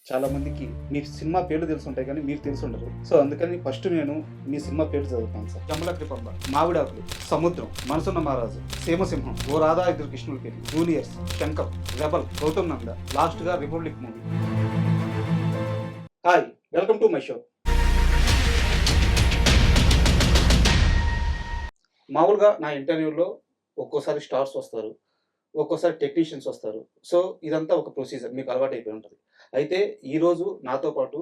చాలా మందికి మీ సినిమా పేర్లు తెలుసుంటాయి కానీ మీరు తెలుసుండరు. సో అందుకని ఫస్ట్ నేను మీ సినిమా పేరు చదువుతాను సార్. జంబలక్రి పంబ, మావిడాకులు, సముద్రం, మనసున్న మహారాజు, సీమసింహం, ఓ రాధా ఇద్దరు కృష్ణుల పేరు, జూనియర్స్, శంకర్, రెబల్, గౌతమ్ నంద, లాస్ట్ గా republic movie. Hi, welcome to my show. మామూలుగా నా ఇంటర్వ్యూలో ఒక్కోసారి స్టార్స్ వస్తారు, ఒక్కోసారి టెక్నీషియన్స్ వస్తారు. సో ఇదంతా ఒక ప్రొసీజర్, మీకు అలవాటు అయిపోయి ఉంటుంది. అయితే ఈరోజు నాతో పాటు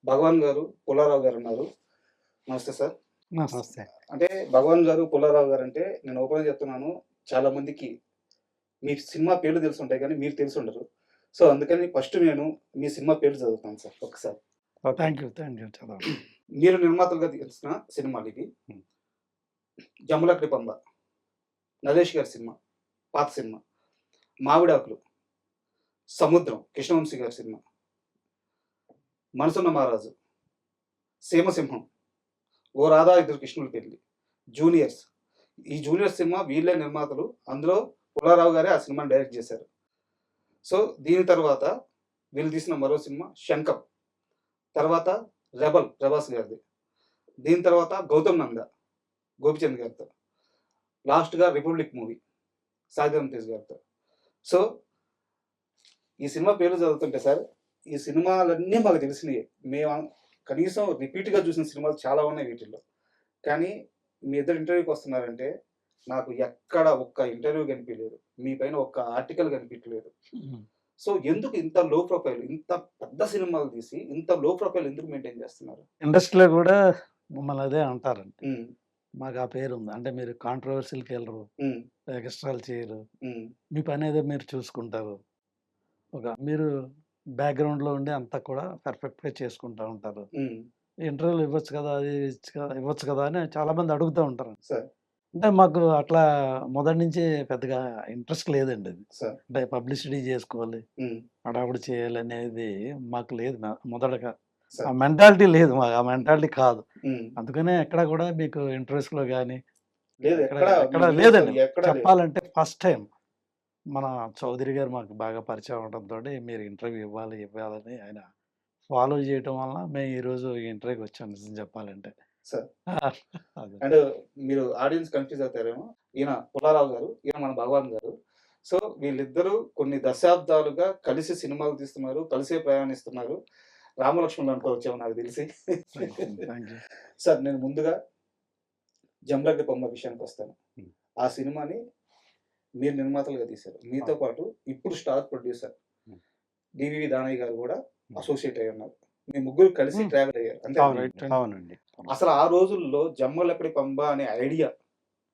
భగవాన్ గారు, పుల్లారావు గారు ఉన్నారు. నమస్తే సార్. నమస్తే. అంటే భగవాన్ గారు, పుల్లారావు గారు అంటే నేను ఓపెన్గా చెప్తున్నాను, చాలా మందికి మీ సినిమా పేర్లు తెలుసుంటాయి కానీ మీరు తెలుసుండరు. సో అందుకని ఫస్ట్ నేను మీ సినిమా పేర్లు చదువుతాను సార్ ఒకసారి. థ్యాంక్ యూ చదవండి. మీరు నిర్మాతలుగా తీసిన సినిమాలు ఇవి. జంబలక్రి పంబ, నరేష్ గారి సినిమా, పాత సినిమా. మావిడాకులు, సముద్రం, కృష్ణవంశీ గారి సినిమా. మనసున్న మహారాజు, సీమసింహం, ఓ రాధా ఇద్దరు కృష్ణుల పెళ్లి, జూనియర్స్. ఈ జూనియర్స్ సినిమా వీళ్ళే నిర్మాతలు. అందులో పుల్లారావు గారే ఆ సినిమాని డైరెక్ట్ చేశారు. సో దీని తర్వాత వీళ్ళు తీసిన మరో సినిమా శంకర్. తర్వాత రెబల్, ప్రభాస్ గారిది. దీని తర్వాత గౌతమ్ నంద, గోపిచంద్ గారితో. లాస్ట్గా రిపబ్లిక్ మూవీ, సాయిధరం తేజ్ గారితో. సో ఈ సినిమా పేర్లు చదువుతుంటే సార్, ఈ సినిమాలన్నీ మాకు తెలిసినవి. మేము కనీసం రిపీట్గా చూసిన సినిమాలు చాలా ఉన్నాయి వీటిల్లో. కానీ మీ ఇద్దరు ఇంటర్వ్యూకి వస్తున్నారంటే నాకు ఎక్కడ ఒక్క ఇంటర్వ్యూ కనిపించలేదు, మీ పైన ఒక్క ఆర్టికల్ కనిపించలేదు. సో ఎందుకు ఇంత లో ప్రొఫైల్, ఇంత పెద్ద సినిమాలు తీసి ఇంత లో ప్రొఫైల్ ఎందుకు మెయింటైన్ చేస్తున్నారు? ఇండస్ట్రీలో కూడా మమ్మల్ని అదే అంటారండి. ఉమ్, మాకు ఆ పేరు ఉంది, అంటే మీరు కాంట్రవర్సీలకి వెళ్ళరు, ఉమ్, ఎక్స్ట్రాలు చేయరు, ఉమ్, మీ పని ఏదో మీరు చూసుకుంటారు. మీరు బ్యాక్గ్రౌండ్లో ఉండి అంతా కూడా పర్ఫెక్ట్గా చేసుకుంటూ ఉంటారు. ఉమ్, ఇంటర్వ్యూలు ఇవ్వచ్చు కదా, అది ఇవ్వచ్చు కదా అని చాలామంది అడుగుతూ ఉంటారు. సార్ అంటే మాకు అట్లా మొదటి నుంచి పెద్దగా ఇంట్రెస్ట్ లేదండి. అది సార్. అంటే పబ్లిసిటీ చేసుకోవాలి, ఉమ్, హడావుడి చేయాలి అనేది మాకు లేదు. మొదటగా ఆ సార్. మెంటాలిటీ లేదు, మాకు ఆ మెంటాలిటీ కాదు. ఉమ్. అందుకనే ఎక్కడ కూడా మీకు ఇంటర్వ్యూస్‌లో గాని లేదు, ఎక్కడ ఎక్కడ ఎక్కడ మీ లేదండి. ఎక్కడ లేదు. చెప్పాలంటే ఫస్ట్ టైమ్ మన చౌదరి గారు మాకు బాగా పరిచయం అవ్వడంతోటి మీరు ఇంటర్వ్యూ ఇవ్వాలని ఆయన ఫాలో చేయటం వలన మేము ఈరోజు ఈ ఇంటర్వ్యూకి వచ్చాం నిజం చెప్పాలంటే. సార్, అదే. అండ్ మీరు ఆడియన్స్ కన్ఫ్యూజ్ అవుతారేమో. ఈయన పుల్లారావు గారు, ఈయన మన భగవాన్ గారు. సో వీళ్ళిద్దరూ కొన్ని దశాబ్దాలుగా కలిసి సినిమాలు తీస్తున్నారు, కలిసే ప్రయాణిస్తున్నారు. రామలక్ష్మణులు అనుకోవచ్చేమో నాకు తెలిసి. Thank you. సార్, నేను ముందుగా జంబలక్రి బొమ్మ విషయానికి వస్తాను. Hmm. ఆ సినిమాని మీరు నిర్మాతలుగా తీశారు. మీతో పాటు ఇప్పుడు స్టార్ ప్రొడ్యూసర్ డివివి దానయ్య గారు కూడా అసోసియేట్ అయి ఉన్నారు. మీ ముగ్గురు కలిసి ట్రావెల్ అయ్యారు. అంటే అవునండి. అసలు ఆ రోజుల్లో జమ్మలక్కడి పంబ అనే ఐడియా,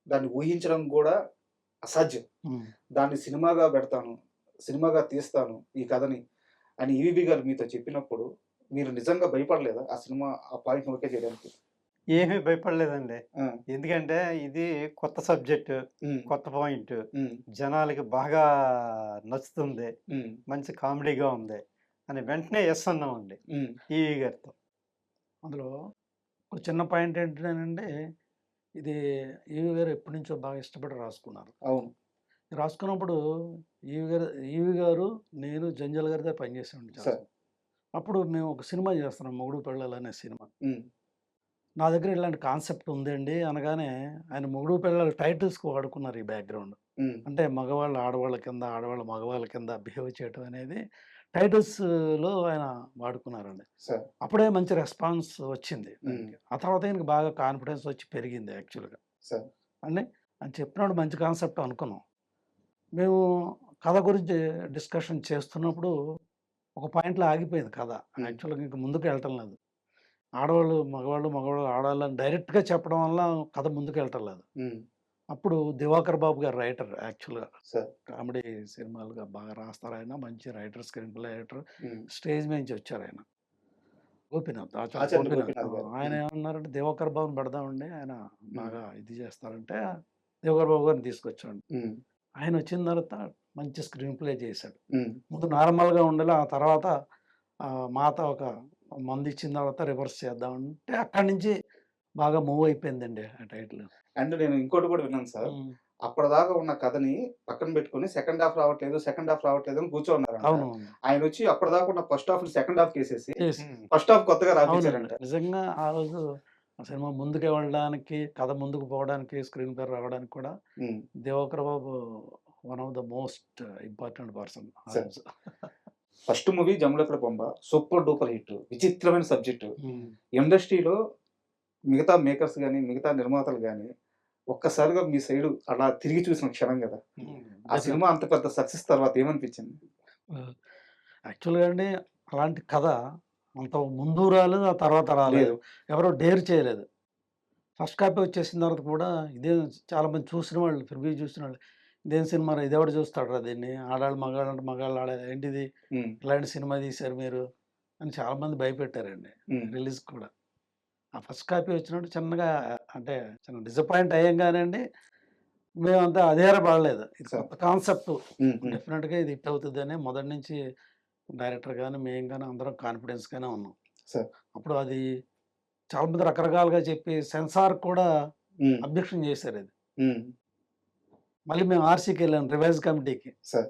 దాన్ని ఊహించడం కూడా అసాధ్యం. దాన్ని సినిమాగా పెడతాను, సినిమాగా తీస్తాను ఈ కథని అని ఈవీవి గారు మీతో చెప్పినప్పుడు మీరు నిజంగా భయపడలేదా ఆ సినిమా ఆ పాయింట్ ఓకే చేయడానికి? ఏమీ భయపడలేదండి. ఆ, ఎందుకంటే ఇది కొత్త సబ్జెక్ట్, ఉమ్, కొత్త పాయింట్. ఉమ్, జనాలకి బాగా నచ్చుతుంది. ఉమ్, మంచి కామెడీగా ఉంది అని వెంటనే ఎస్ అన్నామండి ఉమ్, ఈవి గారితో. అందులో ఒక చిన్న పాయింట్ ఏంటంటే, ఇది ఈవి గారు ఎప్పటి నుంచో బాగా ఇష్టపడి రాసుకున్నారు. అవును. రాసుకున్నప్పుడు ఈవి గారు నేను జంజాల గారి దగ్గర పనిచేసామండి చాలా. సార్. అప్పుడు మేము ఒక సినిమా చేస్తున్నాం, మొగుడు పెళ్ళాలు అనే సినిమా. ఉమ్, నా దగ్గర ఇలాంటి కాన్సెప్ట్ ఉందండి అనగానే ఆయన మొగుడు పెళ్ళాలు టైటిల్స్కి వాడుకున్నారు ఈ బ్యాక్గ్రౌండ్. ఉమ్, అంటే మగవాళ్ళు ఆడవాళ్ళ కింద, ఆడవాళ్ళు మగవాళ్ళ కింద బిహేవ్ చేయడం అనేది టైటిల్స్లో ఆయన వాడుకున్నారండి. సార్. అప్పుడే మంచి రెస్పాన్స్ వచ్చింది ఉమ్, దానికి. ఆ తర్వాత ఆయనకి బాగా కాన్ఫిడెన్స్ వచ్చి పెరిగింది యాక్చువల్గా. సార్. అంటే ఆయన చెప్పినప్పుడు మంచి కాన్సెప్ట్ అనుకున్నాం. మేము కథ గురించి డిస్కషన్ చేస్తున్నప్పుడు ఒక పాయింట్లో ఆగిపోయింది కథ. యాక్చువల్గా ఇంక ముందుకు వెళ్ళటం లేదు. ఆడవాళ్ళు మగవాళ్ళు, మగవాళ్ళు ఆడవాళ్ళు అని డైరెక్ట్గా చెప్పడం వల్ల కథ ముందుకు వెళ్ళటం లేదు. ఉమ్, అప్పుడు దివాకర్ బాబు గారు రైటర్ యాక్చువల్గా, సార్. కామెడీ సినిమాలుగా బాగా రాస్తారు ఆయన, మంచి రైటర్, స్క్రీన్ ప్లే రైటర్. ఉమ్, స్టేజ్ మీద నుంచి వచ్చారు ఆయన, గోపీనాథ్, ఆచార్య ఆచార్య గోపీనాథ్. గోపీనాథ్ గారు. ఆయన ఉమ్, ఏమన్నారంటే దివాకర్ బాబుని పెడదామండి, ఆయన బాగా ఇది చేస్తారంటే దివాకర్ బాబు గారిని తీసుకొచ్చాడు. ఉమ్, ఆయన వచ్చిన తర్వాత మంచి స్క్రీన్ ప్లే చేశాడు. ఉమ్, ముందు నార్మల్గా ఉండాలి, ఆ తర్వాత మాత ఒక మంది ఇచ్చిన తర్వాత రివర్స్ చేద్దామంటే అక్కడి నుంచి బాగా మూవ్ అయిపోయిందండి ఆ టైటిల్. అండ్ నేను ఇంకోటి కూడా విన్నాను సార్. అప్పటిదాకా ఉన్న కథని పక్కన పెట్టుకొని సెకండ్ హాఫ్ రావట్లేదు, సెకండ్ హాఫ్ రావట్లేదు అని కూర్చోన్నారంట. అవును. అవును. ఆయనొచ్చి అప్పటిదాకా ఉన్న ఫస్ట్ హాఫ్‌ని సెకండ్ హాఫ్‌కేసేసి చేసి ఫస్ట్ హాఫ్ కొత్తగా అవునండి. రాపిచ్చారంట. నిజంగా ఆ రోజు ఆ సినిమా ముందుకు వెళ్ళడానికి, కథ ముందుకు పోవడానికి, స్క్రీన్ ప్లే రావడానికి కూడా హ్మ్. Divakar Babu one of the most important person ఆ సార్. రోజు. First movie 'Jambalakada Bomma' super duper hit. విచిత్రమైన సబ్జెక్టు. హ్మ్. ఇండస్ట్రీలో మిగతా మేకర్స్ గాని, మిగతా నిర్మాతలు గాని ఒక్కసారిగా మీ సైడు అలా తిరిగి చూసిన క్షణం గదా! ఆ సినిమా అంత పెద్ద సక్సెస్ తర్వాత ఏమనిపించింది? యాక్చువల్‌గా అండి అలాంటి కథ అంత ముందు రాలేదు, ఆ తర్వాత రాలేదు. లేదు. ఎవరు డేర్ చేయలేదు. ఫస్ట్ కాపీ వచ్చేసిన తర్వాత కూడా ఇదే చాలామంది చూసిన వాళ్ళు ప్రివ్యూ చూసిన వాళ్ళు ఇదేం సినిమారా ఇదెవడు చూస్తాడురా దీన్ని ఆడాళ్ళు మగాళ్ళు అంటే మగాళ్ళు ఆడాలి ఏంటిది హ్మ్. ఇలాంటి సినిమా తీశారు మీరు అని చాలామంది భయపెట్టారండి హ్మ్. రిలీజ్ కూడా. ఆ ఫస్ట్ కాపీ వచ్చినప్పుడు చిన్నగా అంటే చిన్న డిసప్పాయింట్ అయ్యాం కానండి మేమంతా అధైర్య పడలేదు. ఇది సార్. కొత్త కాన్సెప్ట్ హ్మ్. హ్మ్. డెఫినెట్‌గా ఇది హిట్ అవుతదని మొదటి నుంచి డైరెక్టర్ గాని, మేము గాని అందరం కాన్ఫిడెన్స్‌గానే ఉన్నాం. సార్. అప్పుడు అది చాలా మంది రకరకాలుగా చెప్పి సెన్సార్ కూడా హ్మ్. అబ్జెక్షన్ చేశారది. హ్మ్. మళ్ళీ మేము ఆర్‌సీకెళ్ళాం రివైజ్ కమిటీకి. సార్.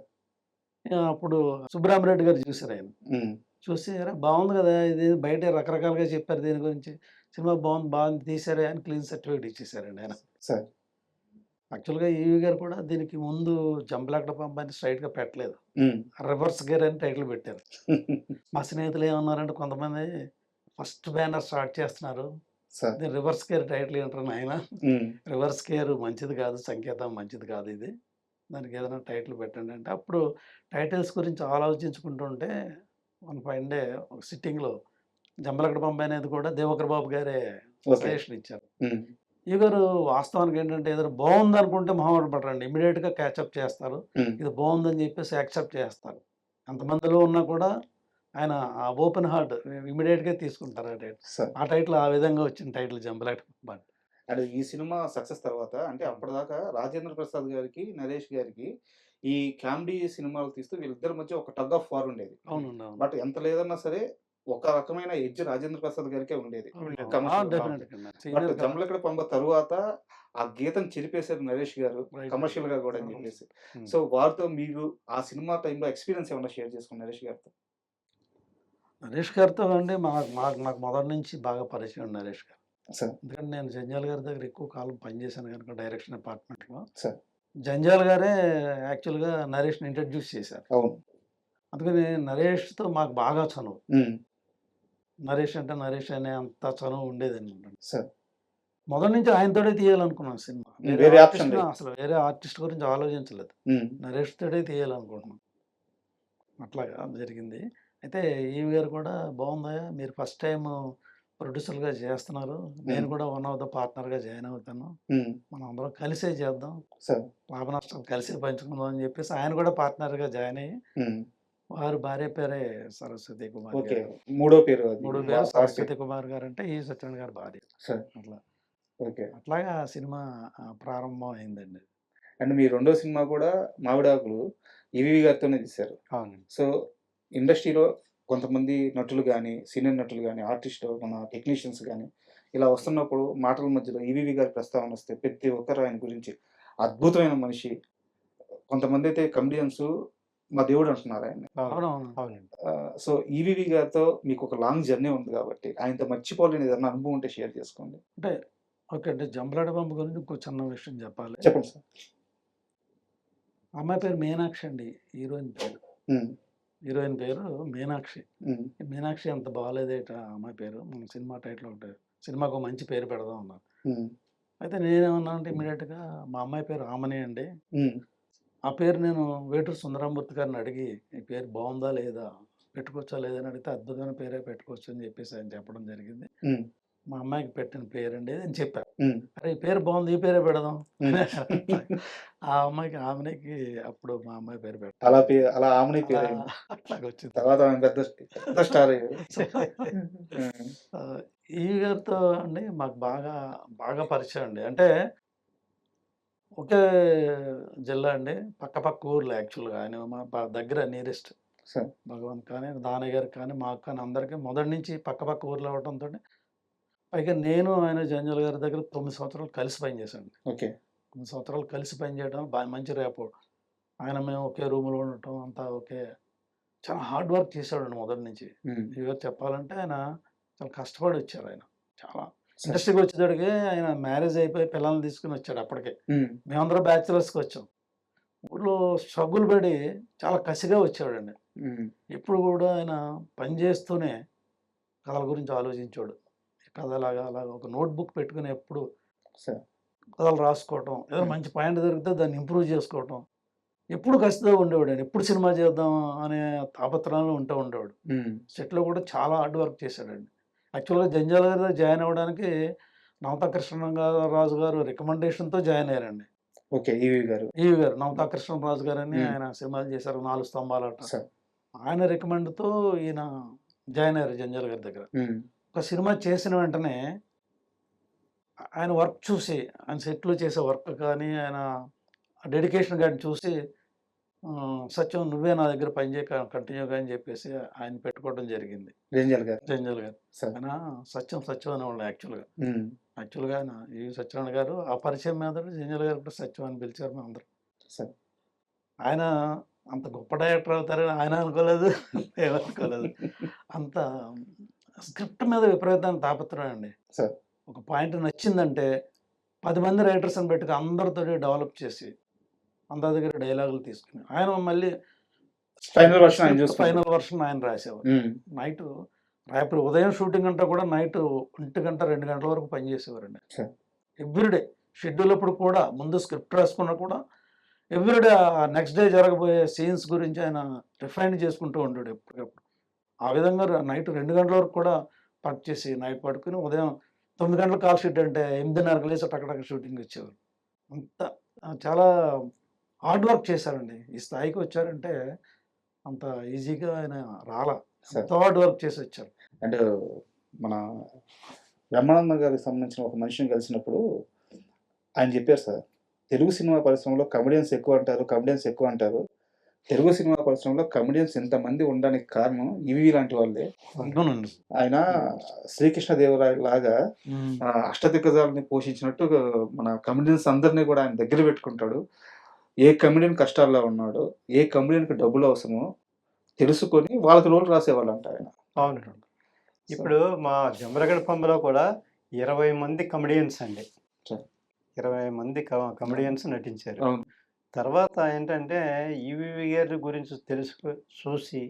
అప్పుడు సుబ్బరామిరెడ్డి గారు చూసారాయన. హ్మ్. చూసి "అరె! బావుంది గదా! ఇది బయట రకరకాలుగా చెప్పారు దీని గురించి. సినిమా బావుంది, బాగా తీశారే" అని క్లీన్ సర్టిఫికేట్ ఇచ్చేసారండి ఆయన. సార్. యాక్చువల్‌గా ఈవి గారు కూడా దీనికి ముందు 'జంబలకడ పంప' అని స్ట్రెయిట్‌గా పెట్టలేదు. హ్మ్. 'రివర్స్ గేర్' అని టైటిల్ పెట్టారు. మా స్నేహితులు ఏమన్నారంటే కొంతమంది ఫస్ట్ బ్యానర్ స్టార్ట్ చేస్తున్నారు. సార్. దీని రివర్స్ గేర్ టైటిల్ ఏంట్రా నాయనా? హ్మ్. రివర్స్ గేర్ మంచిది కాదు. సంకేతం మంచిది కాదు ఇది. దానికి ఏదైనా టైటిల్ పెట్టండి అంటే, అప్పుడు టైటిల్స్ గురించి ఆలోచించుకుంటుంటే వన్ ఫైన్ డే ఒక సిట్టింగ్‌లో 'జంబలకడ పంప' అనేది కూడా దివాకర్ బాబు గారే ఓకే. సజెషన్ ఇచ్చారు. హ్మ్. ఈవి గారు వాస్తవానికి ఏంటంటే ఏదైనా బావుందనుకుంటే మొహమాట పడరండి. ఇమ్మీడియేట్‌గా క్యాచప్ చేస్తారు. హ్మ్. ఇది బావుందని చెప్పేసి యాక్సెప్ట్ చేస్తారు. అంతమందిలో ఉన్నా కూడా ఆయన ఆ ఓపెన్ హార్ట్ ఇమ్మీడియేట్‌గా తీసుకుంటారు ఆ టైటిల్. సార్. ఆ టైటిల్ ఆ విధంగా వచ్చిన టైటిల్ 'జంబలకడ పంప'. అండ్ ఈ సినిమా సక్సెస్ తర్వాత అంటే అప్పటిదాకా 'రాజేంద్ర ప్రసాద్' గారికి, 'నరేష్' గారికి ఈ కామెడీ సినిమాలు తీస్తూ వీళ్ళిద్దరి మధ్య ఒక టగ్ ఆఫ్ వార్ ఉండేది. అవునండి. అవును. బట్ ఎంత లేదన్నా సరే ఒక రకమైన ఎడ్జ్ 'రాజేంద్ర ప్రసాద్' గారికే ఉండేది. అవును. కమర్షియల్ కాబట్టి. డెఫినెట్‌గా బట్ సీనియర్ కదా! 'జంబలకడ పంబ' తరువాత ఆ గీతను చెరిపేశారు 'నరేష్' గారు రైట్. కమర్షియల్‌గా గూడా అని అవును. జెప్పేసి. హ్మ్. సో వారితో మీరు ఆ సినిమా టైమ్‌లో ఎక్స్‌పీరియన్స్ ఏమన్నా షేర్ చేసుకోండి 'నరేష్' గారితో? నరేష్ గారితో అండి నాకు మొదటి నుంచి బాగా పరిచయం నరేష్ గారు. సార్. ఎందుకంటే నేను జంజాల్ గారి దగ్గర ఎక్కువ కాలం పనిచేశాను గనుక డైరెక్షన్ డిపార్ట్మెంట్‌లో. సార్. జంజాల్ గారే యాక్చువల్‌గా నరేష్‌ని ఇంట్రడ్యూస్ చేశారు. అవును. అందుకని నరేష్‌తో మాకు బాగా చనువు. హ్మ్. నరేష్ అంటే నరేష్ అనే అంత చనువు ఉండేదనమాట. సార్. మొదటి నుంచి ఆయనతోటే తీయాలనుకున్నాం సినిమా. వేరే వేరే ఆప్షన్ ఆర్టిస్ట్‌ని లేదు. అసలు వేరే ఆర్టిస్ట్ గురించి ఆలోచించలేదు. హ్మ్. నరేష్ తోటే తీయాలనుకుంటున్నాం. అట్లాగా జరిగింది. అయితే ఈవి గారు కూడా బావుందయ్యా! మీరు ఫస్ట్ టైము ప్రొడ్యూసర్‌గా చేస్తున్నారు. నేను హ్మ్. కూడా వన్ ఆఫ్ ద పార్ట్నర్‌గా జాయిన్ అవుతాను. హ్మ్. మనం అందరం కలిసే చేద్దాం. సార్. లాభ నష్టాలు కలిసే పంచుకుందాం అని చెప్పేసి ఆయన కూడా పార్ట్నర్‌గా జాయిన్ అయ్యి, హ్మ్. వారి భార్య పేరే సరస్వతి కుమారి ఓకే. గారు. మూడో పేరు అది. మూడో పేరు వారి పేరు. సరస్వతి కుమార్ గారంటే ఈ సత్యనారాయణ గారి భార్య. సార్. అట్లా. ఓకే. అట్లాగా ఆ సినిమా ప్రారంభం అయిందండి. అండ్ మీ రెండో సినిమా కూడా 'మావిడాకులు' ఈవీవి గారితోనే తీశారు. అవునండి. సో, ఇండస్ట్రీలో కొంతమంది నటులు గాని, సీనియర్ నటులు గాని, ఆర్టిస్టు మన టెక్నీషియన్స్ గాని, ఇలా వస్తున్నప్పుడు మాటల మధ్యలో ఈవీవి గారి ప్రస్తావన వస్తే ప్రతి ఒక్కరు ఆయన గురించి అద్భుతమైన మనిషి. కొంతమందైతే కమెడియన్సు మా దేవుడు అంటున్నారు ఆయన్ని. అవును. అవునవును. అవునండి. సో, ఈవీవి గారితో మీకొక లాంగ్ జర్నీ ఉంది కాబట్టి, ఆయనతో మర్చిపోలేని ఏదన్నా అనుభవం ఉంటే షేర్ చేసుకోండి. అంటే ఓకే. అంటే 'జంబలకడ పంప' గురించి ఇంకో చిన్న విషయం చెప్పాలి. చెప్పండి సార్. ఆ అమ్మాయి పేరు మీనాక్షి అండి. హీరోయిన్ పేరు. హ్మ్. హీరోయిన్ పేరు మీనాక్షి. హ్మ్. మీనాక్షి అంత బాలేదేట ఆ అమ్మాయి పేరు. మన సినిమా టైటిల్ ఒకటి సినిమాకో మంచి పేరు పెడదాం అన్నారు. హ్మ్. అయితే నేనేమన్నానంటే ఇమ్మీడియేట్‌గా మా అమ్మాయి పేరు ఆమని అండి. హ్మ్. ఆ పేరు నేను వేటూరి సుందరమూర్తి గారిని అడిగి, "ఈ పేరు బావుందా లేదా? పెట్టుకోవచ్చా లేదా?" అని అడిగితే, "అద్భుతమైన పేరే పెట్టుకోవచ్చు" అని చెప్పేసి ఆయన చెప్పడం జరిగింది. హ్మ్. మా అమ్మాయికి పెట్టిన పేరండి అని చెప్పా. హ్మ్. "అరే! ఈ పేరు బావుంది. ఈ పేరే పెడదాం." హ్మ్. ఆ అమ్మాయికి ఆమెనికి అప్పుడు మా అమ్మాయి పేరు పెట్టడం అలా జరిగింది. అలా ఆమని అలా పేరయింది. అట్లాగొచ్చింది. తర్వాత ఆమె పెద్ద స్టార్ అయ్యారు. హ్మ్. ఈవి గారితో అండి మాకు బాగా పరిచయం అండి. అంటే ఒకే జిల్లా అండి. పక్క ఊర్లు యాక్చువల్‌గా. ఆయన మా దగ్గర నియరెస్ట్. సార్. భగవాన్ కానీ, దానయ్య గారికి కానీ, మాకు కానీ అందరికి మొదటి నుంచి పక్క ఊర్లు అవ్వడంతోటి పైగా నేను ఆయన జంజాల గారి దగ్గర 9 సంవత్సరాలు కలిసి పనిచేశామండి. ఓకే. కొన్ని సంవత్సరాలు కలిసి పనిచేయడం బాగా మంచి రేపో. ఆయన మేము ఒకే రూమ్‌లో ఉండటం అంతా ఓకే. చాలా హార్డ్ వర్క్ చేసాడండి మొదటి నుంచి. ఇదిగో చెప్పాలంటే ఆయన చాలా కష్టపడి వచ్చారాయన. చాలా సరే. ఇండస్ట్రీకి వచ్చేటప్పటికే ఆయన మ్యారేజ్ అయిపోయి పిల్లల్ని తీసుకొని వచ్చాడు అప్పటికే. హ్మ్. మేమందరం బ్యాచిలర్స్‌గా వచ్చాం. ఊర్లో స్ట్రగుల్ పడి చాలా కసిగా వచ్చాడండి. హ్మ్. ఎప్పుడు కూడా ఆయన పని చేస్తూనే కథల గురించి ఆలోచించాడు. ఈ కథ అలాగా అలాగా ఒక నోట్‌బుక్ పెట్టుకొని ఎప్పుడు సరే. కథలు రాసుకోవటం. ఏదైనా మంచి పాయింట్ దొరికితే దాన్ని ఇంప్రూవ్ చేసుకోవటం. ఎప్పుడు కసితో ఉండేవాడండి. ఎప్పుడు సినిమా చేద్దాం అనే తాపత్రయంలో ఉండేవాడు. హ్మ్. సెట్‌లో కూడా చాలా హార్డ్ వర్క్ చేశాడండి. యాక్చువల్‌గా జంజాల గారితో జాయిన్ అవ్వడానికి నవతా కృష్ణరాజు గారు రికమెండేషన్‌తో జాయిన్ అయ్యారండి. ఓకే. ఈవీ గారు. ఈవి గారు నవతా కృష్ణరాజు గారని హ్మ్. ఆయన సినిమాలు చేశారు 4 స్తంభాలాట. సరే. ఆయన రికమెండ్‌తో ఈయన జాయిన్ అయ్యారు జంజాల గారి దగ్గర. హ్మ్. ఒక సినిమా చేసిన వెంటనే ఆయన వర్క్ చూసి, ఆయన సెట్‌లో చేసే వర్క్ కానీ, ఆయన డెడికేషన్ గాని చూసి సత్యం నువ్వే నా దగ్గర పని చేయి కంటిన్యూగా అని చెప్పేసి ఆయన పెట్టుకోవడం జరిగింది. జంజాల గారు. జంజాల గారు. సరే. ఆయన సత్యం అనేవాళ్ళు యాక్చువల్‌గా. హ్మ్. యాక్చువల్‌గా ఆయన ఈవి సత్యనారాయణ గారు ఆ పరిచయం మీద జంజాల గారు కూడా సత్యం అని పిలిచారు మేమందరం. సరే. ఆయన అంత గొప్ప డైరెక్టర్ అవుతారని ఆయన అనుకోలేదు. మేము అనుకోలేదు. అంత స్క్రిప్ట్ మీద విపరీతమైన తాపత్రయం అండి. సరే. ఒక పాయింట్ నచ్చిందంటే 10 మంది రైటర్స్‌ని పెట్టుకొని అందరితోటి డెవలప్ చేసి, అందరి దగ్గర డైలాగులు తీసుకొని, ఆయన మళ్ళీ ఫైనల్ వర్షన్ ఆయన స్క్రిప్ట్ చూసుకుంటారు. ఫైనల్ వర్షన్ ఆయన రాసేవారు. హ్మ్. నైటు రేపు ఉదయం షూటింగ్ అంతా కూడా నైట్ 1 గంట, 2 గంటల వరకు పనిచేసేవారండి. సరే. ఎవ్రీడే షెడ్యూల్ అప్పుడు కూడా ముందు స్క్రిప్ట్ రాసుకున్నా కూడా ఎవ్రీడే నెక్స్ట్ డే జరగబోయే సీన్స్ గురించి ఆయన రిఫైన్ చేసుకుంటూ ఉంటాడు ఎప్పటికప్పుడు. ఆ విధంగా నైట్ 2 గంటల వరకు కూడా వర్క్ చేసి నైట్ పడుకొని ఉదయం 9 గంటలకు కాల్ షీట్ అంటే 8:30కి లేసి టక షూటింగ్ వచ్చేవారు. అంత చాలా హార్డ్ వర్క్ చేశారండి. ఈ స్థాయికి వచ్చారంటే అంత ఈజీగా ఆయన రాలా. సరే. ఎంతో హార్డ్ వర్క్ చేసి వచ్చారు. అండ్ మన బ్రహ్మానందం గారికి సంబంధించిన ఒక మనిషిని కలిసినప్పుడు ఆయన చెప్పారు సార్. తెలుగు సినిమా పరిశ్రమలో కమెడియన్స్ ఎక్కువ అంటారు. తెలుగు సినిమా పరిశ్రమలో కమెడియన్స్ ఇంతమంది ఉండడానికి కారణం ఈవీ లాంటి వాళ్ళే. అవునండి. ఆయన శ్రీకృష్ణదేవరాయ లాగా హ్మ్. అష్టదిగ్గజాలని పోషించినట్టు మన కమెడియన్స్ అందరిని కూడా ఆయన దగ్గర పెట్టుకుంటాడు. ఏ కమెడియన్ కష్టాల్లో ఉన్నాడో, ఏ కమెడియన్‌కి డబ్బులు అవసరమో తెలుసుకొని వాళ్ళకి రోల్ రాసేవాళ్ళంట ఆయన. అవునండి. సో ఇప్పుడు మా జంబలగడ పంబలో కూడా 20 మంది కమెడియన్స్ అండి. సరే. 20 మంది కమెడియన్స్ నటించారు. అవును. తర్వాత ఏంటంటే ఈవీవి గారి గురించి చూసి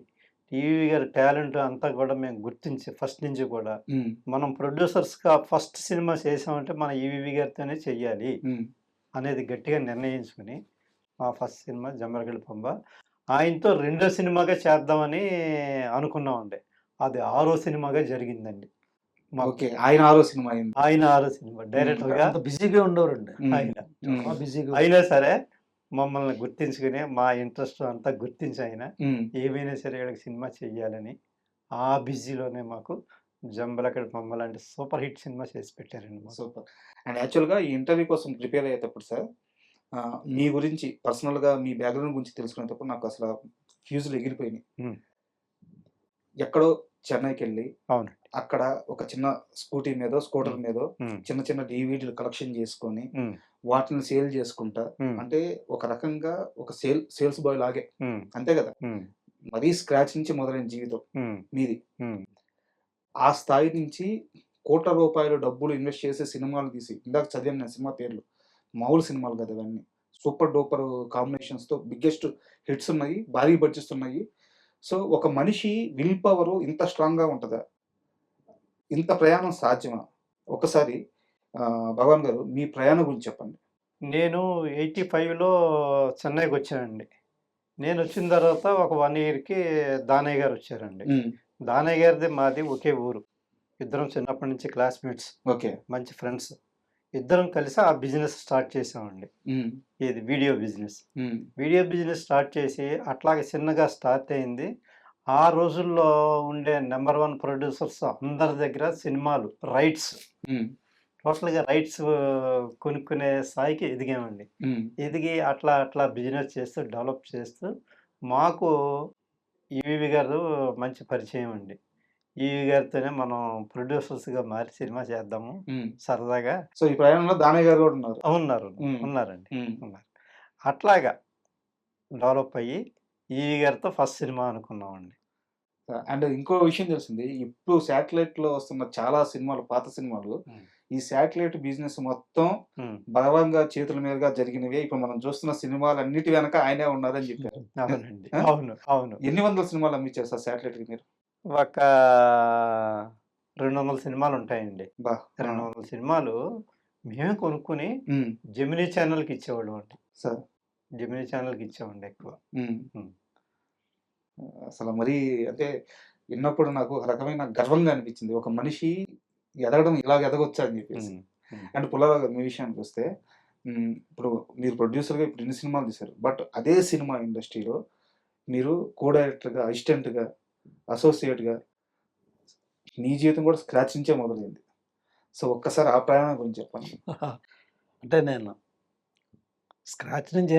ఈవీవి గారి టాలెంట్ అంతా కూడా మేము గుర్తించి ఫస్ట్ నుంచి కూడా హ్మ్. మనం ప్రొడ్యూసర్స్‌గా ఫస్ట్ సినిమా చేసామంటే మన ఈవీవి గారితోనే చెయ్యాలి హ్మ్. అనేది గట్టిగా నిర్ణయించుకొని మా ఫస్ట్ సినిమా జంబలగడ పంబ. ఆయనతో రెండో సినిమాగా చేద్దామని అనుకున్నామండి. అది ఆరో సినిమాగా జరిగిందండి మాకు. ఓకే. ఆయన ఆరో సినిమా అయింది. ఆయన ఆరో సినిమా డైరెక్టర్‌గా అంత బిజీగా ఉండేవారండి. హ్మ్. ఆయన. హ్మ్. చాలా బిజీగా అయినా సరే మమ్మల్ని గుర్తించుకుని మా ఇంట్రెస్ట్ అంతా గుర్తించి ఆయన హ్మ్. ఏమైనా సరే ఈళ్ళకి సినిమా చెయ్యాలని ఆ బిజీలోనే మాకు 'జంబలకడ బొమ్మ' లాంటి సూపర్ హిట్ సినిమా చేసి పెట్టారండి మాకు. సూపర్. అండ్ యాక్చువల్‌గా ఈ ఇంటర్వ్యూ కోసం ప్రిపేర్ అయ్యేటప్పుడు సార్ మీ గురించి పర్సనల్‌గా మీ బ్యాక్‌గ్రౌండ్ గురించి తెలుసుకునేటప్పుడు నాకు అసల ఫ్యూజులు ఎగిరిపోయినాయి. హ్మ్. ఎక్కడో చెన్నైకెళ్ళి అవునండి. అక్కడ ఒక చిన్న స్కూటీ మీదో, స్కూటర్ హ్మ్. మీదో హ్మ్. చిన్న చిన్న డీవీడీలు కలెక్షన్ చేసుకొని హ్మ్. వాటిని సేల్ చేసుకుంటా హ్మ్. అంటే ఒక రకంగా ఒక సేల్స్ బాయ్ లాగే. హ్మ్. అంతే కదా! హ్మ్. మరీ స్క్రాచ్ నుంచి మొదలైన జీవితం హ్మ్. మీది. హ్మ్. ఆ స్థాయి నుంచి కోట్ల రూపాయలు డబ్బులు ఇన్వెస్ట్ చేసి సినిమాలు తీసి ఇందాక చదివాను నేను సినిమా పేర్లు. మామూలు సినిమాలు కాదు అవన్నీ. సూపర్ డూపర్ కాంబినేషన్స్‌తో బిగ్గెస్ట్ హిట్స్ ఉన్నాయి. భారీ బడ్జెట్స్ ఉన్నాయి. సో, ఒక మనిషి విల్ పవర్ ఇంత స్ట్రాంగ్‌గా ఉంటదా? ఇంత ప్రయాణం సాధ్యమా? ఒక్కసారి భగవాన్ గారు మీ ప్రయాణం గురించి చెప్పండి. నేను 85లో చెన్నైకొచ్చానండి. నేనొచ్చిన తర్వాత ఒక 1 ఇయర్‌కి దానయ్య గారొచ్చారండి. హ్మ్. దానయ్య గారిది మాది ఒకే ఊరు. ఇద్దరం చిన్నప్పటి నుంచి క్లాస్‌మేట్స్. ఓకే. మంచి ఫ్రెండ్స్. ఇద్దరం కలిసి ఆ బిజినెస్ స్టార్ట్ చేసామండి. హ్మ్. ఏది వీడియో బిజినెస్. హ్మ్. వీడియో బిజినెస్ స్టార్ట్ చేసి అట్లాగే చిన్నగా స్టార్ట్ అయింది. ఆ రోజుల్లో ఉండే నంబర్ 1 ప్రొడ్యూసర్స్ అందరి దగ్గర సినిమాలు రైట్స్ హ్మ్. టోటల్‌గా రైట్స్ కొనుక్కునే స్థాయికి ఎదిగామండి. హ్మ్. ఎదిగి అట్లా బిజినెస్ చేస్తూ డెవలప్ చేస్తూ మాకు ఈవీవి గారు మంచి పరిచయం అండి. ఈవి గారితోనే మనం ప్రొడ్యూసర్స్‌గా మారి సినిమా చేద్దాము హ్మ్. సరదాగా. సో, ఈ ప్రయాణంలో దానయ్య గారు కూడా ఉన్నారు. ఉన్నారు. హ్మ్. ఉన్నారండి. హ్మ్. ఉన్నారు. అట్లాగా డెవలప్ అయ్యి ఈవి గారితో ఫస్ట్ సినిమా అనుకున్నామండి. అండ్ ఇంకో విషయం తెలిసింది. ఇప్పుడు శాటిలైట్‌లో వస్తున్న చాలా సినిమాలు, పాత సినిమాలు, హ్మ్. ఈ శాటిలైట్ బిజినెస్ మొత్తం హ్మ్. బలవంగా చేతుల మీదుగా జరిగినవే. ఇప్పుడు మనం చూస్తున్న సినిమాలన్నిటి వెనక ఆయనే ఉన్నారని చెప్పారు. అవునండి. ఆ? అవును. అవును. ఎన్ని వందల సినిమాలు అమ్మించారు సార్ శాటిలైట్‌కి మీరు? ఒక 200 సినిమాలుంటాయండి. అబ్బా! ఆ! 200 సినిమాలు మేమే కొనుక్కొని హ్మ్. జెమినీ ఛానెల్‌కి ఇచ్చేవాళ్ళమండి. సార్. జెమినీ ఛానెల్‌కి ఇచ్చేవాడిని ఎక్కువ. హ్మ్. హ్మ్. అసలు మరీ అంటే విన్నప్పుడు నాకు ఒక రకమైన గర్వంగా అనిపించింది. ఒక మనిషి ఎదగడం ఇలాగ ఎదగొచ్చా అని చెప్పేసి. హ్మ్. హ్మ్. అండ్ పుల్లారావు గారు మీ విషయానికొస్తే ఇప్పుడు మీరు ప్రొడ్యూసర్‌గా ఇప్పుడు ఇన్ని సినిమాలు తీశారు. బట్ అదే సినిమా ఇండస్ట్రీలో మీరు కో డైరెక్టర్‌గా, అసిస్టెంట్‌గా, అసోసియేట్‌గా మీ జీవితం కూడా స్క్రాచ్ నుంచే మొదలైంది. సో, ఒక్కసారి ఆ ప్రయాణం గురించి చెప్పండి? అంటే నేను స్క్రాచ్ నుంచి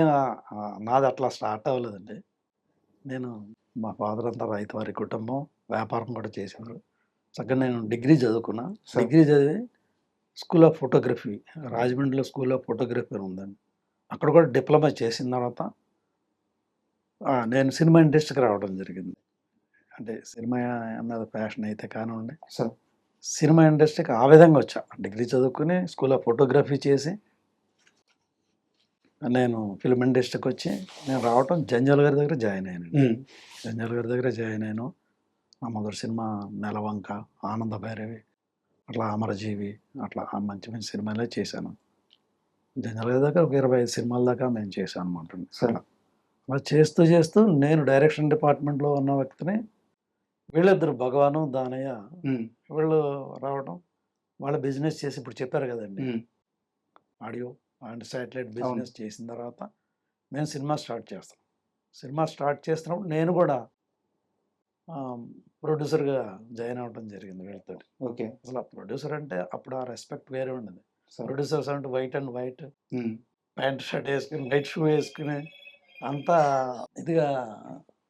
నాది అట్లా స్టార్ట్ అవ్వలేదండి. నేను మా ఫాదర్ అంతా రైతువారి కుటుంబం. వ్యాపారం కూడా చేసేవారు. చక్కగా నేను డిగ్రీ చదువుకున్నా. సార్. డిగ్రీ చదివి స్కూల్ ఆఫ్ ఫోటోగ్రఫీ రాజమండ్రిలో స్కూల్ ఆఫ్ ఫోటోగ్రఫీ అని ఉందండి. అక్కడ కూడా డిప్లొమా చేసిన తర్వాత నేను సినిమా ఇండస్ట్రీకి రావడం జరిగింది. అంటే సినిమా మీద ప్యాషన్ అయితే కానివ్వండి, సార్. సినిమా ఇండస్ట్రీకి ఆ విధంగా వచ్చా. డిగ్రీ చదువుకొని స్కూల్ ఆఫ్ ఫోటోగ్రఫీ చేసి నేను ఫిల్మ్ ఇండస్ట్రీకొచ్చి నేను రావటం జంజాల గారి దగ్గర జాయిన్ అయ్యానండి. హ్మ్. జంజాల గారి దగ్గర జాయిన్ అయ్యాను. నా మొదటి సినిమా 'నెలవంక', 'ఆనంద భైరవి' అట్లా 'అమరజీవి' అట్లా ఆ మంచి మంచి సినిమాలే చేశాను. జంజాల గారి దగ్గర ఒక 25 సినిమాల దాకా నేను చేశాను అనమాట. సార్. అట్లా. అలా చేస్తూ చేస్తూ నేను డైరెక్షన్ డిపార్ట్మెంట్‌లో ఉన్న వ్యక్తిని వీళ్ళిద్దరు భగవాను, దానయ్య హ్మ్. వీళ్ళు రావడం. వాళ్ళు బిజినెస్ చేసి ఇప్పుడు చెప్పారు కదండీ! హ్మ్. ఆడియో అండ్ శాటిలైట్ అవును. బిజినెస్ చేసిన తర్వాత మేము సినిమా స్టార్ట్ చేస్తాం. సినిమా స్టార్ట్ చేస్తున్నప్పుడు నేను కూడా ఆహ్, ప్రొడ్యూసర్‌గా జాయిన్ అవ్వడం జరిగింది వీళ్ళతోటి. ఓకే. అసలు ప్రొడ్యూసర్ అంటే అప్పుడు ఆ రెస్పెక్ట్ వేరే ఉండేది. సార్. ప్రొడ్యూసర్స్ అంటే వైట్ అండ్ వైట్ హ్మ్. ప్యాంట్ షర్ట్ ఏసుకొని, వైట్ షూ ఏసుకొని అంతా ఇదిగా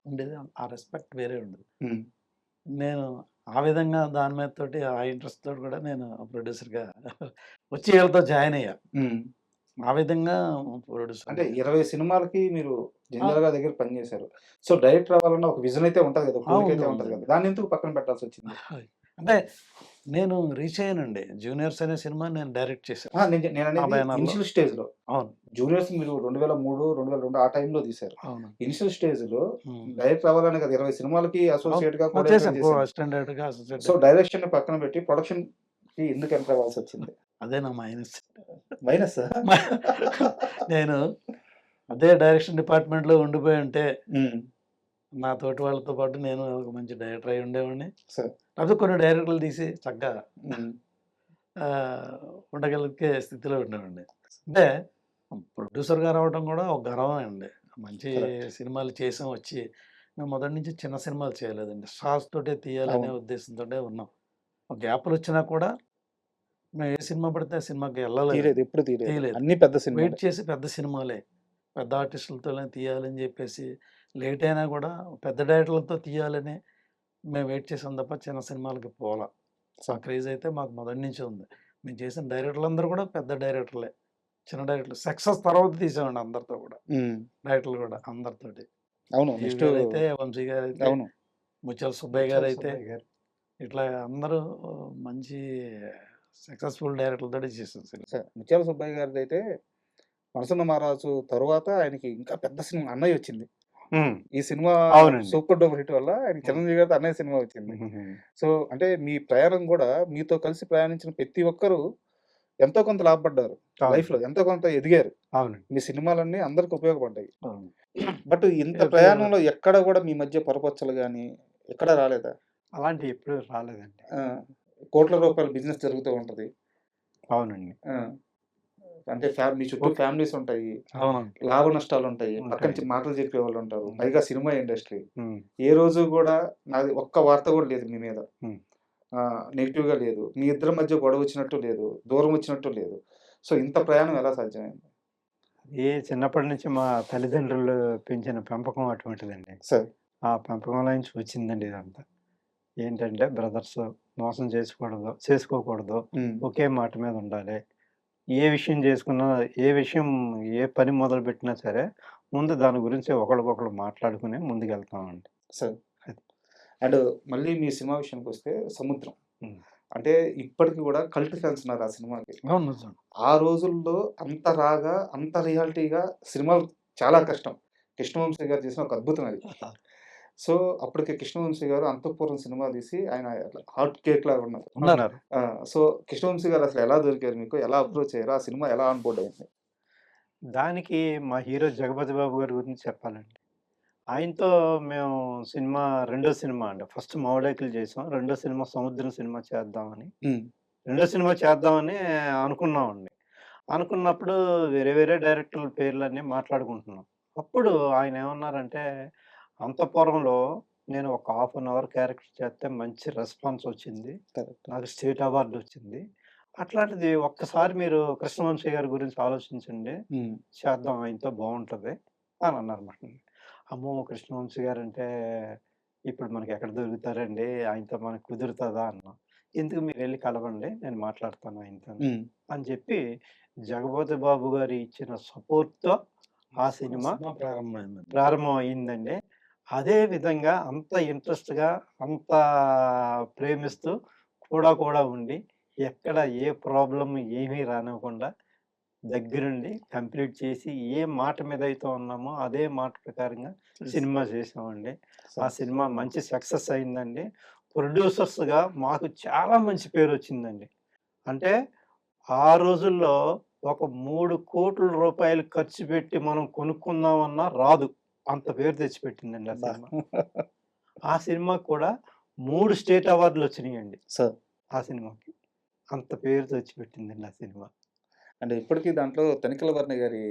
ఉండేది. ఆ రెస్పెక్ట్ వేరే ఉండేది. హ్మ్. నేను ఆ విధంగా దాని మీద తోటి ఆ ఇంట్రెస్ట్ తోటి కూడా నేను ప్రొడ్యూసర్‌గా వచ్చి వీళ్ళతో జాయిన్ అయ్యా. హ్మ్. ఆ విధంగా ప్రొడ్యూసర్ అంటే అయ్యా. 20 సినిమాలకి మీరు ఆ! జంధ్యాల గారి దగ్గర పనిచేశారు. సో, డైరెక్టర్ అవ్వాలన్న ఒక విజన్ అయితే ఉంటది కదా! ఉంది. కోరికైతే ఉంటది కదా! ఉందండి. దాన్నెందుకు పక్కన పెట్టాల్సొచ్చింది? అంటే నేను రీచ్ అయ్యానండి. 'జూనియర్స్' అనే సినిమా నేను డైరెక్ట్ చేశాను. అహా! నా నేననేది బ్యానర్‌లో. ఇనిషియల్ స్టేజ్‌లో. అవును. జూనియర్స్ మీరు 2003, 2002 ఆ టైంలో తీశారు. అవును. ఇనిషియల్ స్టేజ్‌లో హ్మ్. డైరెక్టర్ అవ్వాలనే కదా! 20 సినిమాలకి అవును. అసోసియేట్‌గా, కో ఆ! డైరెక్టర్‌గా చేశాను. చేశాను. అసిస్టెంట్ డైరెక్టర్‌గా, అసిస్టెంట్ సో, డైరెక్టర్. డైరెక్షన్‌ని పక్కన పెట్టి ప్రొడక్షన్‌కి ఎందుకు ఎంటర్ అవ్వాల్సొచ్చింది? అదే నా మైనస్. మైనస్సా? నేను అదే డైరెక్షన్ డిపార్ట్మెంట్‌లో ఉండిపోయుంటే, హ్మ్. నా తోటి వాళ్ళతో పాటు నేను ఒక మంచి డైరెక్టర్ అయ్యి ఉండేవాడిని. సార్. లేకపోతే కొన్ని డైరెక్టర్లు తీసి చక్కగా హ్మ్. ఆహ్, ఉండగలిగే స్థితిలో ఉండేవాడిని. అంటే ప్రొడ్యూసర్‌గా రావడం కూడా ఒక గర్వమే అండి. మంచి కరెక్ట్. సినిమాలు చేసాం వచ్చి మేము మొదటి నుంచి చిన్న సినిమాలు చేయలేదండి. స్టార్స్ తోటే తీయాలనే అవును. ఉద్దేశంతోటే ఉన్నాం. గ్యాపులొచ్చినా కూడా మేము ఏ సినిమా పడితే ఆ సినిమాకి ఎళ్ళలేదండి. ఎప్పుడు తీయలేదు. తీయలేదు. అన్నీ పెద్ద వెయిట్ సినిమాలే. చేసి పెద్ద సినిమాలే. పెద్ద ఆర్టిస్టులతోనే తీయాలని జెప్పేసి, లేట్ అయినా గూడా పెద్ద డైరెక్టర్లతో తీయాలని మేము వెయిట్ చేసాం తప్ప చిన్న సినిమాలకి పోలా. ఆ సార్. క్రేజ్ అయితే మాకు మొదటి నుంచే ఉంది. మేము చేసిన డైరెక్టర్లందరూ కూడా పెద్ద డైరెక్టర్లే. చిన్న డైరెక్టర్లు సక్సెస్ తర్వాత తీసామండి అందరితో గూడా. హ్మ్. డైరెక్టర్లు గూడా అందరితోటి. అవును. ఈవి నెక్స్టు గారైతే, వంశీ గారైతే, అవును. ముత్యాల సుబ్బయ్య ముత్యాల గారైతే సుబ్బయ్య గారు. ఇట్లా అందరూ మంచి సక్సెస్‌ఫుల్ డైరెక్టర్లతోటి చేసాం సినిమా. ముత్యాల సుబ్బయ్య గారిదైతే 'మనసున్న మహారాజు' తరువాత ఆయనకి ఇంకా పెద్ద సినిమా 'అన్నయ్య' వచ్చింది. హ్మ్. ఈ సినిమా అవునండి. సూపర్ డూపర్ హిట్ వల్ల ఆయనకి హ్మ్. చిరంజీవి గారితో 'అన్నయ్య' సినిమా వచ్చింది. హుహుహు. సో, అంటే మీ ప్రయాణం గూడా మీతో కలిసి ప్రయాణించిన ప్రతి ఒక్కరు ఎంతో కొంత లాభపడ్డారు. అవును. లైఫ్‌లో ఎంతో కొంత ఎదిగారు. అవునండి. మీ సినిమాలన్నీ అందరికి ఉపయోగపడ్డాయి. అవును. బట్ ఇంత ఇప్పుడు ప్రయాణంలో ఎక్కడ గూడా మీ మధ్య పొరపచ్చలు గాని ఎక్కడా రాలేదా? అలాంటివి ఎప్పుడూ రాలేదండి. ఆ! కోట్ల రూపాయల బిజినెస్ జరుగుతూ ఉంటది. అవునండి. ఆ! అంటే మీ చుట్టూ ఓకే. ఫ్యామిలీస్ ఉంటాయి. అవునండి. లాభ నష్టాలుంటాయి. పక్క నుంచి ఉంటాయి. మాటలు చెప్పేవాళ్ళుంటారు. హ్మ్. పైగా సినిమా ఇండస్ట్రీ. హ్మ్. ఏ రోజు గూడా నాది ఒక్క వార్త గూడా లేదు మీ మీద. హ్మ్. నెగెటివ్‌గా లేదు. మీ ఇద్దరి మధ్య గొడవొచ్చినట్టు లేదు. దూరం వచ్చినట్టు లేదు. సో, ఇంత ప్రయాణం ఎలా సాధ్యమైంది? చిన్నప్పటి నుంచి మా తల్లిదండ్రులు పెంచిన పెంపకం అటువంటిదండి. సార్. ఆ పెంపకంలో నుంచి వచ్చిందండి ఇదంతా. ఏంటంటే బ్రదర్స్ మోసం చేసుకోకూడదు. ఒకే మాట మీద ఉండాలి. ఏ విషయం చేసుకున్నా, ఏ విషయం ఏ పని మొదలుపెట్టినా సరే, ముందు దాని గురించి ఒకళ్ళకొకళ్ళు మాట్లాడుకుని ముందుకెళ్తామండి. సార్ అది. అండ్ మళ్ళీ మీ సినిమా విషయానికొస్తే 'సముద్రం' హ్మ్. అంటే ఇప్పటికి కూడా కల్ట్ ఫ్యాన్స్ ఉన్నారు ఆ సినిమాకి. అవును నిజం. ఆ రోజుల్లో అంత రాగా, అంత రియాలిటీగా సినిమాలు చాలా కష్టం. కృష్ణవంశీ గారు చేసిన ఒక అద్భుతం అది. సో, అప్పటికి కృష్ణవంశీ గారు 'అంతఃపురం' సినిమా తీసి ఆయన హాట్ కేక్ లాగా ఉన్నారు. ఉన్నారు. ఉన్నారు. సో, కృష్ణవంశీ గారు అసలు ఎలా దొరికారు మీకు? ఎలా అప్రోచ్ అయ్యారు? ఆ సినిమా ఎలా ఆన్ బోర్డ్ అయింది? దానికి మా హీరో 'జగపతి బాబు' గారి గురించి చెప్పాలండి. ఆయనతో మేము రెండో సినిమా అండి. ఫస్ట్ 'మామిడాకులు' చేసాం. రెండో సినిమా 'సముద్రం' సినిమా చేద్దామని. హ్మ్. రెండో సినిమా చేద్దామని అనుకున్నామండి. అనుకున్నప్పుడు వేరే వేరే డైరెక్టర్ల పేర్లన్నీ మాట్లాడుకుంటున్నాం. అప్పుడు ఆయన ఏమన్నారంటే, అంతఃపురంలో నేను ఒక హాఫ్ అన్ అవర్ క్యారెక్టర్ చేస్తే మంచి రెస్పాన్స్ వచ్చింది. కరెక్ట్. నాకు స్టేట్ అవార్డ్ వచ్చింది. అట్లాంటిది ఒక్కసారి మీరు కృష్ణవంశీ గారి గురించి ఆలోచించండి. హ్మ్. చేద్దాం ఆయనతో బావుంటది అని అన్నారన్నమాట. అమ్మో! కృష్ణవంశీ గారంటే ఇప్పుడు మనకెక్కడ దొరుకుతారండి? ఆయనతో మనకు కుదురుతదా అన్నాం. ఎందుకు మీరెళ్లి కలవండి. నేను మాట్లాడతాను ఆయనతోని హ్మ్. అని చెప్పి 'జగపతి బాబు' గారు ఇచ్చిన సపోర్ట్‌తో ఆ సినిమా సినిమా ప్రారంభమైంది. ప్రారంభం అయిందండి. అదే విధంగా అంత ఇంట్రెస్ట్‌గా, అంత ప్రేమిస్తూ కూడా ఉండి, ఎక్కడ ఏ ప్రాబ్లమ్ ఏమీ రానివ్వకుండా దగ్గరుండి కంప్లీట్ చేసి, ఏ మాట మీదైతే ఉన్నామో అదే మాట ప్రకారంగా సినిమా చేసామండి. ఆ సినిమా మంచి సక్సెస్ అయిందండి. ప్రొడ్యూసర్స్‌గా మాకు చాలా మంచి పేరొచ్చిందండి. అంటే ఆ రోజుల్లో ఒక ₹3,00,00,000 ఖర్చు పెట్టి మనం కొనుక్కుందామన్నా రాదు. అంత పేరు తెచ్చిపెట్టిందండి ఆ అబ్బా! సినిమా. ఆ సినిమాకి కూడా 3 స్టేట్ అవార్డులొచ్చినియండి సార్ ఆ సినిమాకి. అంత పేరు తెచ్చిపెట్టిందండి ఆ సినిమా. అంటే ఇప్పటికి దాంట్లో 'తనికెళ్ళ భరణి' గారి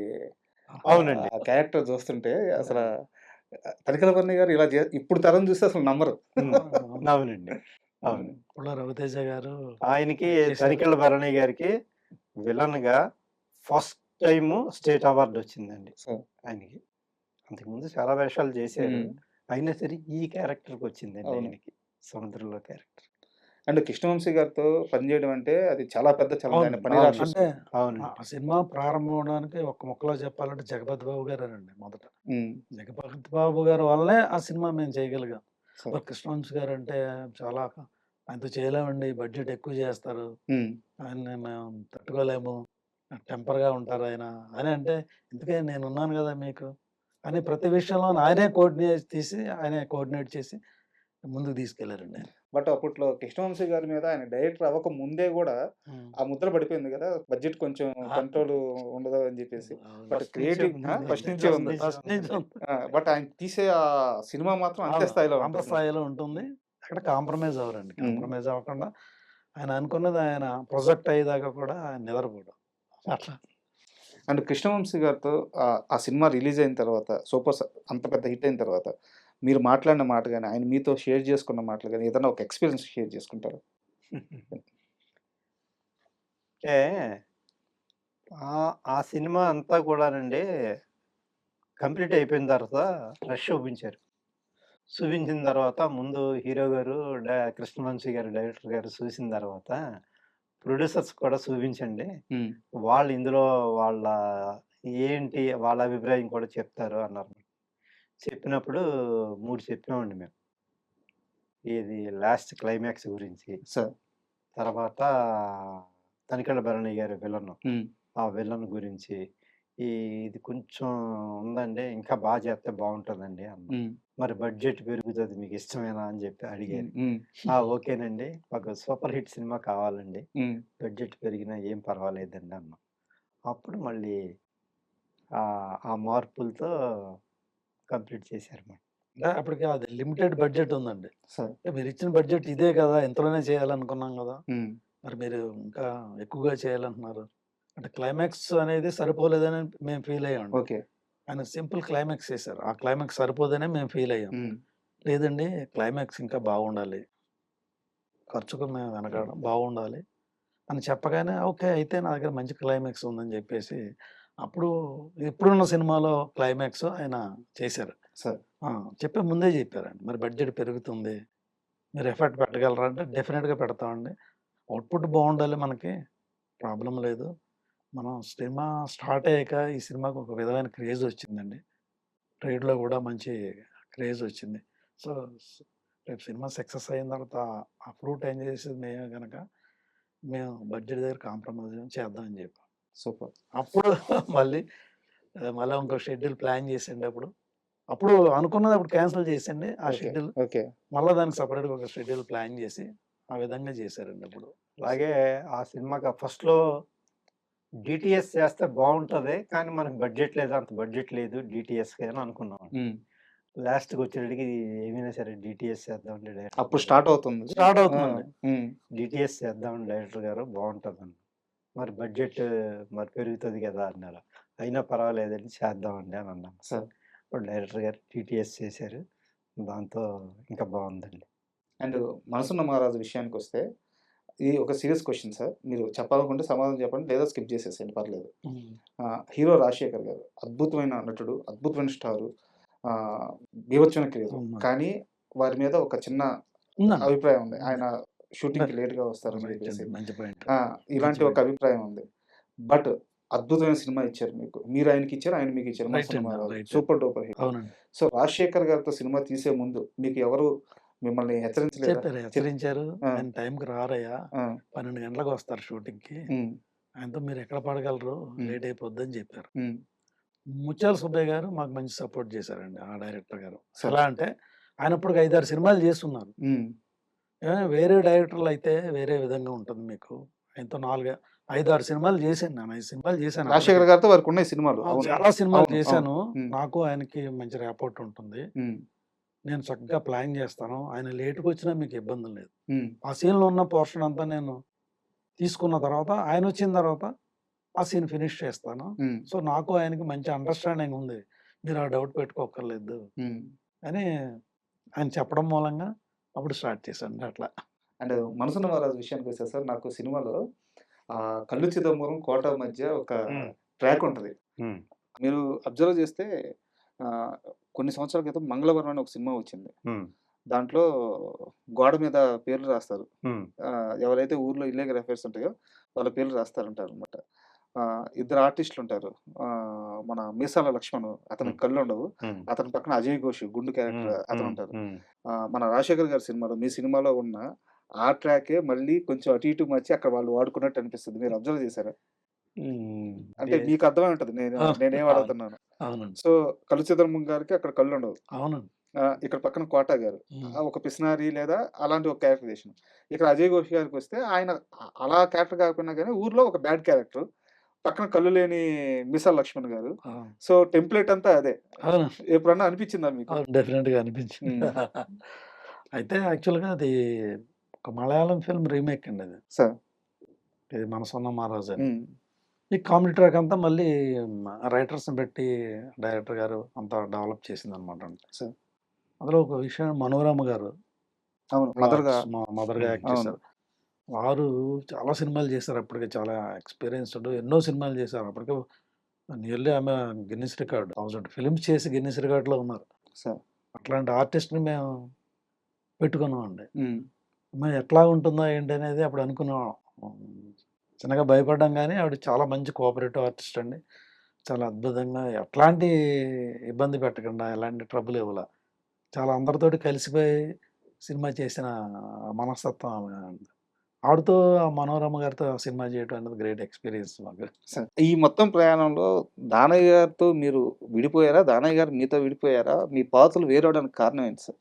అవునండి. ఆ క్యారెక్టర్ చూస్తుంటే అసల 'తనికెళ్ళ భరణి' గారు ఇలా ఇప్పుడు తరం చూస్తే అసలు నమ్మరు. హ్మ్. అవునండి. అవును. హ్మ్. పుల్ల రవితేజ గారు ఆయనకి చేశారు. 'తనికెళ్ళ భరణి' గారికి విలన్‌గా ఫస్ట్ టైము స్టేట్ అవార్డొచ్చిందండి సో ఆయనకి. అంతకుముందు చాలా వేషాలు చేశారు. హ్మ్. అయినా సరే ఈ క్యారెక్టర్‌కొచ్చిందండి అవును. ఆయనకి. 'సముద్రంలో' క్యారెక్టర్. అండ్ కృష్ణవంశీ గారితో పనిచేయడం అంటే అది చాలా పెద్ద ఛాలెంజ్. అవును. ఆయన పని అవును. అంటే రాక్షసుడు. ఆ అవునండి. సినిమా ప్రారంభం అవ్వడానికి ఒక్క ముక్కలో చెప్పాలంటే 'జగపతి బాబు' గారేనండి మొదట. హ్మ్. 'జగపతి బాబు' గారి వల్లనే ఆ సినిమా మేము చేయగలిగాం. సో మరి కృష్ణవంశీ గారంటే చాలా ఆయనతో చేయలేమండి. బడ్జెట్ ఎక్కువ చేస్తారు. హ్మ్. ఆయన్ని మేము తట్టుకోలేము. టెంపర్‌గా ఉంటారాయన అని అంటే, "ఎందుకే నేనున్నాను గదా మీకు" అని ప్రతి విషయంలోను ఆయనే కోఆర్డినేట్ చేసి ముందుకు తీసుకెళ్లారండి ఆయన. బట్ అప్పట్లో కృష్ణవంశీ గారి మీద ఆయన డైరెక్టర్ అవ్వక ముందే గూడా హ్మ్. ఆ ముద్ర పడిపోయింది గదా! బడ్జెట్ కొంచెం ఆ! కంట్రోల్ ఉండదు అని జెప్పేసి. అవును. బట్ ఫస్ట్ నుంచే ఉందండి. ఫస్ట్ నుంచే ఉంది. ఫస్ట్ నుంచి ఉంది. బట్ ఆయన తీసే ఆ సినిమా మాత్రం అంతే అవును. స్థాయిలో అంత ఉంటుంది. స్థాయిలో ఉంటుంది. అక్కడ కాంప్రమైజ్ అవ్వరండి. హ్మ్. కాంప్రమైజ్ అవ్వకుండా ఆయన అనుకున్నది ఆయన ప్రొజెక్ట్ అయ్యేదాకా కూడా ఆయన నిద్రపోడు. అట్లా. అండ్ కృష్ణవంశీ గారితో ఆ సినిమా రిలీజ్ అయిన తర్వాత అంత పెద్ద హిట్ అయిన తర్వాత మీరు మాట్లాడిన మాట గాని, ఆయన మీతో షేర్ చేసుకున్న మాటలు గాని, ఏదైనా ఒక ఎక్స్‌పీరియన్స్ షేర్ చేసుకుంటారా? అంటే ఆ సినిమా అంతా కూడానండి కంప్లీట్ అయిపోయిన తర్వాత రష్ చూపించారు. చూపించిన తర్వాత ముందు హీరో గారు కృష్ణవంశీ గారు డైరెక్టర్ గారు చూసిన తర్వాత ప్రొడ్యూసర్స్ కూడా చూపించండి. హ్మ్. వాళ్ళు ఇందులో వాళ్ళ వాళ్ళ అభిప్రాయం కూడా చెప్తారు అన్నారు. చెప్పినప్పుడు 3 చెప్పామండి మేము. ఏది లాస్ట్ క్లైమాక్స్ గురించి. సార్. తర్వాత 'తనికెళ్ళ భరణి' గారి విలను. హ్మ్. ఆ విలన్ గురించి. ఇది కొంచెం ఉందండి. ఇంకా చేస్తే బావుంటదండి అన్నా. హ్మ్. మరి బడ్జెట్ పెరుగుతది మీకిష్టమేనా అని హ్మ్. అడిగారు. హ్మ్. ఓకేనండి. మాకు సూపర్ హిట్ సినిమా కావాలండి. హ్మ్. బడ్జెట్ పెరిగినా ఏం పర్వాలేదండి అన్నాం. అప్పుడు మళ్ళీ ఆ మార్పులతో కంప్లీట్ చేశారన్నమాట. అంటే అప్పటికి అది లిమిటెడ్ బడ్జెట్ ఉందండి. సార్. అంటే మీరిచ్చిన బడ్జెట్ ఇదే కదా! ఇంతలోనే చేయాలనుకున్నాం గదా! హ్మ్. మరి మీరు ఇంకా ఎక్కువగా చేయాలంటున్నారు. అంటే క్లైమాక్స్ అనేది సరిపోలేదని మేము ఫీల్ అయ్యామండి. ఓకే. ఆయన సింపుల్ క్లైమాక్స్ చేశారు. ఆ క్లైమాక్స్ సరిపోదనే మేము ఫీల్ అయ్యాం. హ్మ్. లేదండి క్లైమాక్స్ ఇంకా బాగుండాలి. ఖర్చుకు మేము వెనకాడం బాగుండాలి అని చెప్పగానే ఓకే. అయితే నా దగ్గర మంచి క్లైమాక్స్ ఉందని జెప్పేసి అప్పుడు ఇప్పుడున్న సినిమాలో క్లైమాక్స్ ఆయన చేశారు. సార్. ఆ! చెప్పే ముందే జెప్పారండి. మరి బడ్జెట్ పెరుగుతుంది. మీరు ఎఫర్ట్ పెట్టగలరా అంటే డెఫినెట్‌గా పెడతామండి. అవుట్‌పుట్ బావుండాలి మనకి. ప్రాబ్లమ్ లేదు. మనం సినిమా స్టార్ట్ అయ్యాక ఈ సినిమాకి ఒక విధమైన క్రేజ్ వచ్చిందండి. ట్రేడ్‌లో గూడా మంచి క్రేజ్ వచ్చింది. సో, స్ రేపు సినిమా సక్సెస్ అయిన తర్వాత ఆ ఫ్రూట్ ఎంజాయ్ చేసేది మేమే గనక, మేము బడ్జెట్ దగ్గర కాంప్రమైజ్ చేద్దాం అని చెప్పాం. సూపర్. అప్పుడు మళ్ళీ మళ్ళా ఇంకో షెడ్యూల్ ప్లాన్ చేసండి అప్పుడు. అప్పుడు అనుకున్నది అప్పుడు క్యాన్సిల్ చేసండి ఆ ఓకే. షెడ్యూల్. ఓకే. మళ్ళా దానికి సెపరేట్‌గా ఒక షెడ్యూల్ ప్లాన్ చేసి, ఆ విధంగా చేశారండి అప్పుడు. అలాగే ఆ సినిమాకి ఫస్ట్‌లో డీటీఎస్ చేస్తే బావుంటది. కానీ మనకు బడ్జెట్ లేదు. అంత బడ్జెట్ లేదు డీటీఎస్‌కి అని అనుకున్నాం. హ్మ్. లాస్ట్‌కి వచ్చేటప్పటికి ఏమైనా సరే డీటీఎస్ చేద్దామండి డైరెక్టర్ అప్పుడు గారు. స్టార్ట్ అవుతుంది. స్టార్ట్ ఆ! అవుతుందండి. హ్మ్. డీటీఎస్ చేద్దామండి డైరెక్టర్ గారు బావుంటదని. మరి బడ్జెట్ మరి పెరుగుతది కదా! అన్నారు. అయినా పర్వాలేదండి చేద్దామండి అని అన్నాం. సార్. అప్పుడు డైరెక్టర్ గారు డీటీఎస్ చేశారు. దాంతో ఇంకా బావుందండి. అండ్ 'మనసున్న మహారాజు' విషయానికొస్తే ఇది ఒక సీరియస్ క్వెషన్ సార్. మీరు చెప్పాలనుకుంటే సమాధానం చెప్పండి. లేదా స్కిప్ చేసేసేయండి పర్లేదు. హ్మ్. హీరో 'రాజశేఖర్' గారు అద్భుతమైన నటుడు, అద్భుతమైన స్టారు, బీభత్సమైన క్రేజు. అవునండి. కానీ వారి మీద ఒక చిన్న ఉందండి. అభిప్రాయం ఉంది. ఉంది. ఆయన షూటింగ్‌కి లేట్‌గా వస్తారని రైట్ చెప్పేసి. అండి. మంచి పాయింట్. ఆ! మంచి ఇలాంటి ఒక పాయింట్. అభిప్రాయం ఉంది. బట్ అద్భుతమైన సినిమా ఇచ్చారు మీకు. మీరు ఆయనకిచ్చారు, ఆయన మీకిచ్చారు రైట్ 'మనసున్న అండి. మహారాజు' రైట్ అండి. Super duper hit. అవునండి. సో, 'రాజశేఖర్' గారితో సినిమా తీసే ముందు మీకు ఎవరు మిమ్మల్ని హెచ్చరించలేదా? చెప్పారు. చెప్ హెచ్చరించారు. ఆ! ఆయన టైంకి రారయ్యా! ఆ! 12 గంటలకు వస్తారు షూటింగ్‌కి. హ్మ్. ఆయనతో మీరెక్కడ పడగలరు? హ్మ్. లేట్ అయిపోద్దని చెప్పారు. హ్మ్. ముత్యాల సుబ్బయ్య గారు మాకు మంచి సపోర్ట్ చేశారండి. ఆ డైరెక్టర్ గారు. సార్. ఎలా అంటే ఆయన అప్పటికి 5, 6 సినిమాలు చేసున్నారు. హ్మ్. వేరే డైరెక్టర్‌లయితే వేరే విధంగా ఉంటుంది మీకు. ఆయనతో 5, 6 సినిమాలు చేశాను నేను. 5 సినిమాలు చేశాను అప్పటికే. 'రాజశేఖర్' గారితో వారికున్నాయి సినిమాలు. అవును. చాలా సినిమాలు అవును. అవును. చేశాను. హ్మ్. నాకు ఆయనకి మంచి ర్యాపోర్ట్ ఉంటుంది. హ్మ్. నేను చక్కగా ప్లాన్ చేస్తాను. ఆయన లేట్‌గొచ్చినా మీకు ఇబ్బంది లేదు. హ్మ్. ఆ సీన్‌లో ఉన్న పోర్షన్ అంతా నేను తీసుకున్న తర్వాత ఆయనొచ్చిన తర్వాత ఆ సీన్ ఫినిష్ చేస్తాను. హ్మ్. సో, నాకు ఆయనకి మంచి అండర్‌స్టాండింగ్ ఉంది. మీరు ఆ డౌట్ పెట్టుకోక్కర్లేదు హ్మ్. అని ఆయన చెప్పడం మూలంగా అప్పుడు స్టార్ట్ చేశానండి అట్లా. అండ్ 'మనసున్న మహారాజు' విషయానికొస్తే సార్ నాకు సినిమాలో 'కల్లు చిదంబరం', 'కోట' మధ్య ఒక హ్మ్. ట్రాక్ ఉంటది. హ్మ్. మీరు అబ్జర్వ్ చేస్తే ఆహ్, కొన్ని సంవత్సరాల క్రితం 'మంగళవరం' అని ఒక సినిమా వచ్చింది. హ్మ్. దాంట్లో గోడ మీద పేర్లు రాస్తారు. హ్మ్. ఎవరైతే ఊర్లో ఇల్లీగల్ అఫైర్స్ ఉంటాయో వాళ్ళ పేర్లు రాస్తారంటారనమాట. ఇద్దరు ఆర్టిస్టులుంటారు. మన 'మీసాల లక్ష్మణ్' అతనికి హ్మ్. కళ్ళుండవు. హ్మ్. అతని పక్కన 'అజయ్ ఘోష్' గుండు క్యారెక్టర్ హ్మ్. హ్మ్. అతనుంటారు. హ్మ్. మన 'రాజశేఖర్' గారి సినిమాలో మీ సినిమాలో ఉన్న ఆ ట్రాకే మళ్ళీ కొంచెం అటు ఇటు మార్చి అక్కడ వాళ్ళు వాడుకున్నట్టు అనిపిస్తది. మీరు అబ్జర్వ్ చేసారా? హ్మ్. అంటే మీకు అర్థమై ఉంటది నేనేం అవును. అడుగుతున్నానో. అవునండి. సో, 'కళ్ళు చిదంబరం' గారికి అక్కడ కళ్ళుండవు. అవునండి. ఇక్కడ పక్కన 'కోట' గారు. హ్మ్. ఒక పిసినారి లేదా అలాంటి ఒక క్యారెక్టరైజేషన్. ఇక్కడ 'అజయ్ ఘోష్' గారికొస్తే ఆయన అలా క్యారెక్టర్ కాకపోయినా గాని ఊర్లో ఒక బ్యాడ్ క్యారెక్టర్. పక్కన కళ్ళు లేని 'మీసాల లక్ష్మణ్' గారు. అవును. సో, టెంప్లేట్ అంతా అదే. అవును. ఎప్పుడన్నా అనిపించిందా మీకు? అవును. డెఫినిట్‌గా అనిపించింది. హ్మ్. అయితే యాక్చువల్‌గా అది ఒక మలయాళం ఫిల్మ్ రీమేక్ అండి అది. సార్. ఇది 'మనసున్న మహారాజు' అని. హ్మ్. ఈ కామెడీ ట్రాక్ అంతా మళ్ళీ రైటర్స్‌ని పెట్టి డైరెక్టర్ గారు అంతా డెవలప్ చేసిందనమాట అండి. సార్. అందులో ఒక విషయం మనోరమ గారు అవును. అందులో మదర్‌గా మదర్‌గా యాక్ట్ అవును. చేశారు. వారు చాలా సినిమాలు చేశారు అప్పటికే చాలా ఎక్స్‌పీరియన్స్‌డ్ ఎన్నో సినిమాలు చేశారు. అప్పటికే నియర్లీ ఆమె గిన్నిస్ రికార్డ్ 1000 ఫిల్మ్స్ చేసి గిన్నిస్ రికార్డ్‌లో ఉన్నారు. సార్. అట్లాంటి ఆర్టిస్ట్‌ని మేము పెట్టుకున్నామండి. హ్మ్. మరి ఎట్లా ఉంటుందో ఏంటనేది అప్పుడు అనుకున్నాం. హ్మ్. చిన్నగా భయపడ్డాం గానీ, ఆవిడ చాలా మంచి కోఆపరేటివ్ ఆర్టిస్ట్ అండి. చాలా అద్భుతంగా ఎట్లాంటి ఇబ్బంది పెట్టకుండా, ఎలాంటి ట్రబుల్ ఇవ్వల. చాలా అందరితోటి కలిసిపోయి సినిమా చేసిన మనస్తత్వం ఆమెది. ఆవిడతో ఆ మనోరమ గారితో సినిమా చేయడం అనేది గ్రేట్ ఎక్స్‌పీరియన్స్ మాకు. సార్. ఈ మొత్తం ప్రయాణంలో దానయ్య గారితో మీరు విడిపోయారా? దానయ్య గారు మీతో విడిపోయారా? మీ పాతులు వేరవ్వడానికి కారణం ఏంటి సార్?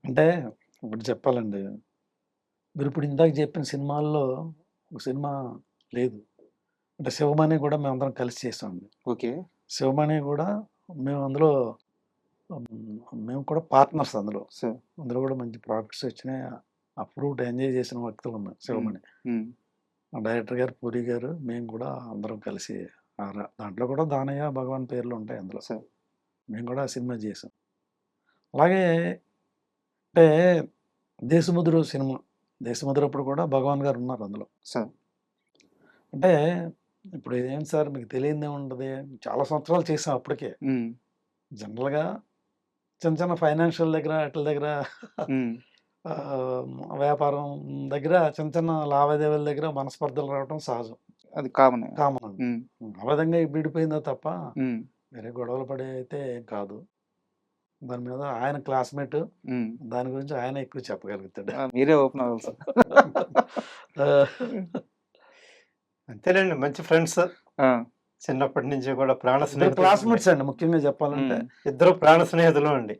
అంటే ఒకటి చెప్పాలండి. మీరిప్పుడు ఇందాక చెప్పిన సినిమాల్లో ఒక సినిమా లేదు. అంటే 'శివమణి' కూడా మేమందరం కలిసి చేసామండి. ఓకే. 'శివమణి' కూడా మేము అందులో మేము కూడా పార్ట్నర్స్ అందులో. సార్. అందులో కూడా మంచి ప్రాఫిట్స్ వచ్చినాయి. ఆ ఫ్రూట్ ఎంజాయ్ చేసిన వ్యక్తులం మేము హ్మ్. 'శివమణి.' హ్మ్. ఆ డైరెక్టర్ గారు 'పూరి' గారు, మేము కూడా అందరం కలిసి దాంట్లో కూడా దానయ్య, భగవాన్ పేర్లు ఉంటాయి అందులో. సార్. మేము కూడా ఆ సినిమా చేసాం. అలాగే అంటే 'దేశముద్రు' సినిమా. 'దేశముద్రు' అప్పుడు కూడా భగవాన్ గారు ఉన్నారు అందులో. సార్. అంటే ఇప్పుడు ఏంటి సార్ మీకు తెలియనిదేముంటది. చాలా సంవత్సరాలు చేసాం అప్పటికే. హ్మ్. జనరల్‌గా చిన్న చిన్న ఫైనాన్షియల్ దగ్గర వాటి దగ్గర ఉమ్, వ్యాపారం దగ్గర చిన్న చిన్న లావాదేవీల దగ్గర మనస్పర్ధలు రావడం సహజం, అది కామన్. కామన్ అండి. ఆ విధంగా విడిపోయిందో తప్ప వేరే గొడవలు పడే అయితే ఏం కాదు. దాని మీద ఆయన క్లాస్మేట్, దాని గురించి ఆయన ఎక్కువ చెప్పగలుగుతాడు. మీరే ఓపెన్ అవ్వాలి సార్. ఆ, అంతేనండి, మంచి ఫ్రెండ్స్. చిన్నప్పటి నుంచి కూడా ప్రాణ ఇద్దరు స్నేహితులు అండి. క్లాస్మేట్స్ అండి ముఖ్యంగా చెప్పాలంటే. ఇద్దరు ప్రాణ స్నేహితులు అండి.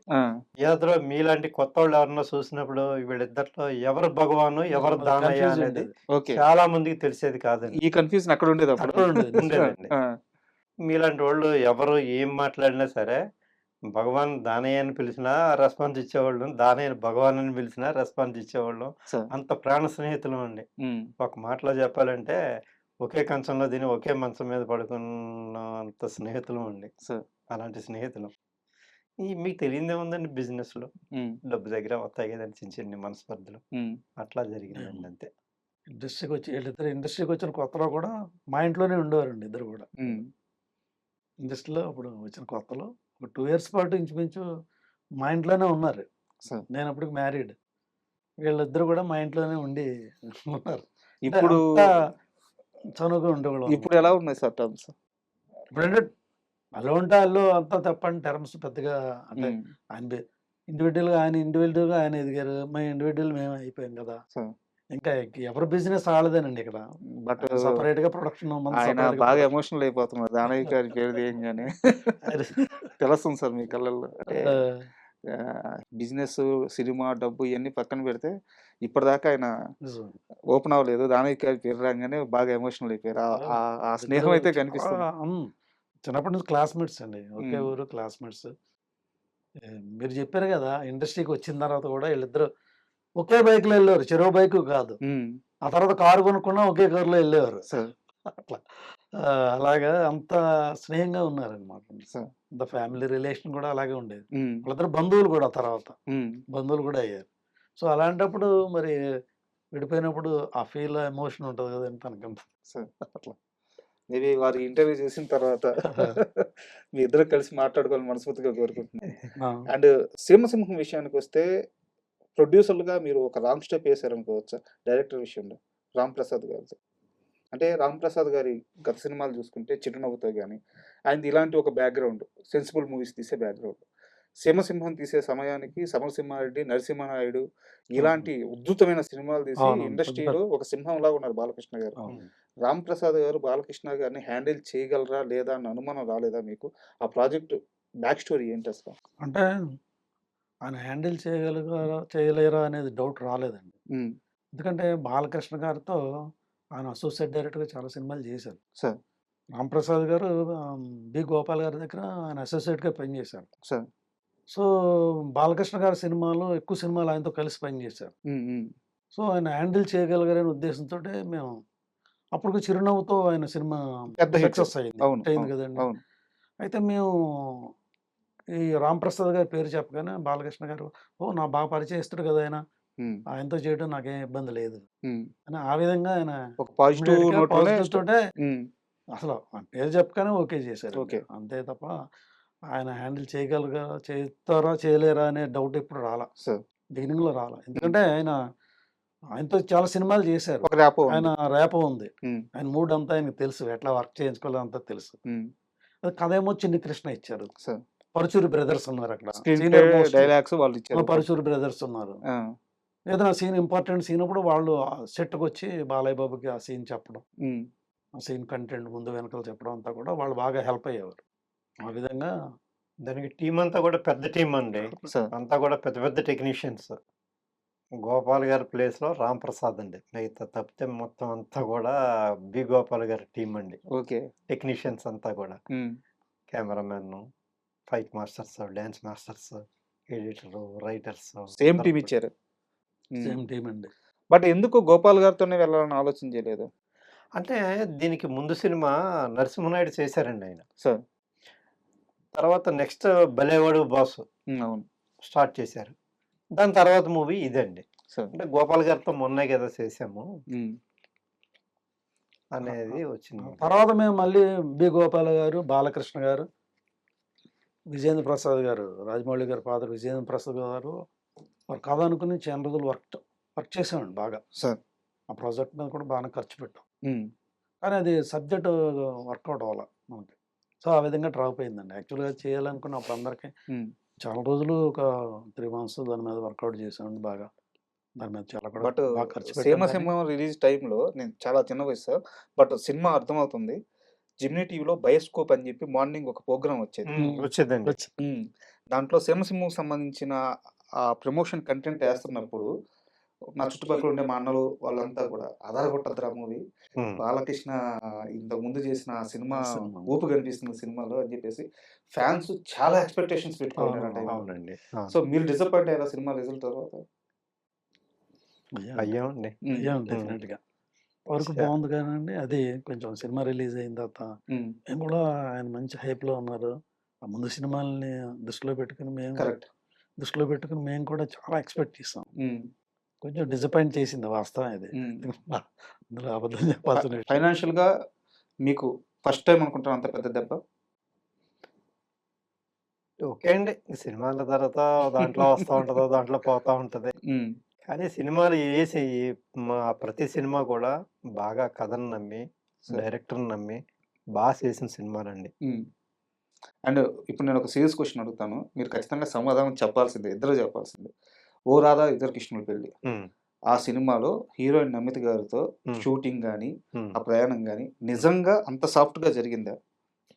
ఏదో మీలాంటి కొత్త వాళ్ళు ఎవరన్నా చూసినప్పుడు వీళ్ళిద్దరిలో ఎవరు భగవాను ఎవరు దానయ్య కన్ఫ్యూజ్ అనేది ఉండేది. ఓకే, చాలా మందికి తెలిసేది కాదండి. ఈ కన్ఫ్యూజన్ అక్కడ ఉండేది అప్పుడు. అక్కడ ఉండేది. ఉండేదండి. మీలాంటి వాళ్ళు ఎవరు ఏం మాట్లాడినా సరే భగవాన్ దానయ్య అని పిలిచినా రెస్పాన్స్ ఇచ్చేవాళ్ళు, దానయ్య భగవాన్ అని పిలిచినా రెస్పాన్స్ ఇచ్చేవాళ్ళు. సార్. అంత ప్రాణ స్నేహితులు అండి. ఒక మాటలో చెప్పాలంటే ఒకే కంచంలో తిని ఒకే మంచం మీద పడుకున్నంత స్నేహితులు అండి. సార్. అలాంటి స్నేహితులు. మీకు తెలియదే ఉందండి, బిజినెస్ లో డబ్బు దగ్గర వస్తాయి కదండి చిన్న చిన్న మనస్పర్ధలు, అట్లా జరిగిందండి అంతే. ఇండస్ట్రీకి వచ్చి వీళ్ళిద్దరు ఇండస్ట్రీకి వచ్చిన కొత్తలో కూడా మా ఇంట్లోనే ఉండేవారండి ఇద్దరు కూడా. ఇండస్ట్రీలో అప్పుడు వచ్చిన కొత్తలో ఒక 2 years పాటు ఇంచుమించు మా ఇంట్లోనే ఉన్నారు. సార్. నేను అప్పటికి మ్యారీడ్. వీళ్ళిద్దరు కూడా మా ఇంట్లోనే ఉండి ఉన్నారు. ఇప్పుడు చనువుగా ఉండేవాళ్ళు. ఇప్పుడు ఎలా ఉన్నాయి సార్ టర్మ్స్? ఇప్పుడంటే అలా ఉంటే వాళ్ళు అంతా తప్పని టర్మ్స్ పెద్దగా అంటే ఆయన ఇండివిజువల్గా ఆయన ఎదిగారు, మేము ఇండివిజువల్ మేము అయిపోయాం కదా. ఇంకా ఎవరు బిజినెస్ ఆడదేనండి ఇక్కడ. బట్ సపరేట్ గా ప్రొడక్షన్ ఆయన బాగా ఎమోషనల్ అయిపోతున్నారు దానయ్య గారి పేరు తీయంగానే. తెలుస్తుంది సార్ మీ కళ్ళల్లో. అంటే బిజినెస్, సినిమా, డబ్బు ఇవన్నీ పక్కన పెడితే ఇప్పటిదాకా ఆయన ఓపెన్ అవ్వలేదు. దానయ్య గారి పేరు రాగానే బాగా ఎమోషనల్ అయిపోయారు. ఆ స్నేహం అయితే కనిపిస్తుంది. చిన్నప్పటి నుంచి క్లాస్మేట్స్ అండి, ఒకే ఊరు క్లాస్మేట్స్. మీరు చెప్పారు కదా, ఇండస్ట్రీకి వచ్చిన తర్వాత కూడా వీళ్ళిద్దరు ఒకే బైక్ లో వెళ్ళేవారు, చెరో బైక్ కాదు. ఆ తర్వాత కారు కొనుక్కున్నా ఒకే కారులో వెళ్ళేవారు. అట్లా అలాగా అంత స్నేహంగా ఉన్నారనమాట. అంత ఫ్యామిలీ రిలేషన్ కూడా అలాగే ఉండేది. వాళ్ళిద్దరు బంధువులు కూడా తర్వాత బంధువులు కూడా అయ్యారు. సో అలాంటప్పుడు మరి విడిపోయినప్పుడు ఆ ఫీల్ ఎమోషన్ ఉంటుంది కదా తనకంత. అట్లా మేబీ వారి ఇంటర్వ్యూ చేసిన తర్వాత మీ ఇద్దరు కలిసి మాట్లాడుకోవాలని మనస్ఫూర్తిగా కోరుకుంటున్నాను. అండ్ సింహం విషయానికి వస్తే ప్రొడ్యూసర్లుగా మీరు ఒక రాంగ్ స్టెప్ వేశారనుకోవచ్చా డైరెక్టర్ విషయంలో రామ్ ప్రసాద్ గారితో? అంటే రామ్ ప్రసాద్ గారి గత సినిమాలు చూసుకుంటే చిరునవ్వుతో కానీ ఆయనది ఇలాంటి ఒక బ్యాక్గ్రౌండ్, సెన్సిబుల్ మూవీస్ తీసే బ్యాక్గ్రౌండ్. సింహం తీసే సమయానికి సమరసింహారెడ్డి, నరసింహనాయుడు ఇలాంటి ఉద్ధృతమైన సినిమాలు తీసి ఇండస్ట్రీలో ఒక సింహంలాగా ఉన్నారు బాలకృష్ణ గారు. రామ్ ప్రసాద్ గారు బాలకృష్ణ గారిని హ్యాండిల్ చేయగలరా లేదా అన్న అనుమానం రాలేదా మీకు? ఆ ప్రాజెక్ట్ బ్యాక్ స్టోరీ ఏంటి అసలు? అంటే ఆయన హ్యాండిల్ చేయలేరా అనేది డౌట్ రాలేదండి. ఎందుకంటే బాలకృష్ణ గారితో ఆయన అసోసియేట్ డైరెక్టర్గా చాలా సినిమాలు చేశారు. రామ్ ప్రసాద్ గారు బి గోపాల్ గారి దగ్గర ఆయన అసోసియేట్గా పనిచేశారు. సో బాలకృష్ణ గారి సినిమాలో ఎక్కువ సినిమాలు ఆయనతో కలిసి పనిచేశారు. సో ఆయన హ్యాండిల్ చేయగలిగారనే ఉద్దేశంతో మేము అప్పుడు చిరునవ్వుతో ఆయన సినిమా సక్సెస్ అయింది కదండి. అయితే మేము ఈ రామ్ ప్రసాద్ గారి పేరు చెప్పగానే బాలకృష్ణ గారు నా బాగా పరిచయస్తుడు కదా ఆయనతో చేయడం నాకేం ఇబ్బంది లేదు అని ఆ విధంగా ఆయన తోటే అసలు పేరు చెప్పగానే ఓకే చేశారు. అంతే తప్ప ఆయన హ్యాండిల్ చేస్తారా చేయలేరా అనే డౌట్ ఎప్పుడు రాలా, బిగినింగ్ లో రాలా. ఎందుకంటే ఆయనతో చాలా సినిమాలు చేశారు, ఆయన రేపో ఉంది, ఆయన మూడ్ అంతా ఆయనకు తెలుసు, ఎట్లా వర్క్ చేయించుకోవాలో అంతా తెలుసు. కథ ఏమో చిన్ని కృష్ణ ఇచ్చారు, పరుచూరి బ్రదర్స్ ఉన్నారు అక్కడ, పరుచూరి బ్రదర్స్ ఉన్నారు. ఏదైనా సీన్ ఇంపార్టెంట్ సీన్ అప్పుడు వాళ్ళు సెట్కి వచ్చి బాలయ్య బాబుకి ఆ సీన్ చెప్పడం, ఆ సీన్ కంటెంట్ ముందు వెనకాల చెప్పడం అంతా కూడా వాళ్ళు బాగా హెల్ప్ అయ్యేవారు. ఆ విధంగా దానికి టీం అంతా కూడా పెద్ద టీం అండి, అంతా కూడా పెద్ద పెద్ద టెక్నీషియన్స్. గోపాల్ గారి ప్లేస్ లో రామ్ ప్రసాద్ అండి, మిగతా తప్పితే మొత్తం అంతా కూడా బి గోపాల్ గారి టీం అండి. టెక్నీషియన్స్ అంతా కూడా cameraman, fight masters, dance masters, editor, writers same team ఇచ్చారు. సేమ్ టీం అండి. బట్ ఎందుకు గోపాల్ గారితోనే వెళ్ళాలని ఆలోచన చేయలేదు? అంటే దీనికి ముందు సినిమా నరసింహనాయుడు చేశారండి ఆయన. తర్వాత నెక్స్ట్ బలేవాడు బాస్ స్టార్ట్ చేశారు. దాని తర్వాత మూవీ ఇదండి. అంటే గోపాల్ గారితో మొన్నే కదా చేసాము అనేది వచ్చింది. తర్వాత మేము మళ్ళీ బి గోపాల్ గారు, బాలకృష్ణ గారు, విజయేంద్ర ప్రసాద్ గారు, రాజమౌళి గారి ఫాదర్ విజయేంద్ర ప్రసాద్ గారు ఒక కథ అనుకుని చాలా రోజులు వర్క్ చేసామండి బాగా. సార్. ఆ ప్రాజెక్ట్ మీద కూడా బాగానే ఖర్చు పెట్టాం. హ్మ్. కానీ అది సబ్జెక్ట్ వర్కౌట్ అవ్వల మనకి. సో, ఆ విధంగా డ్రాప్ అయిందండి. యాక్చువల్‌గా చేయాలనుకున్నప్పుడు అందరికి హ్మ్. చాలా రోజులు ఒక 3 మంత్స్ దాని మీద వర్కౌట్ చేసామండి బాగా. దాని మీద చాలా కూడా బట్ బాగా ఖర్చు పెట్టాం కానీ సీమసింహం రిలీజ్ టైంలో నేను చాలా చిన్న వయసు సార్. బట్ సినిమా అర్థమవుతుంది. జెమినీ టీవీలో బయోస్కోప్ అని చెప్పి మార్నింగ్ ఒక ప్రోగ్రామ్ వచ్చేది. వచ్చేదండి. వచ్చి దాంట్లో సీమసింహంకి సంబంధించిన ఆ ప్రమోషన్ కంటెంట్ ఏస్తున్నప్పుడు నా చుట్టుపక్కల ఉండే మా అన్నలు వాళ్ళంతా కూడా అదరగొట్టద్దురా మూవీ. హ్మ్. బాలకృష్ణ ఇంతకుముందు చేసిన సినిమా సినిమా. ఊపు కనిపిస్తుంది సినిమాలో అని చెప్పేసి ఫ్యాన్స్ చాలా ఎక్స్‌పెక్టేషన్స్ పెట్టుకున్నారు ఆ టైంలో. అవునండి. అవును. సో, మీరు డిసప్పాయింట్ అయ్యారా సినిమా రిజల్ట్ తర్వాత? అయ్యామండి. అయ్యామండి. హ్మ్. అయ్యాం హ్మ్. డెఫినెట్‌గా. వరకు స బాగుంది కానండి అది కొంచెం సినిమా రిలీజ్ అయిన తర్వాత హ్మ్. మేము కూడా ఆయన మంచి హైప్‌లో ఉన్నారు. ఆ ముందు సినిమాలని దృష్టిలో పెట్టుకొని కరెక్ట్. మేము కూడా చాలా ఎక్స్‌పెక్ట్ చేసాం. హ్మ్. కొంచెం డిసప్పాయింట్ చేసింది వాస్తవం ఇది. హ్మ్. అందులో అబద్ధం చెప్పాల్సిన విషయం. ఫైనాన్షియల్‌గా మీకు ఫస్ట్ టైమ్ అనుకుంటాను అంత పెద్ద దెబ్బ. ఓకే అండి. సినిమాల తర్వాత దాంట్లో వస్తా ఉంటది. దాంట్లో పోతా ఉంటది. హ్మ్. కానీ సినిమాలు ప్రతి సినిమా కూడా బాగా కథను నమ్మి, సరే. డైరెక్టర్‌ని నమ్మి చేసిన సినిమాలండి. హ్మ్. అండ్ ఇప్పుడు నేను ఒక సీరియస్ క్వెషన్ అడుగుతాను. మీరు ఖచ్చితంగా సమాధానం చెప్పాల్సిందే. ఇద్దరు చెప్పాల్సిందే. 'ఓ రాధా ఇద్దరు కృష్ణుల పెళ్లి' హ్మ్. ఆ సినిమాలో హీరోయిన్ నమిత గారితో హ్మ్. షూటింగ్ గాని, హ్మ్. ఆ ప్రయాణం గాని నిజంగా అంత సాఫ్ట్‌గా జరిగిందా?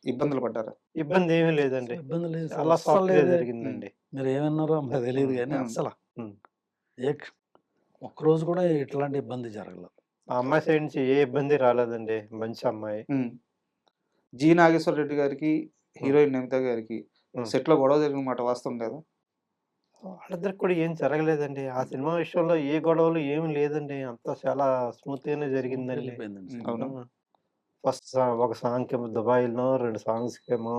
ఇబ్బందులు పడ్డారా? ఇబ్బందేమీ లేదండి. ఇబ్బంది లేదు సార్. చాలా అస్సలు సాఫ్ట్‌గా లేదే. జరిగిందండి. మీరేమన్నారో మరి తెలీదు హ్మ్. గానీ హ్మ్. అస్సల హ్మ్. ఏ క్ష ఒక్కరోజు కూడా ఇట్లాంటి ఇబ్బంది జరగల. ఆ అమ్మాయి సైడ్ నుంచి ఏ ఇబ్బంది రాలేదండి. మంచి అమ్మాయి. హ్మ్. 'జి. నాగేశ్వర రెడ్డి' గారికి, హ్మ్. హీరోయిన్ నమిత గారికి హ్మ్. సెట్‌లో గొడవ జరిగిన మాట వాస్తవం కదా? వాళ్ళిద్దరికి కూడా ఏం జరగలేదండి. ఆ సినిమా విషయంలో ఏ గొడవలు ఏమి లేదండి. అంతా చాలా స్మూత్‌గానే స్మూత్‌గా జరిగిందండి. వెళ్ళిపోయిందండి హ్మ్. సినిమా. అవునా? ఆ! ఫస్ట్ ఒక సాంగ్‌కేమో దుబాయ్‌లో, 2 సాంగ్స్‌కేమో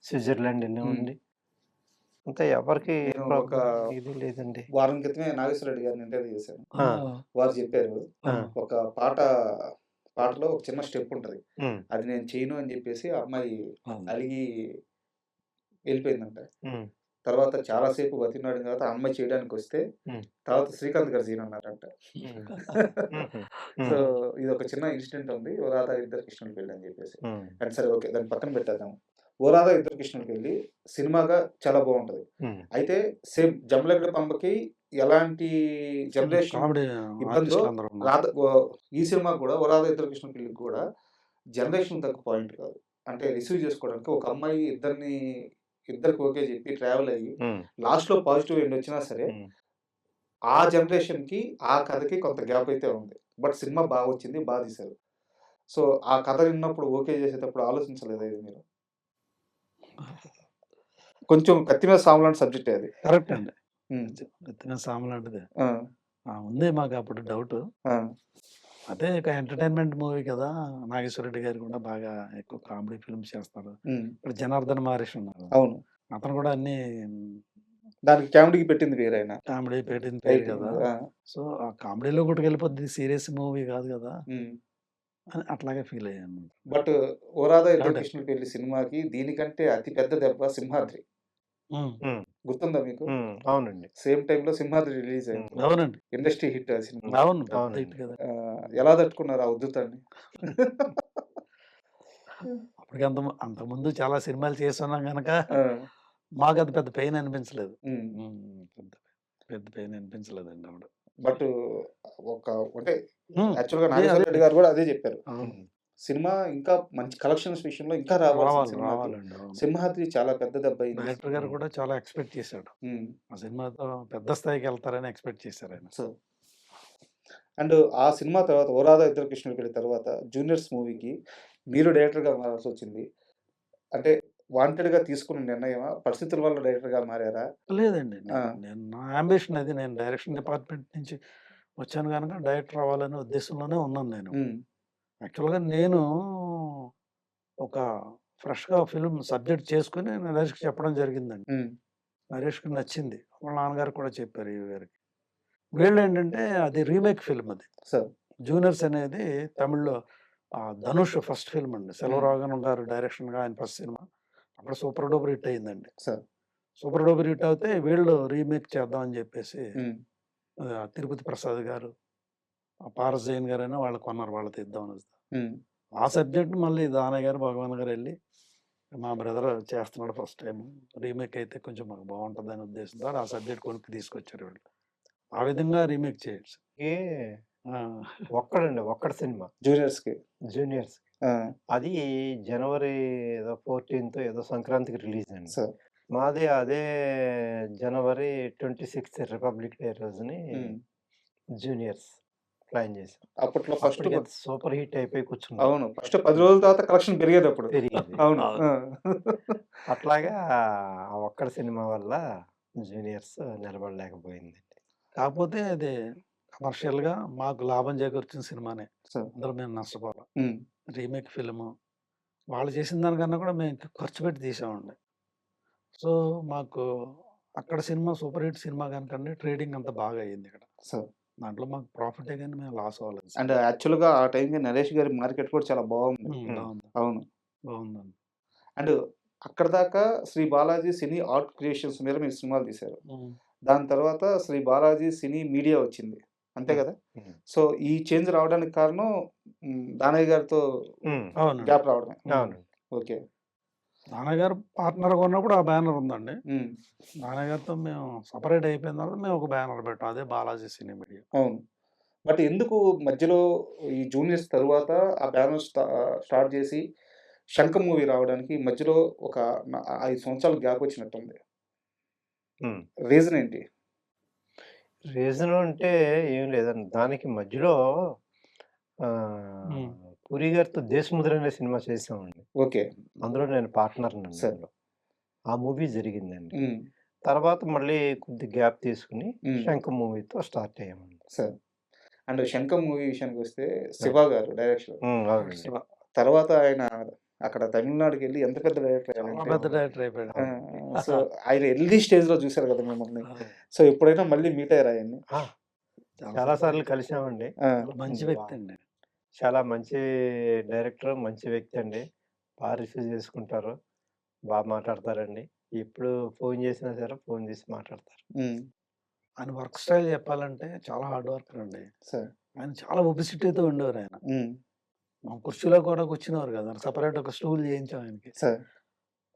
స్విట్జర్లాండ్ హ్మ్. ఎళ్ళామండి. అంతా ఎవరికీ ఏ నేను ఒక ప్రాబ్లమ్ ఇది లేదండి. వారం క్రితమే నాగేశ్వర రెడ్డి గారిని ఇంటర్వ్యూ చేశాను. ఆ! ఆ! వారు చెప్పారు. ఆ! ఒక పాటలో ఒక చిన్న స్టెప్ ఉంటది. హ్మ్. అది నేను చేయను అని చెప్పేసి ఆ అమ్మాయి అవును. అలిగి వెళ్ళిపోయిందంట. హ్మ్. తర్వాత చాలా సేపు బతిమిలాడిన తర్వాత ఆ అమ్మాయి చేయడానికొస్తే హ్మ్. తర్వాత శ్రీకాంత్ గారు చేయనన్నారంట. హ్మ్. హుహు. సో, హ్మ్. ఇదొక చిన్న ఇన్సిడెంట్ ఉంది. 'ఓ రాధా ఇద్దరు కృష్ణుల పెళ్లి' అని చెప్పేసి. హ్మ్. అండ్ సరే ఓకే. దాన్ని పక్కన పెట్టేద్దాం. 'ఓ రాధా ఇద్దరు కృష్ణుల పెళ్లి' సినిమాగా చాలా బావుంటది. హ్మ్. అయితే సేమ్ 'జంబలగడ పంబ'కి ఎలాంటి జనరేషన్ కామెడీ ఇబ్బందో ఆర్టిస్టులు అందరూ ఉన్నారు. రాధ ఓ ఈ సినిమాకి కూడా 'ఓ రాధా ఇద్దరు కృష్ణుల పెళ్లికి' కూడా జనరేషన్ తగ్గ పాయింట్ కాదు. అంటే రిసీవ్ చేసుకోవడానికి ఒక అమ్మాయి ఇద్దరికి ఓకే చెప్పి ట్రావెల్ అయ్యి హ్మ్. లాస్ట్‌లో పాజిటివ్ ఎండ్ వచ్చినా సరే హ్మ్. ఆ జనరేషన్‌కి, ఆ కథకి కొంత గ్యాప్ అయితే ఉంది. బట్ సినిమా బాగొచ్చింది. తీశారు. సో, ఆ కథ విన్నప్పుడు ఓకే చేసేటప్పుడు ఆలోచించలేదా ఇది మీరు? కొంచెం కత్తి మీద సాము లాంటి సబ్జెక్టే అది. కరెక్ట్ అండి. హ్మ్. ఎత్తిన సాము లాంటిదే. ఆ! ఉంది మాకప్పుడు డౌటు. ఆ! అదే ఇక ఎంటర్‌టైన్‌మెంట్ మూవీ కదా! నాగేశ్వరరెడ్డి గారు కూడా బాగా ఎక్కువ కామెడీ ఫిల్మ్స్ చేస్తారు. హ్మ్. ఇప్పుడు 'జనార్దన్ మారిష్' ఉన్నారు. అవును. అతను కూడా అన్నీ దానికి కామెడీకి పెట్టింది వేరాయన. కామెడీ పెట్టిన పేరు రైటింగ్. కదా! ఆ! సో, ఆ కామెడీలో కొట్టుకెళ్ళిపోద్ది. సీరియస్ మూవీ కాదు కదా! హ్మ్. అని అట్లాగే ఫీల్ అయ్యాను. బట్ 'ఓ రాధా ఇద్దరు కాబట్టి కృష్ణుల పెళ్లి' సినిమాకి దీనికంటే అతి పెద్ద దెబ్బ 'సింహాద్రి.' హ్మ్. హ్మ్. గుర్తుందా మీకు? హ్మ్. అవునండి. సేమ్ టైమ్‌లో 'సింహాద్రి' రిలీజ్ హ్మ్. అయింది. అవునండి. ఇండస్ట్రీ హిట్ ఆ సినిమా. అవును. పెద్ద హిట్ అవునండి. కదా! ఎలా తట్టుకున్నారు ఆ ఉద్ధృతాన్ని? అప్పటికి అంతకుముందు చాలా సినిమాలు చేసున్నాం గనక ఆ! మాకది పెద్ద పెయిన్ అనిపించలేదు. హ్మ్. పెద్ద పెద్ద పెయిన్ అనిపించలేదండి అప్పుడు. బట్ ఒక అంటే హ్మ్. యాక్చువల్‌గా అదే. నాగేశ్వర రెడ్డి గారు గూడా అదే జెప్పారు. అవును. హ్మ్. సినిమా ఇంకా మంచి కలెక్షన్స్ విషయంలో ఇంకా రావాల్సిన సినిమాకి రావాలండి. అవును. 'సింహాద్రి' చాలా పెద్ద దెబ్బయింది. డైరెక్టర్ గారు హ్మ్. కూడా చాలా ఎక్స్‌పెక్ట్ చేసాడు. హ్మ్. ఆ సినిమాతో పెద్ద స్థాయికెళ్తారని ఎక్స్‌పెక్ట్ చేసారాయన. సో, అండ్ ఆ సినిమా తర్వాత 'ఓ రాధా ఇద్దరు కృష్ణుల పెళ్లి' తర్వాత 'జూనియర్స్' మూవీకి మీరు డైరెక్టర్‌గా మారాల్సొచ్చింది. అంటే వాంటెడ్‌గా తీసుకున్న నిర్ణయమా? పరిస్థితుల వల్ల డైరెక్టర్‌గా మారారా? లేదండి. ఆ! నేను నా యాంబిషన్ అది. నేను డైరెక్షన్ డిపార్ట్‌మెంట్ నుంచి వచ్చాను గనక డైరెక్టర్ అవ్వాలనే ఉద్దేశంలోనే ఉన్నాను నేను. హ్మ్. యాక్చువల్‌గా నేను ఒక ఫ్రెష్‌గా ఫిల్మ్ సబ్జెక్ట్ చేసుకొని నరేష్‌కి చెప్పడం జరిగిందండి. హ్మ్. నరేష్‌కి నచ్చింది. వాళ్ళ నాన్నగారికి కూడా చెప్పారు ఈవి గారికి. వీళ్ళేంటంటే అది రీమేక్ ఫిల్మ్ అది. సో 'జూనియర్స్' అనేది తమిళ్‌లో ధనుష్ ఫస్ట్ ఫిల్మ్ అండి. హ్మ్. 'సెల్వరాఘవన్' గారు డైరెక్షన్‌గా ఆయన ఫస్ట్ సినిమా. అప్పుడు సూపర్ డూపర్ హిట్ అయిందండి. సార్. సూపర్ డూపర్ హిట్ అవుతే వీళ్ళు రీమేక్ చేద్దాం అని చెప్పేసి హ్మ్. తిరుపతి ప్రసాద్ గారు, పారస్ జైన్ గారైనా వాళ్ళు కొన్నారు, వాళ్ళు తీద్దామని వస్తే. హ్మ్. ఆ సబ్జెక్ట్ మళ్ళీ దానయ్య గారు, భగవాన్ గారు వెళ్ళి మా బ్రదర్ చేస్తున్నాడు ఫస్ట్ టైం, రీమేక్ అయితే కొంచెం మాకు బాగుంటుందని ఉద్దేశంతో ఆ సబ్జెక్ట్ కొనుక్కి తీసుకొచ్చారు వీళ్ళు. ఆ విధంగా రీమేక్ చేయొచ్చు. ఏ ఆ, ఒక్కడి సినిమా జూనియర్స్‌కి. జూనియర్స్. ఆ! అది జనవరి ఏదో 14థ్ ఏదో సంక్రాంతికి రిలీజ్ అండి. సార్. మాది అదే జనవరి 26 రిపబ్లిక్ డే రోజుని హ్మ్. జూనియర్స్ ప్లాన్ చేసాం. అప్పట్లో ఫస్ట్ అప్పటికి అది సూపర్ హిట్ అయిపోయి కూర్చున్నాం. అవును. ఫస్ట్ 10 రోజుల తర్వాత కలెక్షన్ పెరిగేదప్పుడు. పెరిగేది. అవును. అవును. ఆ! అట్లాగా ఆ ఒక్కడి సినిమా వల్ల జూనియర్స్ నిలబడలేకపోయిందండి. కాకపోతే అది కమర్షియల్గా మాకు లాభం చేకూర్చిన సినిమానే, సార్. అందులో మేము నష్టపోవాలి. హ్మ్. రీమేక్ ఫిల్ము వాళ్ళు చేసిన దానికన్నా కూడా మేము ఇంకా ఖర్చు పెట్టి తీసామండి. సో మాకు అక్కడ సినిమా సూపర్ హిట్ సినిమా కనుకండి, ట్రేడింగ్ అంత బాగా అయ్యింది ఇక్కడ. సార్. దాంట్లో మాకు ప్రాఫిటే కానీ మేము లాస్ అవ్వలేదు. అండ్ యాక్చువల్‌గా ఆ టైంకి నరేష్ గారి మార్కెట్ కూడా చాలా బాగుంది. బాగుంది, అవును. బాగుందండి. అండ్ అక్కడిదాకా Shri Balaji cine art creations మీద మీరు సినిమాలు తీశారు. ఉమ్. దాని తర్వాత శ్రీ బాలాజీ సినీ మీడియా వచ్చింది. అంతే హ్మ్. కదా! హ్మ్. సో, ఈ చేంజ్ రావడానికి కారణం దానయ్య గారితో హ్మ్. అవునండి. గ్యాప్ రావడమే. అవునండి. ఓకే. నాన్నగారు గారు పార్ట్నర్గా ఉన్నప్పుడు ఆ బ్యానర్ ఉందండి. హ్మ్. నాన్నగారితో గారితో మేము సపరేట్ అయిపోయిన తర్వాత మేము ఒక బ్యానర్ పెట్టాం, అదే బాలాజీ సినీ మీడియా. అవును. బట్ ఎందుకు మధ్యలో ఈ జూనియర్స్ తరువాత ఆ బ్యానర్ స్టార్ట్ చేసి 'శంఖం' మూవీ రావడానికి మధ్యలో ఒక 5 సంవత్సరాలు గ్యాప్ వచ్చినట్టుంది. హ్మ్. రీజన్ ఏంటి? రీజను అంటే ఏం లేదండి. దానికి మధ్యలో ఉమ్. పూరి గారితో 'దేశముద్ర' అనే సినిమా చేసామండి. ఓకే. అందులో నేను పార్ట్నర్‌నండి సరే. అందులో. ఆ మూవీ జరిగిందండి. హ్మ్. తర్వాత మళ్ళీ కొద్ది గ్యాప్ తీసుకొని హ్మ్. 'శంఖం' మూవీతో స్టార్ట్ అయ్యామండి. సరే. అండ్ 'శంఖం' మూవీ విషయానికొస్తే ఆ! 'శివ' గారు డైరెక్టర్. అవునండి. శివ తర్వాత ఆయన అక్కడ తమిళనాడుకెళ్ళి ఎంత పెద్ద డైరెక్టర్ చాలా అయ్యారంటే పెద్ద డైరెక్టర్ అయిపోయాడు. అవునండి. సో, ఆయన ఎర్లీ స్టేజ్‌లో చూసారు కదా మిమ్మల్ని. సో, ఎప్పుడైనా మళ్ళీ మీట్ అయ్యారా ఆయన్ని? ఆ! చాలా సార్లు కలిసామండి. ఆ! చాలా మంచి బా వ్యక్తి అండి. చాలా మంచి డైరెక్టర్, మంచి వ్యక్తి అండి. రిసీవ్ చేసుకుంటారు. మాట్లాడతారండి. ఎప్పుడు ఫోను చేసినా సరే ఫోను చేసి మాట్లాడతారు. హ్మ్. ఆయన వర్క్ స్టైల్ చెప్పాలంటే చాలా హార్డ్ వర్కర్ అండి. సరే. ఆయన చాలా ఒబిసిటీతో ఉండేవారు ఆయన. హ్మ్. మా కుర్చీలో కూడా కూర్చునేవారు కదా! సెపరేట్ ఒక స్టూల్ చేయించాం ఆయనకి. సరే.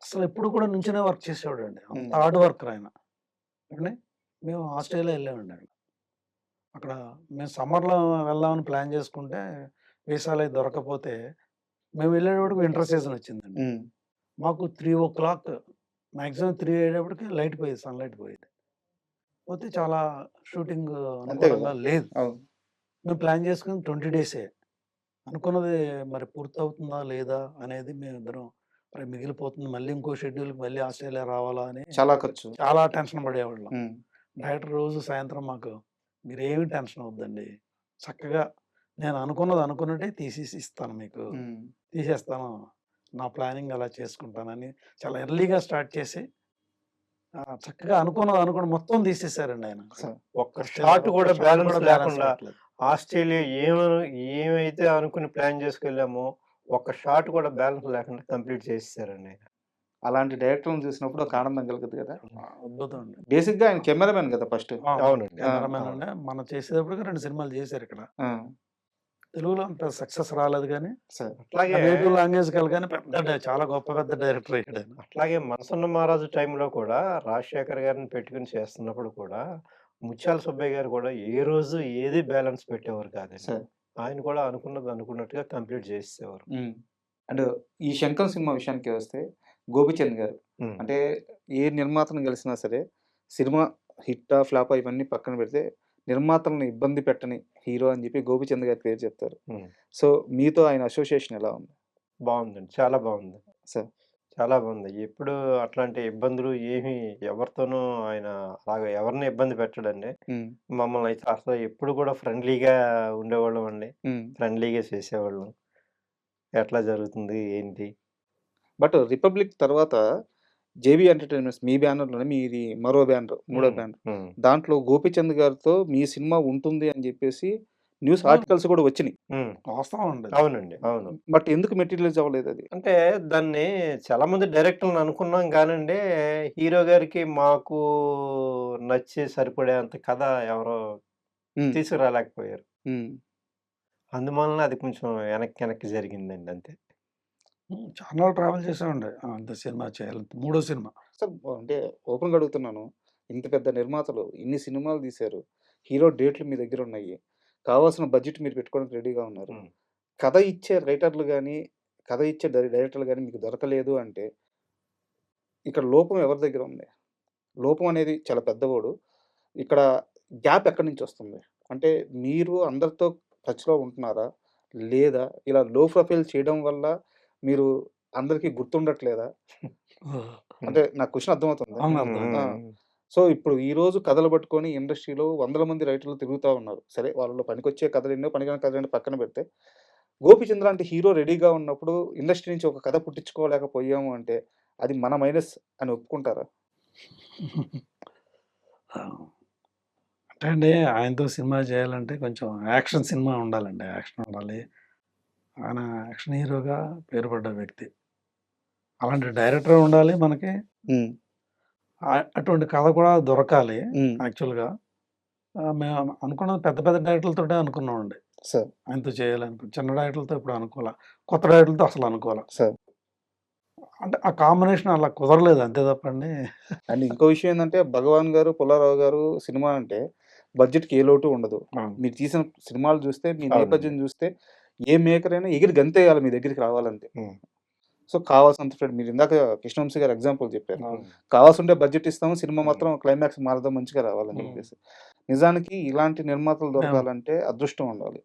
అసలు ఎప్పుడు కూడా నుంచునే వర్క్ చేసేవాడండి. అంత హ్మ్. హార్డ్ వర్కర్ ఆయన. ఏవండీ మేము ఆస్ట్రేలియా వెళ్ళామండి అక్కడ. అక్కడ మేము సమ్మర్‌లో వెళ్దామని ప్లాన్ చేసుకుంటే వీసాలయి దొరకకపోతే మేము వెళ్ళేటప్పటికి వింటర్ సీజన్ వచ్చిందండి. హ్మ్. మాకు 3:00 మాక్సిమం 3 అయ్యేటప్పటికి లైట్ పోయేది. సన్‌లైట్ పోయేది. పోతే చాలా షూటింగ్ అంతే కదా! అనుకూలంగా లేదు. అవును. మేము ప్లాన్ చేసుకుంది 20 డేసే. అనుకున్నది మరి పూర్తవుతుందా? లేదా? అనేది మేమిద్దరం మరి మిగిలిపోతుంది. మళ్ళీ ఇంకో షెడ్యూల్‌కి మళ్ళీ ఆస్ట్రేలియా రావాలా అని చాలా ఖర్చు. చాలా టెన్షన్ పడేవాళ్ళం. హ్మ్. డైరెక్టర్ రోజు సాయంత్రం మాకు మీరేమి టెన్షన్ అవ్వద్దండి. చక్కగా నేను అనుకున్నది అనుకున్నట్టే తీసేసి ఇస్తాను మీకు. హ్మ్. తీసేస్తాను. నా ప్లానింగ్ అలా చేసుకుంటానని చాలా ఎర్లీగా స్టార్ట్ చేసి చక్కగా అనుకున్నది మొత్తం తీసేసారండి ఆయన. సరే. ఒక్క షాట్ కూడా బ్యాలెన్స్ లేకుండా పెట్టలేదు. ఆస్ట్రేలియా ఏమైతే అనుకుని ప్లాన్ చేసుకెళ్ళామో, ఒక్క షాట్ కూడా బ్యాలెన్స్ లేకుండా కంప్లీట్ చేసేసారండి ఆయన. అలాంటి డైరెక్టర్‌లను చూసినప్పుడు ఒక ఆనందం కలుగుద్ది కదా! అద్భుతం అండి. బేసిక్‌గా ఆయన కెమెరామన్ కదా ఫస్ట్. అవునండి. కెమెరామెన్ అవును. అండి. మనం చేసేటప్పటికి 2 సినిమాలు చేశారు ఇక్కడ. ఆ! తెలుగులో అంత సక్సెస్ రాలేదు గానీ, సరే. అట్లాగే నేటివ్ లాంగ్వేజ్‌కెళ్ళి గానీ చాలా గొప్ప పెద్ద డైరెక్టర్ అయ్యాడాయన. అట్లాగే 'మనసున్న మహారాజు' టైంలో కూడా రాజశేఖర్ గారిని పెట్టుకొని చేస్తున్నప్పుడు కూడా, ముత్యాల సుబ్బయ్య గారు కూడా ఏ రోజు ఏది బ్యాలెన్స్ పెట్టేవారు కాదండి. సరే. ఆయన కూడా అనుకున్నది అనుకున్నట్టుగా కంప్లీట్ చేసేసేవారు. హ్మ్. అండ్ ఈ 'శంకర్' సినిమా విషయానికి వస్తే గోపీచంద్ గారు హ్మ్. అంటే ఏ నిర్మాతను కలిసినా సరే సినిమా హిట్టా, ఫ్లాపా ఇవన్నీ పక్కన పెడితే నిర్మాతలను ఇబ్బంది పెట్టని హీరో అని చెప్పి గోపీచంద్ గారి పేరు చెప్తారు. హ్మ్. సో, మీతో ఆయన అసోసియేషన్ ఎలా ఉంది? బావుందండి. చాలా బావుంది. సార్. చాలా బావుంది. ఎప్పుడు అట్లాంటి ఇబ్బందులు ఏమీ ఎవరితోనూ ఆయన అలాగా ఎవరిని ఇబ్బంది పెట్టడండి. హ్మ్. మమ్మల్నయితే అసలు ఎప్పుడు కూడా ఫ్రెండ్లీగా ఉండేవాళ్ళమండి. హ్మ్. ఫ్రెండ్లీగా చేసేవాళ్ళం. ఎట్లా జరుగుతుంది? ఏంటి? బట్ 'రిపబ్లిక్' తర్వాత 'జేబీ ఎంటర్‌టైన్మెంట్స్' మీ బ్యానర్‌లోనే మీది మరో బ్యానర్, మూడో హ్మ్. బ్యానర్. హ్మ్. దాంట్లో గోపీచంద్ గారితో మీ సినిమా ఉంటుంది అని జెప్పేసి న్యూస్ ఆర్టికల్స్ కూడా వచ్చినాయి. హ్మ్. వాస్తవం అండి అది. అవునండి. అవును. బట్ ఎందుకు మెటీరియలైజ్ అవ్వలేదు అది? అంటే దాన్ని చాలామంది డైరెక్టర్‌లని అనుకున్నాం గానండి, హీరో గారికి మాకు నచ్చి సరిపడేంత కథ ఎవరో హ్మ్. తీసుకురాలేకపోయారు. హ్మ్. అందువలన అది కొంచెం వెనక్కి జరిగిందండి అంతే. చాన్నాళ్ళు ట్రావెల్ చేసామండి. అంత సినిమా చేయాలి. మూడో సినిమా. అసలు అంటే ఓపెన్‌గా అడుగుతున్నాను. ఇంత పెద్ద నిర్మాతలు ఇన్ని సినిమాలు తీశారు. హీరో డేట్లు మీ దగ్గరున్నాయి. కావాల్సిన బడ్జెట్ మీరు పెట్టుకోవడానికి రెడీగా ఉన్నారు. హ్మ్. కథ ఇచ్చే రైటర్లు గాని, కథ ఇచ్చే డైరెక్టర్లు గాని మీకు దొరకలేదు అంటే, ఇక్కడ లోపం ఎవరి దగ్గర ఉంది? లోపం అనేది చాలా పెద్ద వర్డ్. ఇక్కడ గ్యాప్ ఎక్కడి నుంచొస్తుంది? అంటే మీరు అందరితో టచ్‌లో ఉంటున్నారా? లేదా ఇలా లో ప్రొఫైల్ చేయడం వల్ల మీరు అందరికి గుర్తుండట్లేదా? ఓహ్! అంటే నా క్వెషన్ అర్థమవుతుందా? అవును. హ్మ్. అర్థమైంది. ఆ! హ్మ్. సో, ఇప్పుడు ఈరోజు కథలు పట్టుకొని ఇండస్ట్రీలో వందల మంది రైటర్లు తిరుగుతా ఉన్నారు. సరే వాళ్ళలో పనికొచ్చే కథలెన్నో, పనికిరాని కథలెన్నో పక్కన పెడితే, 'గోపీచంద్' లాంటి హీరో రెడీగా ఉన్నప్పుడు ఇండస్ట్రీ నుంచి ఒక కథ పుట్టించుకోలేకపోయాము అంటే, అది మన మైనస్ అని ఒప్పుకుంటారా? ఆ! అంటే అండి ఆయనతో సినిమా చేయాలంటే కొంచెం యాక్షన్ సినిమా ఉండాలండి. యాక్షన్ ఉండాలి. ఆయన యాక్షన్ హీరోగా పేరు పడ్డ వ్యక్తి. అలాంటి డైరెక్టర్ ఉండాలి మనకి. హ్మ్. అటువంటి కథ కూడా దొరకాలి హ్మ్. యాక్చువల్‌గా. మేము అనుకున్నది పెద్ద పెద్ద డైరెక్టర్లతోటే అనుకున్నామండి. సార్. ఆయనతో చిన్న డైరెక్టర్లతో ఎప్పుడు అనుకోలా. కొత్త డైరెక్టర్లతో అసలు అనుకోలా. సార్. అంటే ఆ కాంబినేషన్ అలా కుదరలేదు అంతే తప్పండి. అండ్ ఇంకో విషయం ఏందంటే 'భగవాన్' గారు, 'పుల్లారావు' గారు సినిమా అంటే బడ్జెట్‌కి ఏ లోటు ఉండదు. అవును. మీరు తీసిన సినిమాలు చూస్తే, మీ అవునండి. నేపథ్యం చూస్తే ఏ మేకర్ అయినా ఎగిరి గంతేయాలి మీ దగ్గరికి రావాలంటే. హ్మ్. సో, కావాల్సినంత మీరు ఇందాక కృష్ణవంశీ గారు ఎగ్జాంపుల్ చెప్పారు. అవును. కావాల్సుంటే బడ్జెట్ ఇస్తాము. సినిమా హ్మ్. మాత్రం క్లైమాక్స్ మారదా మంచిగా రావాలని హ్మ్. చెప్పేసి. నిజానికి ఇలాంటి నిర్మాతలు మేము దొరకాలంటే అదృష్టం ఉండాలి.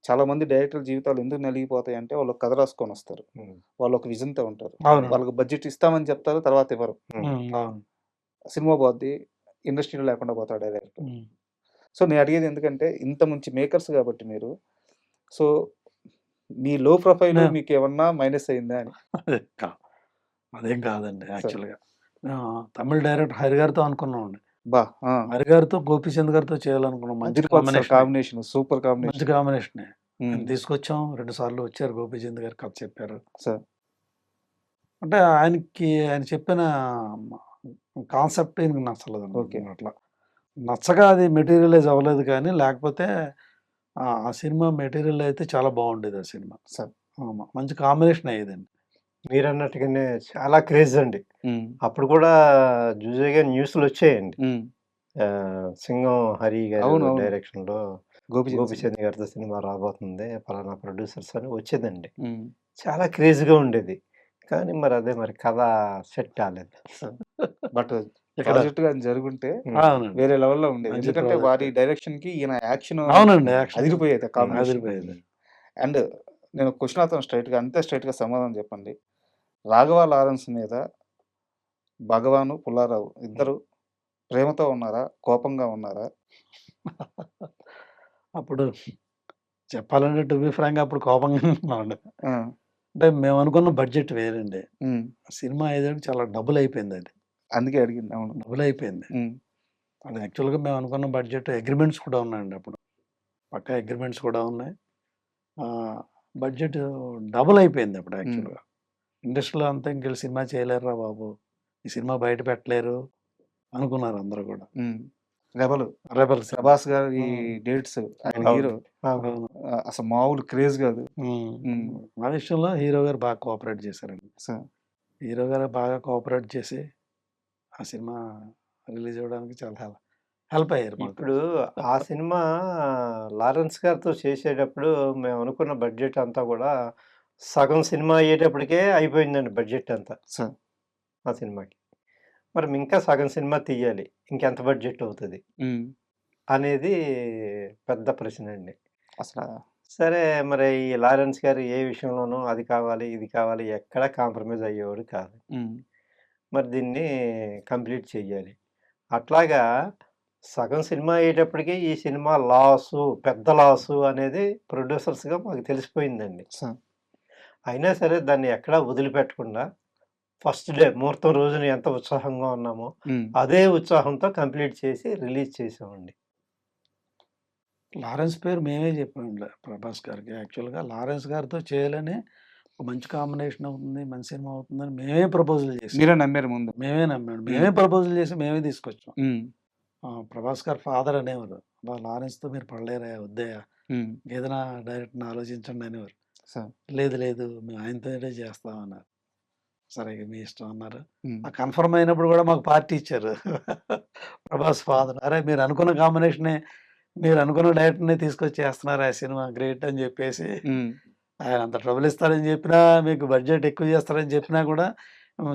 చాలామంది డైరెక్టర్ల జీవితాలు ఎందుకు నలిగిపోతాయంటే వాళ్ళు కథ రాసుకొనొస్తారు. హ్మ్. వాళ్ళు ఒక విజన్‌తో ఉంటారు. అవునండి. వాళ్ళకి బడ్జెట్ ఇస్తామని చెప్తారు. తర్వాత ఇవ్వరు. హ్మ్. అవును. సినిమా పోద్ది. ఇండస్ట్రీలో లేకుండా పోతాడు డైరెక్టర్. హ్మ్. సో, నేను అడిగేది ఎందుకంటే ఇంత మంచి మేకర్స్ కాబట్టి మీరు. సో, మీ లో ప్రొఫైల్ మేము మీకేమన్నా మైనస్ అయిందా అని? అదే కా అదేం కాదండి సార్. యాక్చువల్‌గా. తమిళ్ డైరెక్టర్ 'హరి' గారితో అనుకున్నామండి. అబ్బా! ఆ! 'హరి' గారితో 'గోపీచంద్' గారితో చేయాలనుకున్నాం. మంచి అదిరిపోద్ది సార్ కాంబినేషనే. కాంబినేషన్. సూపర్ మంచి కాంబినేషన్. కాంబినేషనే. ఆయన హ్మ్. తీసుకొచ్చాం. 2 సార్లు వచ్చారు 'గోపీచంద్' గారు కథ చెప్పారు. సార్. అంటే ఆయన చెప్పిన కాన్సెప్ట్ ఈయనకి నచ్చలేదనమాట. ఓకే. అట్లా. నచ్చక అది మెటీరియలైజ్ అవ్వలేదు కానీ, లేకపోతే ఆ సినిమా మెటీరియల్ అయితే చాలా బావుండేది ఆ సినిమా. సార్. మంచి కాంబినేషన్ అయ్యేదండి. మీరన్నట్టుగానే చాలా క్రేజ్ అండి. హ్మ్. అప్పుడు కూడా జూజేగా న్యూస్‌లొచ్చాయండి. హ్మ్. 'సింగం హరి' గారు అవునవును. డైరెక్షన్‌లో గోపీచంద్ సినిమా. 'గోపీచంద్' గారితో సినిమా రాబోతుంది. పలానా ప్రొడ్యూసర్స్ అని వచ్చేదండి. హ్మ్. చాలా క్రేజ్‌గా ఉండేది. కానీ మరి కథ సెట్ కాలేదు. సార్. బట్ ఇక్కడ ప్రాజెక్ట్ గాని జరుగుంటే హ్మ్. అవునండి. వేరే లెవెల్‌లో ఉండేది. మంచి ఎందుకంటే వారి ప్రాజెక్టే. డైరెక్షన్‌కి ఈయన యాక్షన్ అవునండి. యాక్షన్ అదిరిపోయేది ఆ హ్మ్. కాంబినేషన్. అదిరిపోయేది. అండ్ నేను ఒక క్వెషన్ అడుగుతాను స్ట్రెయిట్‌గా. అంతే స్ట్రెయిట్‌గా సమాధానం చెప్పండి. 'రాఘవ లారెన్స్' మీద 'భగవాను', 'పుల్లారావు' హ్మ్. ఇద్దరు ప్రేమతో ఉన్నారా? కోపంగా ఉన్నారా? అప్పుడు చెప్పాలంటే టు బీ ఫ్రాంక్ అప్పుడు కోపంగానే ఉన్నామండి. ఆ! అంటే మేము అనుకున్న బడ్జెట్ వేరండి. హ్మ్. సినిమా అయ్యేసరికి చాలా డబుల్ అయిపోయిందది. అందుకే అడిగింది. అవును. డబుల్ అయిపోయింది. హ్మ్. అది యాక్చువల్‌గా మేము అనుకున్న బడ్జెట్ అగ్రీమెంట్స్ కూడా ఉన్నాయండి అప్పుడు. పక్కా అగ్రీమెంట్స్ కూడా ఉన్నాయి. ఆహ్, బడ్జెట్ డబుల్ అయిపోయింది అప్పుడు హ్మ్. యాక్చువల్‌గా. ఇండస్ట్రీలో అంతా ఇంక సినిమా చేయలేరురా బాబు! ఈ సినిమా బయట పెట్టలేరు అనుకున్నారు అందరూ కూడా. హ్మ్. 'Rebel' 'rebel' cinema. 'ప్రభాస్' గారి హ్మ్. డేట్స్ ఆయన అవును. హీరో. అవును. అవును. అవును. అసలు మామూలు క్రేజ్ కాదు. హ్మ్. హ్మ్. ఆ విషయంలో హీరో గారు బాగా కోఆపరేట్ చేశారండి. సో హీరో గారు బాగా కోఆపరేట్ చేసి ఆ సినిమా రిలీజ్ అవ్వడానికి చాలా హెల్ప్ అయ్యారు మాకు. ఇప్పుడు ఆ సినిమా 'లారెన్స్' గారితో చేసేటప్పుడు మేము అనుకున్న బడ్జెట్ అంతా గూడా సగం సినిమా అయ్యేటప్పటికే అయిపోయిందండి బడ్జెట్ అంతా సో ఆ సినిమాకి. మరి ఇంకా సగం సినిమా తీయాలి. ఇంకెంత బడ్జెట్ అవుతది? హ్మ్. అనేది పెద్ద ప్రశ్నండి. అసల సరే మరి ఈ 'లారెన్స్' గారు ఏ విషయంలోనూ అది కావాలి, ఇది కావాలి ఎక్కడ కాంప్రమైజ్ అయ్యేవాడు కాదు. హ్మ్. మరి దీన్ని కంప్లీట్ చెయ్యాలి. అట్లాగా సగం సినిమా అయ్యేటప్పటికి ఈ సినిమా పెద్ద లాసు అనేది ప్రొడ్యూసర్స్‌గా మాకు తెలిసిపోయిందండి. సో అయినా సరే దాన్ని ఎక్కడా వదిలిపెట్టకుండా ఫస్ట్ డే ముహూర్తం రోజున ఎంత ఉత్సాహంగా ఉన్నామో, హ్మ్. అదే ఉత్సాహంతో కంప్లీట్ చేసి రిలీజ్ చేసామండి. లారెన్స్ పేరు మేమే చెప్పాంలే ప్రభాస్ గారికి. యాక్చువల్‌గా లారెన్స్ గారితో చేయాలని ఒక మంచి కాంబినేషన్ అవుతుంది. మంచి సినిమా అవుతుందని మేమే ప్రపోజల్ చేసాం. మీరే నమ్మారు ముందు. మేమే నమ్మాం. మేమే ప్రపోజల్ చేసి మేమే తీసుకొచ్చాం. హ్మ్. ప్రభాస్ గారి ఫాదర్ అనేవారు. "అబ్బా! లారెన్స్‌తో మీరు పడలేరయ్యా, వద్దయ్యా. హ్మ్. ఏదైనా డైరెక్టర్‌ని ఆలోచించండి" అనేవారు. సార్. లేదు లేదు మేము ఆయనతోనే చేస్తాం అన్నారు. సరే ఇక మీ ఇష్టం అన్నారు. హ్మ్. ఆ కన్ఫర్మ్ అయినప్పుడు కూడా మాకు పార్టీ ఇచ్చారు. ప్రభాస్ ఫాదర్. "అరే! మీరు అనుకున్న కాంబినేషనే మీరు అనుకున్న డైరెక్టర్‌నే తీసుకొచ్చి చేస్తున్నారు ఆ సినిమా గ్రేట్" అని చెప్పేసి హ్మ్. ఆయన అంత ట్రబుల్ ఇస్తారని చెప్పినా, మీకు బడ్జెట్ ఎక్కువ చేస్తారని చెప్పినా కూడా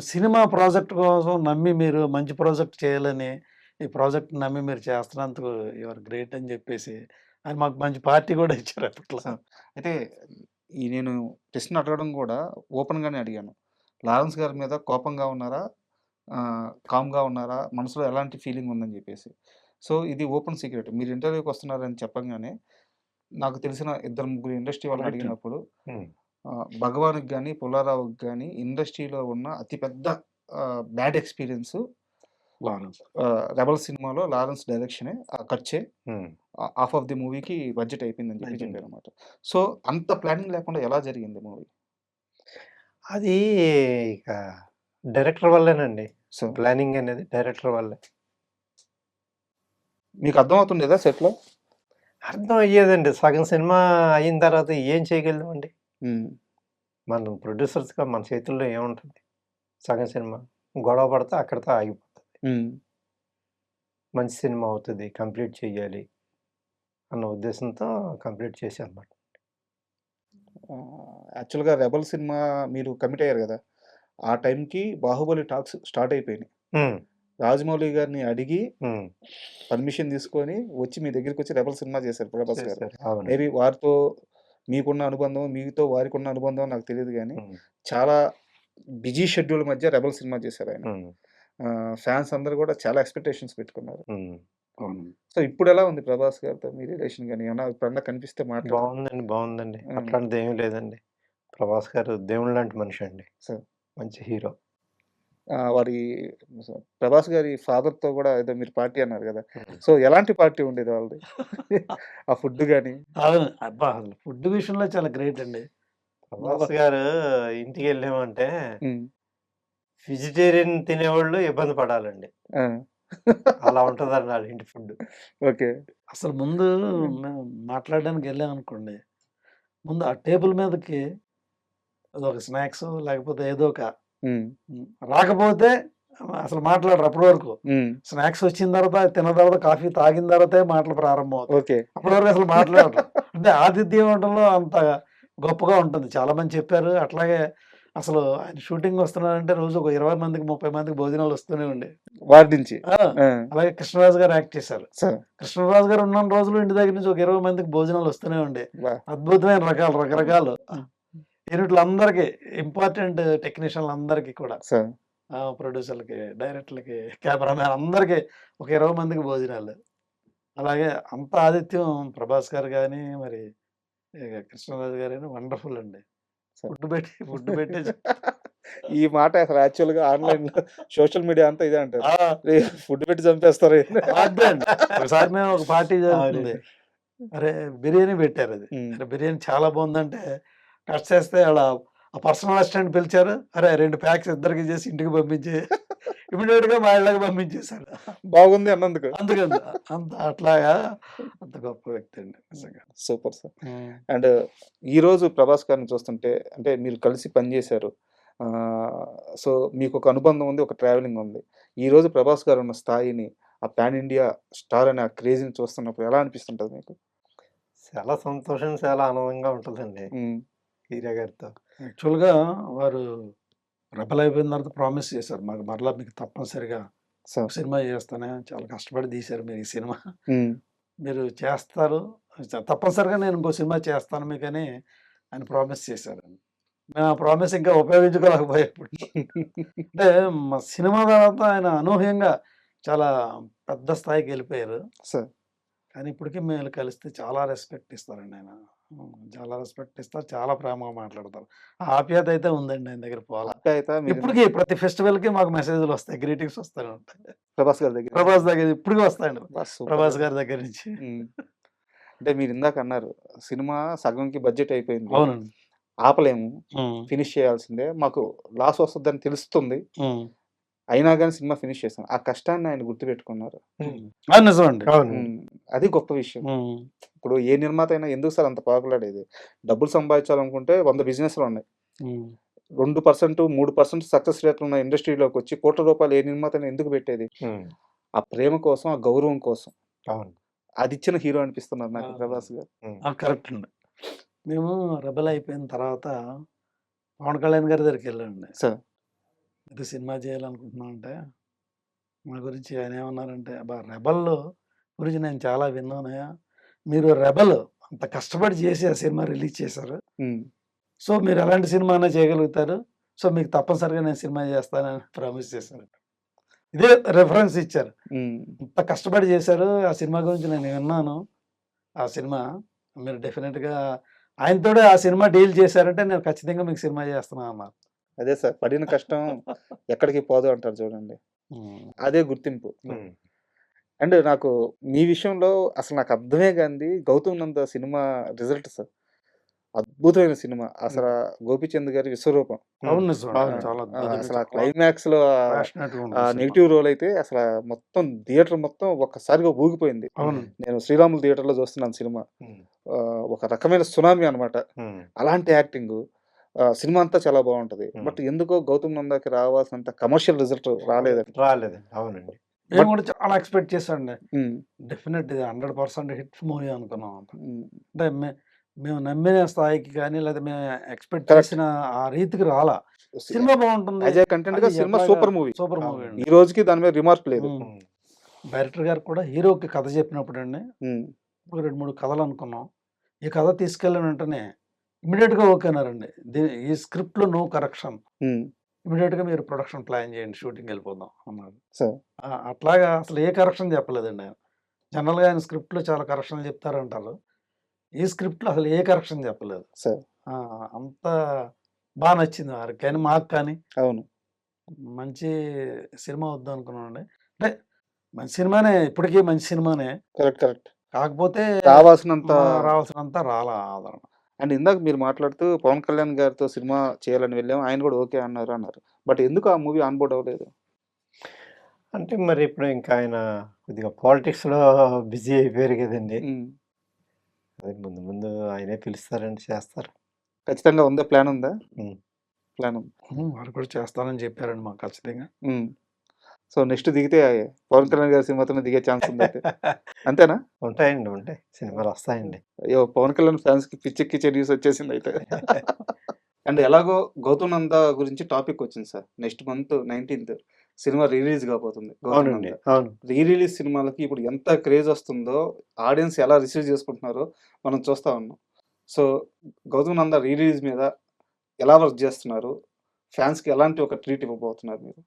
సినిమా ప్రాజెక్ట్ కోసం నమ్మి మీరు మంచి ప్రాజెక్ట్ చేయాలని, ఈ ప్రాజెక్ట్‌ని నమ్మి మీరు చేస్తున్నందుకు యూ ఆర్ గ్రేట్ అని చెప్పేసి ఆయన మాకు మంచి పార్టీ కూడా ఇచ్చారు అప్పట్లో. సార్. అయితే నేను ప్రశ్న అడగడం గూడా ఓపెన్‌గానే అడిగాను. లారెన్స్ గారి మీద కోపంగా ఉన్నారా? కామ్‌గా ఉన్నారా? మనసులో ఎలాంటి ఫీలింగ్ ఉందని జెప్పేసి. సో, ఇది ఓపెన్ సీక్రెట్. మీరు ఇంటర్వ్యూకి వస్తున్నారని చెప్పంగానే, నాకు తెలిసిన ఇద్దరు, ముగ్గురు ఇండస్ట్రీ వాళ్ళని కరెక్ట్. అడిగినప్పుడు హ్మ్. భగవాన్‌కి గాని, పుల్లారావుకి గాని ఇండస్ట్రీలో ఉన్న అతి పెద్ద బ్యాడ్ ఎక్స్‌పీరియన్స్ లారెన్స్. 'రెబెల్' సినిమాలో లారెన్స్ డైరెక్షనే ఖర్చే. హ్మ్. హాఫ్ ఆఫ్ ది మూవీకి బడ్జెట్ అయిపోయిందని చెప్పి అయిపోయింది. చెప్పారనమాట. సో, అంత ప్లానింగ్ లేకుండా ఎలా జరిగింది మూవీ? అది ఇక డైరెక్టర్ వల్లేనండి. సో, ప్లానింగ్ అనేది డైరెక్టర్ వల్లే. మీకు అర్థమవుతుండేదా సెట్‌లో? అర్థం అయ్యేదండి. సగం సినిమా అయిన తర్వాత ఏం చేయగలమండి? హ్మ్. మనం ప్రొడ్యూసర్స్‌గా మన చేతుల్లో ఏముంటుంది? సగం సినిమా గొడవ పడితే అక్కడితో ఆగిపోతది. హ్మ్. మంచి సినిమా అవుతది. కంప్లీట్ చేయాలి అన్న ఉద్దేశంతో కంప్లీట్ చేశానన్నమాట. యాక్చువల్‌గా 'రెబెల్' సినిమా మీరు కమిట్ అయ్యారు గదా! ఆ టైంకి 'బాహుబలి' టాక్స్ స్టార్ట్ అయిపోయినాయి. హ్మ్. రాజమౌళి గారిని అడిగి హ్మ్. పర్మిషన్ తీసుకొని వచ్చి మీ దగ్గరికొచ్చి 'రెబెల్' సినిమా చేశారు ప్రభాస్ గారు. చేశారు. అవునండి. మేబీ వారితో మీకున్న అనుబంధం, మీతో వారికున్న అనుబంధం నాకు తెలీదు గానీ, హ్మ్. చాలా బిజీ షెడ్యూల్ మధ్య 'రెబెల్' సినిమా చేశారాయన. హ్మ్. ఫ్యాన్స్ అందరూ గూడా చాలా ఎక్స్‌పెక్టేషన్స్ పెట్టుకున్నారు. హ్మ్. అవును. సో, ఇప్పుడెలా ఉంది ప్రభాస్ గారితో మీ రిలేషన్ గాని? ఏమన్నా ఎప్పుడన్నా కనిపిస్తే మాట్లాడతారా? బావుందండి. బావుందండి. హ్మ్. అట్లాంటిదేమీ లేదండి. ప్రభాస్ గారు దేవుడిలాంటి మనిషండి. సో, మంచి హీరో. వారి ప్రభాస్ గారి ఫాదర్‌తో గూడా ఏదో మీరు పార్టీ అన్నారు గదా! హ్మ్. సో, ఎలాంటి పార్టీ ఉండేది వాళ్ళది? ఆ ఫుడ్ గాని? అవును. అబ్బా! అసలు ఫుడ్ విషయంలో చాలా గ్రేట్ అండి. ప్రభాస్ గారు ఇంటికెళ్ళామంటే హ్మ్. వెజిటేరియన్ తినేవాళ్ళు ఇబ్బంది పడాలండి. ఆ! అలా ఉంటదండి ఆళ్ళ ఇంటి ఫుడ్. ఓకే. అసలు ముందు హ్మ్. మేము మాట్లాడడానికి వెళ్ళామనుకోండి, ముందు ఆ టేబుల్ మీదకి అదొక స్నాక్సో లేకపోతే ఏదో ఒక హ్మ్. రాకపోతే అసలు మాట్లాడరు అప్పటి వరకు. హ్మ్. స్నాక్స్ వచ్చిన తర్వాత, తిన్న తర్వాత, కాఫీ తాగిన తర్వాతే మాటలు ప్రారంభమవుతాయి. ఓకే. అప్పటి వరకు అసలు మాట్లాడరు. అంటే ఆతిథ్యం ఇవ్వడంలో అంత గొప్పగా ఉంటుంది. చాలామంది చెప్పారు. అట్లాగే అసలు ఆయన షూటింగ్ వస్తున్నారంటే రోజు ఒక 20 మందికి, 30 మందికి భోజనాలు వస్తూనే ఉండేవి. వారి నుంచి. ఆ! ఆ! అలాగే కృష్ణరాజు గారు యాక్ట్ చేశారు. సో, కృష్ణరాజు గారు ఉన్నన్ని రోజులు ఇంటి దగ్గర నుంచి ఒక 20 మందికి భోజనాలు వస్తూనే ఉండేవి. వాహ్! అద్భుతమైన రకరకాలు. హ్మ్. యూనిట్‌లందరికీ ఇంపార్టెంట్ టెక్నీషియన్‌లందరికీ కూడా. సో, ప్రొడ్యూసర్‌లకి, డైరెక్టర్‌లకి, కెమెరామ్యాన్ అందరికి ఒక 20 మందికి భోజనాలు. అలాగే అంత ఆతిథ్యం ప్రభాస్ గారు గాని, మరి కృష్ణరాజు గారైనా వండర్‌ఫుల్ అండి. సో. ఫుడ్ పెట్టే ఈ మాట అసలు యాక్చువల్‌గా ఆన్‌లైన్‌లో సోషల్ మీడియా అంతా ఇదే అంటారు. ఆ! ఫుడ్ పెట్టి చంపేస్తారు ఈయన్ని. అదే అండి. ఒకసారి మేము ఒక పార్టీ జరుగుతుంది. అవునండి. అరే! బిర్యానీ పెట్టారది. హ్మ్. అరే! బిర్యానీ చాలా బావుందంటే, కట్ చేస్తే ఆడ ఆ పర్సనల్ అసిస్టెంట్ పిలిచారు. అరే! 2 ప్యాక్స్ ఇద్దరికి చేసి ఇంటికి పంపించేయి. ఇమ్మీడియేట్‌గా మా ఇళ్ళకి పంపించేసాడు. బాగుంది అన్నందుకు. అందుకని అంత అట్లాగా అంత గొప్ప వ్యక్తి అండి నిజంగా. Super sir. హ్మ్. అండ్ ఈరోజు 'ప్రభాస్' గారిని చూస్తుంటే అంటే మీరు కలిసి పనిచేశారు. ఆహ్, సో మీకొక అనుబంధం ఉంది. ఒక ట్రావెలింగ్ ఉంది. ఈరోజు 'ప్రభాస్' గారు ఉన్న స్థాయిని ఆ పాన్ ఇండియా స్టార్ అనే ఆ క్రేజ్‌ని చూస్తున్నప్పుడు ఎలా అనిపిస్తుంటది మీకు? చాలా సంతోషం, చాలా ఆనందంగా ఉంటదండి హ్మ్. హీరో గారితో. యాక్చువల్‌గా వారు రెబెల్ అయిపోయిన తర్వాత ప్రామిస్ చేశారు. మాకు మరలా మీకు తప్పనిసరిగా సో ఒక సినిమా చేస్తాను. చాలా కష్టపడి తీశారు మీరు ఈ సినిమా. హ్మ్. మీరు చేస్తారు. తప్పనిసరిగా నేను ఇంకో సినిమా చేస్తాను మీకని ఆయన ప్రామిస్ చేశారండి. మేము ఆ ప్రామిస్ ఇంకా ఉపయోగించుకోలేకపోయాం ఇప్పుడు. అంటే మా సినిమా తర్వాత ఆయన అనూహ్యంగా చాలా పెద్ద స్థాయికెళ్ళిపోయారు. సో కానీ ఇప్పటికి మేము కలిస్తే చాలా రెస్పెక్ట్ ఇస్తారండి ఆయన. చాలా రెస్పెక్ట్ ఇస్తారు. చాలా ప్రేమగా మాట్లాడతారు. ఆ ఆప్యాయత అయితే ఉందండి ఆయన దగ్గర పోలా. ఆప్యాయత మీరిందా ఇప్పటికి ప్రతి ఫెస్టివల్‌కి మాకు మెసేజ్‌లొస్తాయి. గ్రీటింగ్స్ వస్తూనే ఉంటాయి. 'ప్రభాస్' గారి దగ్గర నుంచి. ప్రభాస్ దగ్గర ఇప్పటికి వస్తాయండి. అబ్బా! సూపర్ ప్రభాస్ అండి. గారి దగ్గర నుంచి. హ్మ్. అంటే మీరు ఇందాక అన్నారు సినిమా సగంకి బడ్జెట్ అయిపోయింది, అవునండి. ఆపలేము, హ్మ్. ఫినిష్ చేయాల్సిందే, మాకు లాస్ వస్తుందని తెలుస్తుంది, హ్మ్. అయినా కానీ సినిమా ఫినిష్ చేసాం. ఆ కష్టాన్ని ఆయన గుర్తుపెట్టుకున్నారు. అది నిజమండి. అవునండి. అది గొప్ప విషయం. హ్మ్. ఇప్పుడు ఏ నిర్మాత అయినా ఎందుకు సార్ అంత పాకులాడేది? డబ్బులు సంపాదించాలనుకుంటే 100 బిజినెస్‌లు ఉన్నాయి. హ్మ్. 2%, 3% సక్సెస్ రేట్లు ఉన్న ఇండస్ట్రీలోకి వచ్చి కోట్ల రూపాయలు ఏ నిర్మాత అయినా ఎందుకు పెట్టేది? ఆ ప్రేమ కోసం, ఆ గౌరవం కోసం. అవును. అది ఇచ్చిన హీరో అనిపిస్తున్నారు నాకు ఆ! ప్రభాస్ గారు. కరెక్ట్ అండి. మేము 'రెబెల్' అయిపోయిన తర్వాత పవన్ కళ్యాణ్ గారి దగ్గరికెళ్ళానండి. సార్. ఇది సినిమా చేయాలనుకుంటున్నాం అంటే, మా గురించి ఆయన ఏమన్నారంటే, "అబ్బా! 'రెబెల్' గురించి నేను చాలా విన్నానయ్యా. మీరు 'రెబెల్' అంత కష్టపడి చేసి ఆ సినిమా రిలీజ్ చేశారు. హ్మ్. సో, మీరు ఎలాంటి సినిమా అయినా చేయగలుగుతారు. సో, మీకు తప్పనిసరిగా నేను సినిమా చేస్తానని ప్రామిస్ చేశాను." ఇదే రిఫరెన్స్ ఇచ్చారు. హ్మ్. ఇంత కష్టపడి చేశారు. ఆ సినిమా గురించి నేను విన్నాను. ఆ సినిమా మీరు డెఫినిట్‌గా ఆయనతోడే ఆ సినిమా డీల్ చేశారంటే నేను ఖచ్చితంగా మీకు సినిమా చేస్తున్నా అన్నారు. అదే సార్. పడిన కష్టం ఎక్కడికి పోదు అంటారు చూడండి. హ్మ్. అదే గుర్తింపు. హ్మ్. అండ్ నాకు మీ విషయంలో అసలు నాకు అర్థమే కానిది 'గౌతమ్ నంద' సినిమా రిజల్ట్ సార్. అద్భుతమైన సినిమా. అసల గోపీచంద్ గారి విశ్వరూపం. అవును నిజమండి. అవును. చాలా అద్భుతంగా అసల చాలా క్లైమాక్స్‌లో ప్యాషనేట్‌గా ఉంటుంది సినిమా. నెగెటివ్ రోల్ అయితే అసల మొత్తం థియేటర్ మొత్తం ఒక్కసారిగా ఊగిపోయింది. అవునండి. నేను శ్రీరాములు థియేటర్‌లో చూస్తున్నాను సినిమా. ఒక రకమైన సునామీ అనమాట. అలాంటి యాక్టింగు. సినిమా అంతా చాలా బావుంటది. బట్ ఎందుకో 'గౌతమ్ నందా'కి రావాల్సినంత కమర్షియల్ రిజల్ట్ రాలేదండి. రాలేదండి. అవునండి. నేను కూడా చాలా ఎక్స్‌పెక్ట్ చేశానండి. హ్మ్. డెఫినెట్ ఇది 100% హిట్ మూవీ అనుకున్నాం అంతా. హ్మ్. అంటే మేము నమ్మిన స్థాయికి గాని, లేదా మేము ఎక్స్‌పెక్ట్ కరెక్ట్. చేసిన ఆ రీతికి రాలా. సినిమా బావుంటుంది. యాజ్ ఎ కంటెంట్‌గా అది సినిమా ఎట్లాగా సూపర్ మూవీ. సూపర్ మూవీ అవునండి. అండి. ఈ రోజుకి దాని మీద రిమార్క్ లేదు. హ్మ్. డైరెక్టర్ గారు కూడా హీరోకి కథ చెప్పినప్పుడండి, హ్మ్. ఒక 2, 3 కథలు అనుకున్నాం. ఈ కథ తీసుకెళ్ళిన వెంటనే ఇమ్మీడియేట్‌గా ఓకే అన్నారండి. ఈ స్క్రిప్ట్‌లో నో కరెక్షన్. హ్మ్. ఇమ్మీడియేట్‌గా మీరు ప్రొడక్షన్ ప్లాన్ చేయండి. షూటింగ్‌కి వెళ్ళిపోదాం అన్నారు. సార్. అట్లాగా అసలు ఏ కరెక్షన్ చెప్పలేదండి ఆయన. జనరల్‌గా ఆయన స్క్రిప్ట్‌లో చాలా కరెక్షన్‌లు చెప్తారంటారు. ఈ స్క్రిప్ట్‌లో అసలు ఏ కరెక్షన్ చెప్పలేదు. సార్. ఆ! అంతా నచ్చింది వారికి కానీ, మాకు కానీ అవును. మంచి సినిమా వద్దనుకున్నామండి. అంటే మంచి సినిమానే ఇప్పటికి మంచి సినిమానే. కరెక్ట్. కరెక్ట్. కాకపోతే రావాల్సినంత రావాల్సినంత రాలా ఆదరణ. అండ్ ఇందాక మీరు మాట్లాడుతూ 'పవన్ కళ్యాణ్' గారితో సినిమా చేయాలని వెళ్ళాం. ఆయన కూడా ఓకే అన్నారు. బట్ ఎందుకు ఆ మూవీ ఆన్ బోర్డ్ అవ్వలేదు? అంటే మరి ఇప్పుడు ఇంకా ఆయన కొద్దిగా పాలిటిక్స్‌లో బిజీ అయిపోయారు కదండీ! హ్మ్. అదే ముందు ముందు ఆయనే పిలుస్తారండి, చేస్తారు. ఖచ్చితంగా ఉందా? ప్లాన్ ఉందా? హ్మ్. ప్లాన్ ఉంది. వారు కూడా చేస్తానని చెప్పారండి మాకు ఖచ్చితంగా. హ్మ్. సో, నెక్స్ట్ దిగితే 'పవన్ కళ్యాణ్' గారి సినిమాతోనే దిగే ఛాన్స్ ఉందయితే. అంతేనా? ఉంటాయండి. ఉంటాయి. సినిమాలొస్తాయండి. అయ్యో! 'పవన్ కళ్యాణ్' ఫ్యాన్స్‌కి పిచ్చెక్కిచ్చే న్యూస్ వచ్చేసిందయితే. అండ్ ఎలాగో 'గౌతమ్ నంద' గురించి టాపిక్ వచ్చింది సార్. నెక్స్ట్ మంత్ 19థ్ సినిమా రిలీజ్ కాబోతుంది 'గౌతమ్ అవునండి. నంద.' అవును. రీ రిలీజ్ సినిమాలకి ఇప్పుడు ఎంత క్రేజ్ వస్తుందో, ఆడియన్స్ ఎలా రిసీవ్ చేసుకుంటున్నారో మనం చూస్తా ఉన్నాం. సో, 'గౌతమ్ నంద' రీ రిలీజ్ మీద ఎలా వర్క్ చేస్తున్నారు? ఫ్యాన్స్‌కి ఎలాంటి ఒక ట్రీట్ ఇవ్వబోతున్నారు మీరు?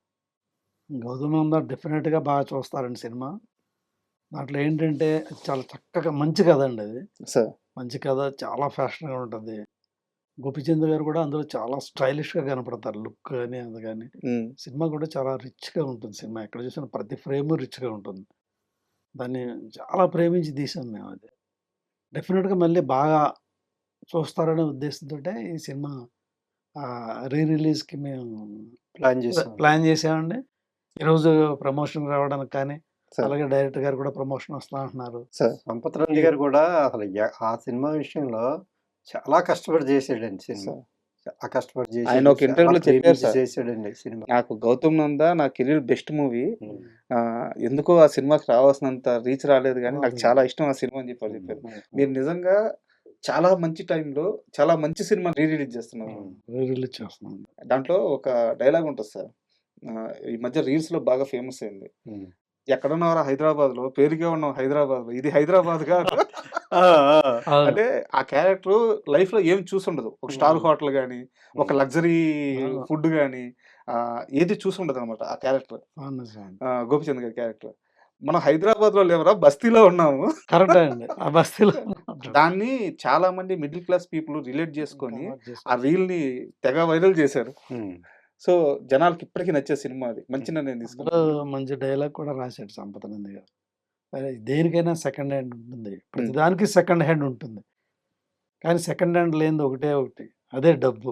'గౌతమ్ నంద' డెఫినిట్‌గా బాగా చూస్తారండి సినిమా. దాంట్లో ఏంటంటే చాలా చక్కగా మంచి కథ అండి అది. సార్. మంచి కథ చాలా ఫ్యాషన్‌గా ఉంటది. గోపీచంద్ గారు కూడా అందులో చాలా స్టైలిష్‌గా కనపడతారు. లుక్ గాని, అది గాని. హ్మ్. సినిమా కూడా చాలా రిచ్‌గా ఉంటుంది సినిమా. ఎక్కడ చూసినా ప్రతి ఫ్రేము రిచ్‌గా ఉంటుంది. దాన్ని చాలా ప్రేమించి తీసాం మేమది. డెఫినిట్‌గా మళ్ళీ బాగా చూస్తారనే ఉద్దేశంతోటే ఈ సినిమా రీ రిలీజ్‌కి మేము ప్లాన్ చేసాం. ప్లాన్ చేసామండి. ఈరోజు ప్రమోషన్ రావడానికి కానీ, సార్. అలాగే డైరెక్టర్ గారు కూడా ప్రమోషన్ వస్తా అంటున్నారు. సార్. సంపత్‌రాజు గారు కూడా అసలు ఆ సినిమా విషయంలో చాలా కష్టపడి చేసాడండి సినిమా. సార్. చాలా కష్టపడి చేసాడు. ఆయన ఒక చాలా ఇంటర్వ్యూలో చెప్పారు ప్రేమించి సార్. చేసాడండి సినిమా. నాకు 'గౌతమ్ నంద' నా కెరీర్ బెస్ట్ మూవీ. హ్మ్. ఎందుకో ఆ సినిమాకి రావాల్సినంత రీచ్ రాలేదు గానీ, నాకు చాలా ఇష్టం ఆ సినిమా అని చెప్పారు. మీరు నిజంగా చాలా మంచి టైంలో చాలా మంచి సినిమా రీ రిలీజ్ చేస్తున్నారు. రీ రిలీజ్ చేస్తున్నాం. దాంట్లో ఒక డైలాగ్ ఉంటది సార్. ఈ మధ్య రీల్స్‌లో బాగా ఫేమస్ అయింది. హ్మ్. ఎక్కడున్నావురా హైదరాబాద్‌లో, పేరుకే ఉన్నావు హైదరాబాద్‌లో. ఇది హైదరాబాద్ కాదు. ఆ! ఆ! అవును. అంటే ఆ క్యారెక్టర్ లైఫ్‌లో ఏం చూసుండదు. ఒక స్టార్ హ్మ్. హోటల్ గాని, ఒక హ్మ్. లగ్జరీ అవును. ఫుడ్ గాని ఏది చూసుండదనమాట ఆ క్యారెక్టర్. అవును నిజం. గోపీచంద్ గారి క్యారెక్టర్. మనం హైదరాబాద్‌లో లేవురా బస్తీలో ఉన్నాము. కరెక్టే అండి. ఆ బస్తీలో ఉంటాడు. దాన్ని చాలా మంది మిడిల్ క్లాస్ పీపుల్ రిలేట్ చేసుకొని కవర్ ఆ చేసుకొని. రీల్‌ని తెగ వైరల్ చేశారు. హ్మ్. సో, జనాలకి ఇప్పటికి నచ్చే సినిమా అది. మంచి నిర్ణయం అందులో తీసుకున్నారు. మంచి డైలాగ్ కూడా రాశాడు సంపతనంది గారు. దేనికైనా సెకండ్ హ్యాండ్ ఉంటుంది. ప్రతిదానికి సెకండ్ హ్యాండ్ ఉంటుంది. కానీ సెకండ్ హ్యాండ్ లేనిది ఒకటే ఒకటి. అదే డబ్బు.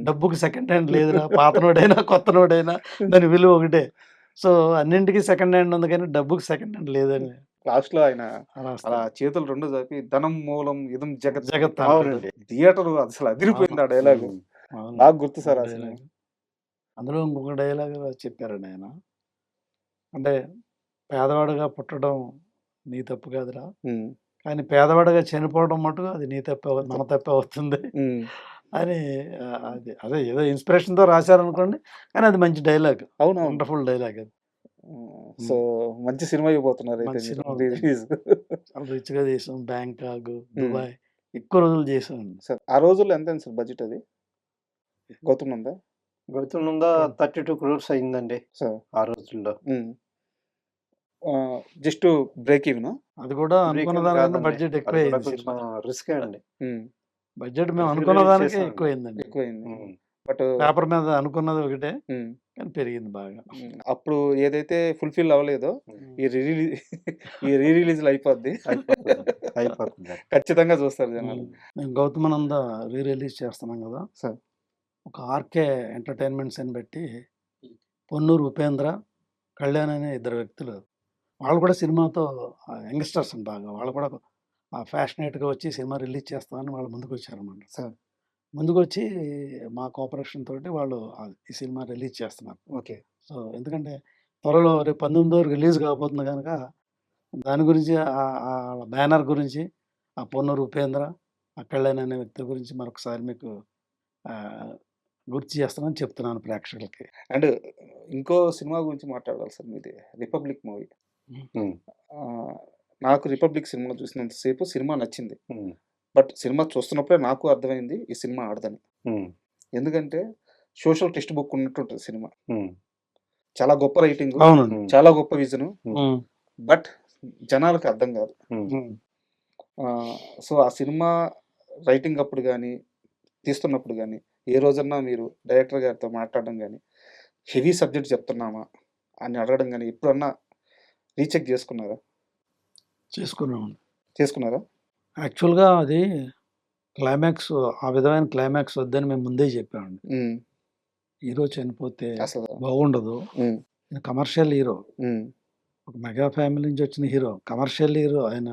డబ్బుకి సెకండ్ హ్యాండ్ లేదురా. పాత నోటైనా, కొత్త నోటైనా దాని విలువ ఒకటే. సో, అన్నింటికి సెకండ్ హ్యాండ్ ఉంది కానీ డబ్బుకి సెకండ్ హ్యాండ్ లేదని లాస్ట్ లో ఆయన అలా అలా చేతులు రెండు చాపి ధనం మూలం ఇదం జగత్ జగత్ అంటాడు. అవునండి. థియేటర్ అసలు అదిరిపోయింది ఆ డైలాగ్. ఉమ్. అవును. నాకు గుర్తు ఆ సార్ అసలు. డైలాగ్. అందులో ఇంకొక డైలాగ్ చెప్పారండి ఆయన. అంటే పేదవాడిగా పుట్టడం నీ తప్పు కాదురా. కానీ పేదవాడిగా చనిపోవడం మటుకు అది నీ తప్పే మన తప్పే అవుతుంది అని అది అదే ఏదో ఇన్స్పిరేషన్తో రాశారనుకోండి. కానీ అది మంచి డైలాగ్. అవును వండర్ఫుల్ డైలాగ్ అది. సో మంచి సినిమా ఇవ్వబోతున్నారు అయితే మంచి మీరు. సినిమా అవుతుంది. రిలీజ్ చాలా రిచ్గా చేసాం. బ్యాంకాక్, దుబాయ్ ఎక్కువ రోజులు చేసామండి. సార్ ఆ రోజుల్లో ఎంత అయింది సార్ బడ్జెట్ అది గౌతమ్ ఉందా గౌతమ్‌నందా 32 క్రోర్స్ అయిందండి సార్? ఆ రోజుల్లో. Just break even. అది కూడా బ్రేక్ అనుకున్న ఏం దానికన్నా కాదండి. బడ్జెట్ అది ఎక్కువ కూడా అయింది కొంచెం సినిమా. రిస్కే అండి. బడ్జెట్ మేము రిస్క్ అనుకున్న రిలీజ్ దానికి చేసామండి. ఎక్కువ అయిందండి. ఎక్కువైంది. ఉమ్. బట్ పేపర్ మీద అనుకున్నది ఒకటే కానీ పెరిగింది బాగా. అప్పుడు ఏదైతే ఫుల్ఫిల్ అవ్వలేదో ఉమ్. ఈ రీ రిలీజ్ అయిపోద్ది. అయిపోతుంది. ఖచ్చితంగా చూస్తారు జనాలు. మేము గౌతమానంద రీ రిలీజ్ చేస్తున్నాం కదా. సార్ ఒక ఆర్కే ఎంటర్టైన్మెంట్స్ అని పెట్టి పొన్నూరు ఉపేంద్ర, కళ్యాణ్ అనే ఇద్దరు వ్యక్తులు వాళ్ళు కూడా సినిమాతో యంగ్స్టర్స్ బాగా వాళ్ళు కూడా ఫ్యాషనేట్గా వచ్చి సినిమా రిలీజ్ చేస్తామని వాళ్ళు ముందుకు వచ్చారన్నమాట. సార్ ముందుకు వచ్చి మా కోఆపరేషన్ తోటి వాళ్ళు ఈ సినిమా రిలీజ్ చేస్తున్నారు. ఓకే. సో ఎందుకంటే త్వరలో రేపు 19వ రిలీజ్ కాబోతుంది కనుక దాని గురించి ఆ బ్యానర్ గురించి ఆ పొన్నూరు ఉపేంద్ర, ఆ కళ్యాణ్ అనే వ్యక్తి గురించి మరొకసారి మీకు ఆ, గుర్తు చేస్తానని చెప్తున్నాను ప్రేక్షకులకి. అండ్ ఇంకో సినిమా గురించి మాట్లాడాలి సార్ మీది రిపబ్లిక్ మూవీ. ఉమ్. నాకు రిపబ్లిక్ సినిమా చూసినంతసేపు సినిమా నచ్చింది. ఉమ్. బట్ సినిమా చూస్తున్నప్పుడే నాకు అర్థమైంది ఈ సినిమా ఆడదని. ఉమ్. ఎందుకంటే సోషల్ టెక్స్ట్ బుక్ ఉన్నట్టు ఉంటుంది సినిమా. ఉమ్. చాలా గొప్ప రైటింగ్, అవునండి. ఉమ్. చాలా గొప్ప విజన్. ఉమ్, బట్ జనాలకు అర్థం కాదు. ఉమ్. ఉమ్. సో ఆ సినిమా రైటింగ్ అప్పుడు కానీ తీస్తున్నప్పుడు కానీ ఏ రోజన్నా మీరు డైరెక్టర్ గారితో మాట్లాడడం కానీ హెవీ సబ్జెక్ట్ చెప్తున్నామా అని అడగడం కానీ ఎప్పుడన్నా రీచెక్ చేసుకున్నారా? చేసుకున్నారా? యాక్చువల్గా అది క్లైమాక్స్ ఆ విధమైన క్లైమాక్స్ వద్దని మేము ముందే చెప్పామండి. హీరో చనిపోతే అసలు బాగుండదు. కమర్షియల్ హీరో, ఒక మెగా ఫ్యామిలీ నుంచి వచ్చిన హీరో, కమర్షియల్ హీరో. ఆయన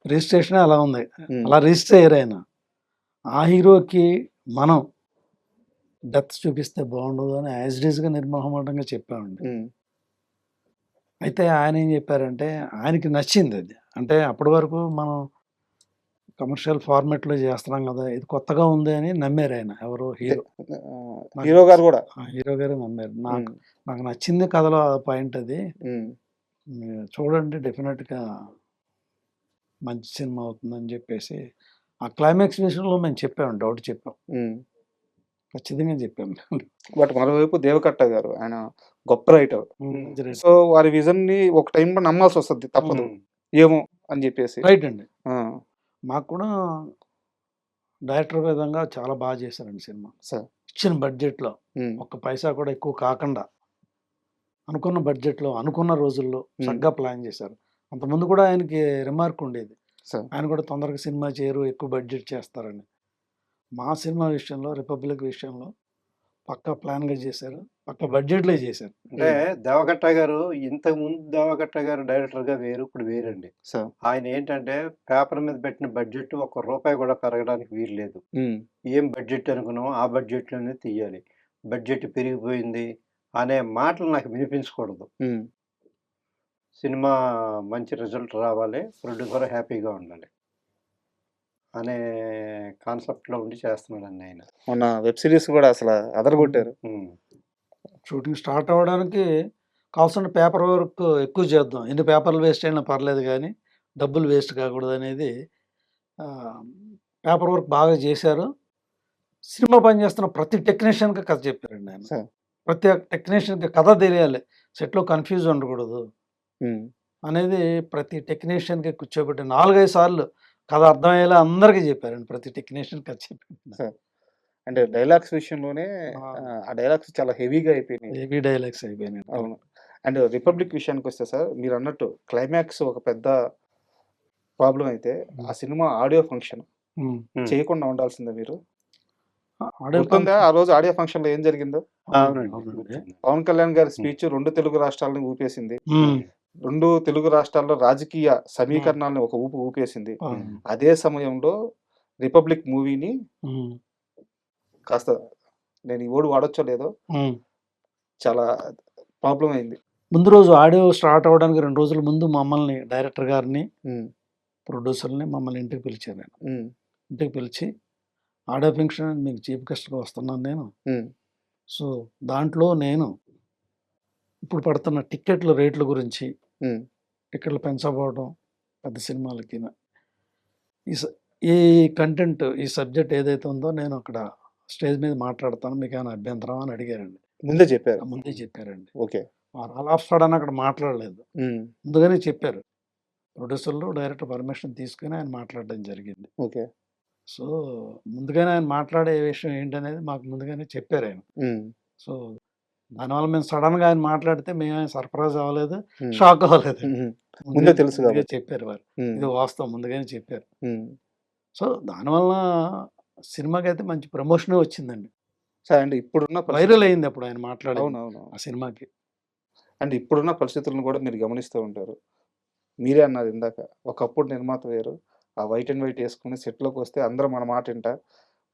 రిజిస్ట్రేషన్ అలా ఉంది, అలా రిజిస్టర్ అయ్యారు ఆయన. ఆ హీరోకి మనం డెత్ చూపిస్తే బాగుండదు అని యాజ్ ఇట్ ఈస్గా నిర్మోహమాటంగా చెప్పామండి. అయితే ఆయన ఏం చెప్పారంటే ఆయనకి నచ్చింది అది. అంటే అప్పటి వరకు మనం కమర్షియల్ ఫార్మాట్లో చేస్తున్నాం కదా, ఇది కొత్తగా ఉంది అని నమ్మారు ఆయన. ఎవరు హీరో, హీరో గారు కూడా. హీరో గారు నమ్మారు. నాకు నచ్చింది కథలో ఆ పాయింట్ అది. మీరు చూడండి డెఫినెట్గా మంచి సినిమా అవుతుందని చెప్పేసి ఆ క్లైమాక్స్ విషయంలో మేము చెప్పాము, డౌట్ చెప్పాం, ఖచ్చితంగా చెప్పాం. బట్ మరోవైపు దేవకట్ట గారు ఆయన గొప్ప రైటర్. రైట్ సో వారి విజన్ ని ఒక టైంలో నమ్మాల్సి వస్తుంది, తప్పదు ఏమో అని చెప్పేసి. అండి. ఆ, మాకు కూడా డైరెక్టర్ విధంగా చాలా బాగా చేశారండి సినిమా. సార్ ఇచ్చిన బడ్జెట్లో ఒక్క పైసా కూడా ఎక్కువ కాకుండా అనుకున్న బడ్జెట్లో అనుకున్న రోజుల్లో చక్కగా ప్లాన్ చేశారు. అంతకుముందు కూడా ఆయనకి రిమార్క్ ఉండేది, సార్ ఆయన కూడా తొందరగా సినిమా చేయరు, ఎక్కువ బడ్జెట్ చేస్తారని. మా సినిమా విషయంలో, రిపబ్లిక్ విషయంలో పక్కా ప్లాన్గా చేశారు, పక్కా బడ్జెట్లో చేశారు. అంటే దేవకట్ట గారు ఇంతకు ముందు దేవకట్ట గారు డైరెక్టర్గా వేరు, ఇప్పుడు వేరండి. సార్ ఆయన ఏంటంటే పేపర్ మీద పెట్టిన బడ్జెట్ ₹1 కూడా పెరగడానికి వీలు లేదు. ఏం బడ్జెట్ అనుకున్నామో ఆ బడ్జెట్లోనే తీయాలి. బడ్జెట్ పెరిగిపోయింది అనే మాటలు నాకు వినిపించకూడదు. సినిమా మంచి రిజల్ట్ రావాలి, ప్రొడ్యూసర్ హ్యాపీగా ఉండాలి అనే కాన్సెప్ట్లో ఉండి చేస్తున్నాడండి ఆయన. మొన్న వెబ్ సిరీస్ కూడా అసలు అదరగొట్టారు. షూటింగ్ స్టార్ట్ అవ్వడానికి కావాల్సిన పేపర్ వర్క్ ఎక్కువ చేద్దాం, ఎన్ని పేపర్లు వేస్ట్ అయినా పర్లేదు కానీ డబ్బులు వేస్ట్ కాకూడదు అనేది పేపర్ వర్క్ బాగా చేశారు. సినిమా పని చేస్తున్న ప్రతి టెక్నీషియన్కి కథ చెప్పారండి ఆయన. సార్ ప్రతి టెక్నీషియన్కి కథ తెలియాలి, సెట్లో కన్ఫ్యూజ్ ఉండకూడదు అనేది ప్రతి టెక్నీషియన్కి కూర్చోబెట్టి 4-5 సార్లు కథ అర్థమయ్యేలా అందరికీ చెప్పారండి. ప్రతి టెక్నీషియన్ కథ చెప్పారు. సార్ అంటే డైలాగ్స్ విషయంలోనే ఆ డైలాగ్స్ చాలా హెవీగా అయిపోయినాయి. హెవీ డైలాగ్స్ అయిపోయినాయి. అవును. అండ్ 'రిపబ్లిక్' విషయానికి వస్తే సార్ మీరన్నట్టు క్లైమాక్స్ ఒక పెద్ద ప్రాబ్లమ్ అయితే ఆ సినిమా ఆడియో ఫంక్షన్ ఉమ్. చేయకుండా ఉండాల్సిందే మీరు. ఆడియో గుర్తుందా ఆ రోజు ఆడియో ఫంక్షన్‌లో ఏం జరిగిందో? అవునండి. పవన్ కళ్యాణ్ గారి స్పీచ్ 2 తెలుగు రాష్ట్రాలను ఊపేసింది. ఉమ్. 2 తెలుగు రాష్ట్రాల్లో రాజకీయ సమీకరణాలను ఒక ఊపు ఊపేసింది. అవును. అదే సమయంలో 'రిపబ్లిక్' మూవీని ఉమ్. కాస్త నేను ఈ వర్డ్ వాడొచ్చో లేదో ఉమ్. చాలా ప్రాబ్లమ్ అయింది. ముందు రోజు ఆడియో స్టార్ట్ అవ్వడానికి 2 రోజుల ముందు మమ్మల్ని డైరెక్టర్ గారిని, హ్మ్. ప్రొడ్యూసర్‌ని మమ్మల్ని ఇంటికి పిలిచారు ఆయన. హ్మ్. ఇంటికి పిలిచి ఆడియో ఫంక్షన్ మీకు చీఫ్ గెస్ట్‌గా వస్తున్నాను నేను. హ్మ్. సో, దాంట్లో నేను ఇప్పుడు పడుతున్న టికెట్ల రేట్ల గురించి, హ్మ్. టికెట్లు పెంచకపోవడం పెద్ద సినిమాలకిన. ఈ స ఈ కంటెంట్, ఈ సబ్జెక్ట్ ఏదైతే ఉందో నేను అక్కడ స్టేజ్ మీద మాట్లాడతాను. మీకేమైనా అభ్యంతరమా అని అడిగారండి. ముందే చెప్పారు. ముందే చెప్పారండి. ఓకే. వారు ఆల్ ఆఫ్ సడెన్ అక్కడ మాట్లాడలేదు. హ్మ్. ముందుగానే చెప్పారు. ప్రొడ్యూసర్‌లు, డైరెక్టర్ పర్మిషన్ తీసుకొని ఆయన మాట్లాడడం జరిగింది. ఓకే. సో, ముందుగానే ఆయన మాట్లాడే విషయం ఏంటనేది మాకు ముందుగానే చెప్పారాయన. హ్మ్. సో, దానివల్ల మేము సడెన్‌గా ఆయన మాట్లాడితే మేమేం సర్ప్రైజ్ అవ్వలేదు, హ్మ్. షాక్ అవ్వలేదు. హుహు. ముందే తెలుసు ముందుగా కాబట్టి. చెప్పారు వారు. హ్మ్. ఇది వాస్తవం ముందుగానే చెప్పారు. హ్మ్. సో, దానివల్ల సినిమాకైతే మంచి ప్రమోషనే వచ్చిందండి. సార్ అండ్ ఇప్పుడున్న వైరల్ అయింది అప్పుడు ఆయన మాట్లాడింది అవునవును. ఆ సినిమాకి. అండ్ ఇప్పుడున్న పరిస్థితులను కూడా మీరు గమనిస్తూ ఉంటారు. మీరే అన్నారు ఇందాక. ఒకప్పుడు నిర్మాత వేరు. ఆ వైట్ అండ్ వైట్ యేసుకొని సెట్‌లోకొస్తే అందరూ మన మాట ఇంట,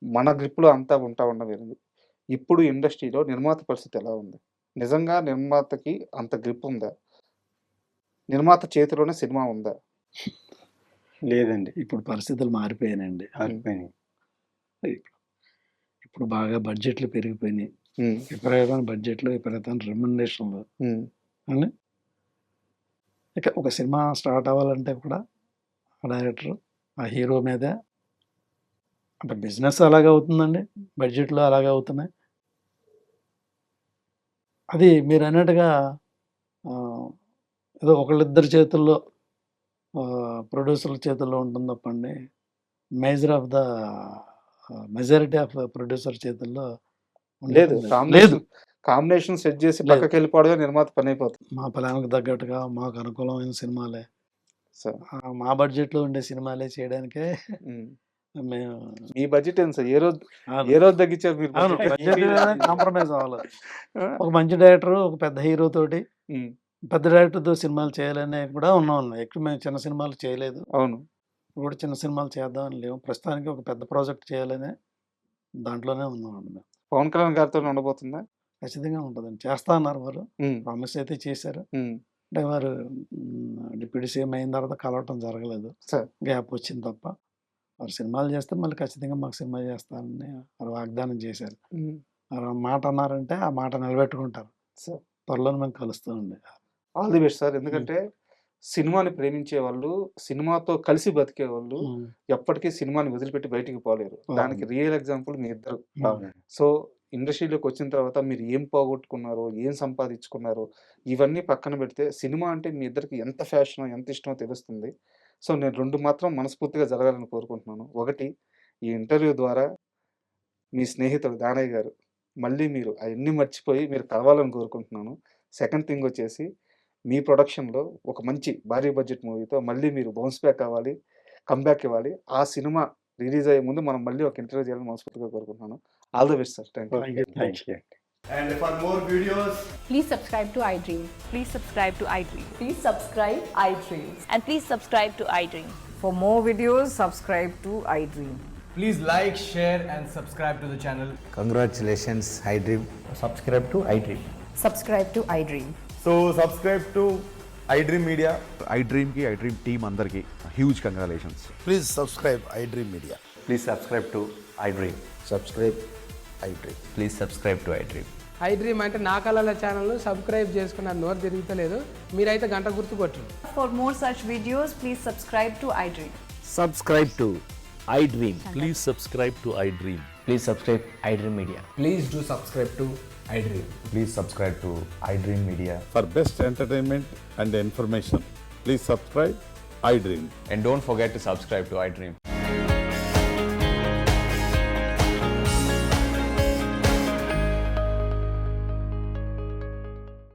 మన గ్రిప్‌లో అంతా ఉండడం వేరుంది. ఇప్పుడు ఇండస్ట్రీలో నిర్మాత పరిస్థితి ఎలా ఉంది? నిజంగా నిర్మాతకి అంత గ్రిప్ ఉందా? నిర్మాత చేతిలోనే సినిమా ఉందా? లేదండి. ఇప్పుడు పరిస్థితులు మారిపోయాయండి. మారిపోయినాయి. ఇప్పుడు బాగా బడ్జెట్‌లు పెరిగిపోయినాయి. హ్మ్. విపరీతమైన బడ్జెట్‌లు, విపరీతమైన రెమ్యునరేషన్‌లు. హ్మ్. అండి. ఇక ఒక సినిమా స్టార్ట్ అవ్వాలంటే కూడా ఆ డైరెక్టర్, ఆ హీరో మీదే అంటే బిజినెస్ అలాగే అవుతుందండి. బడ్జెట్‌లు అలాగే అవుతున్నాయి. అది మీరన్నట్టుగా ఆహ్, ఏదో ఒకళ్ళిద్దరి చేతుల్లో ప్రొడ్యూసర్ల చేతుల్లో ఉంటుంది తప్పండి. Major of the majority of producer చేతుల్లో లేదు. ఉండటం లేదు. కాంబినేషన్ సెట్ చేసి లేదు. పక్కకెళ్ళిపోవడమే నిర్మాత పనైపోతుంది. మా ప్లాన్‌కి తగ్గట్టుగా మాకు అనుకూలమైన సినిమాలే, సో మా బడ్జెట్‌లో ఉండే సినిమాలే చేయడానికే హ్మ్. మేము మీ బడ్జెట్ ఎంత సార్? అవును. ఏ రోజు తగ్గించారు మీరు అవును. బడ్జెట్? బడ్జెట్ కాంప్రమైజ్ అవ్వలేదు. ఒక మంచి డైరెక్టర్, ఒక పెద్ద హీరో తోటి హ్మ్. పెద్ద డైరెక్టర్‌తో సినిమాలు చేయాలని కూడా ఉన్నాం. ఎక్కువ మేము చిన్న సినిమాలు చేయలేదు. అవును. ఇప్పుడు కూడా చిన్న సినిమాలు చేద్దామని లేవు. ప్రస్తుతానికి ఒక పెద్ద ప్రాజెక్ట్ చేయాలనే దాంట్లోనే ఉన్నామండి మేము. పవన్ కళ్యాణ్ గారితోనే ఉండబోతుందా? ఖచ్చితంగా ఉంటదండి. చేస్తా అన్నారు వారు. హ్మ్. ప్రామిస్ అయితే చేశారు. హ్మ్. అంటే వారు డిప్యూటీ సీఎం అయిన తర్వాత కలవటం జరగలేదు. సార్ గ్యాప్ వచ్చింది తప్ప. వారు సినిమాలు చేస్తే మళ్ళీ ఖచ్చితంగా మాకు సినిమా చేస్తానని వారు వాగ్దానం చేశారు. హ్మ్. వారు ఆ మాట అన్నారంటే ఆ మాట నిలబెట్టుకుంటారు. సార్ త్వరలోనే మేము కలుస్తామండి. All the best sir. ఎందుకంటే సినిమాని ప్రేమించేవాళ్ళు, సినిమాతో కలిసి బతికేవాళ్ళు హ్మ్. ఎప్పటికీ సినిమాని వదిలిపెట్టి బయటికి పోలేరు. దానికి అవును. రియల్ ఎగ్జాంపుల్ మీ ఇద్దరు. అవునండి. సో, ఇండస్ట్రీలోకొచ్చిన తర్వాత మీరు ఏం పోగొట్టుకున్నారో, ఏం సంపాదించుకున్నారో, ఇవన్నీ పక్కన పెడితే సినిమా అంటే మీ ఇద్దరికి ఎంత ఫ్యాషనో, ఎంత ఇష్టమో తెలుస్తుంది. సో, నేను 2 మాత్రం మనస్ఫూర్తిగా జరగాలని కోరుకుంటున్నాను. ఒకటి, ఈ ఇంటర్వ్యూ ద్వారా మీ స్నేహితుడు దానయ్య గారు మళ్ళీ మీరు అయన్నీ మర్చిపోయి మీరు కలవాలని కోరుకుంటున్నాను. సెకండ్ థింగ్ వచ్చేసి మీ ప్రొడక్షన్‌లో ఒక మంచి భారీ బడ్జెట్ మూవీతో మళ్ళీ మీరు బౌన్స్ బ్యాక్ అవ్వాలి. కమ్‌బ్యాక్ ఇవ్వాలి. ఆ సినిమా రిలీజ్ అయ్యే ముందు మనం మళ్ళీ ఒక ఇంటర్వ్యూ చేయాలని మనస్ఫూర్తిగా కోరుకుంటున్నాను. All the best sir. Thank you. Thank you. Thank you. And for more videos, Please subscribe to iDream. Please subscribe to iDream. Please subscribe iDream. And please subscribe to iDream. For more videos, subscribe to iDream. please like, share, and subscribe to the channel. Congratulations, iDream. subscribe to iDream. Subscribe to iDream. So, subscribe to iDream Media. iDream team అందరికి huge congratulations. Please subscribe iDream Media. Please subscribe to iDream. Subscribe iDream. Please subscribe to iDream. iDream అంటే నా కళల ఛానల్ను subscribe చేసుకున్న నోరు తిరుగుతలేదు. మీరైతే గంట గుర్తు కొట్టండి. For more such videos, please subscribe to iDream. Subscribe to iDream. Please subscribe to iDream. Please subscribe iDream Media. Please do subscribe to iDream. Please subscribe to iDream Media. For best entertainment and information, please subscribe iDream. And don't forget to subscribe to iDream.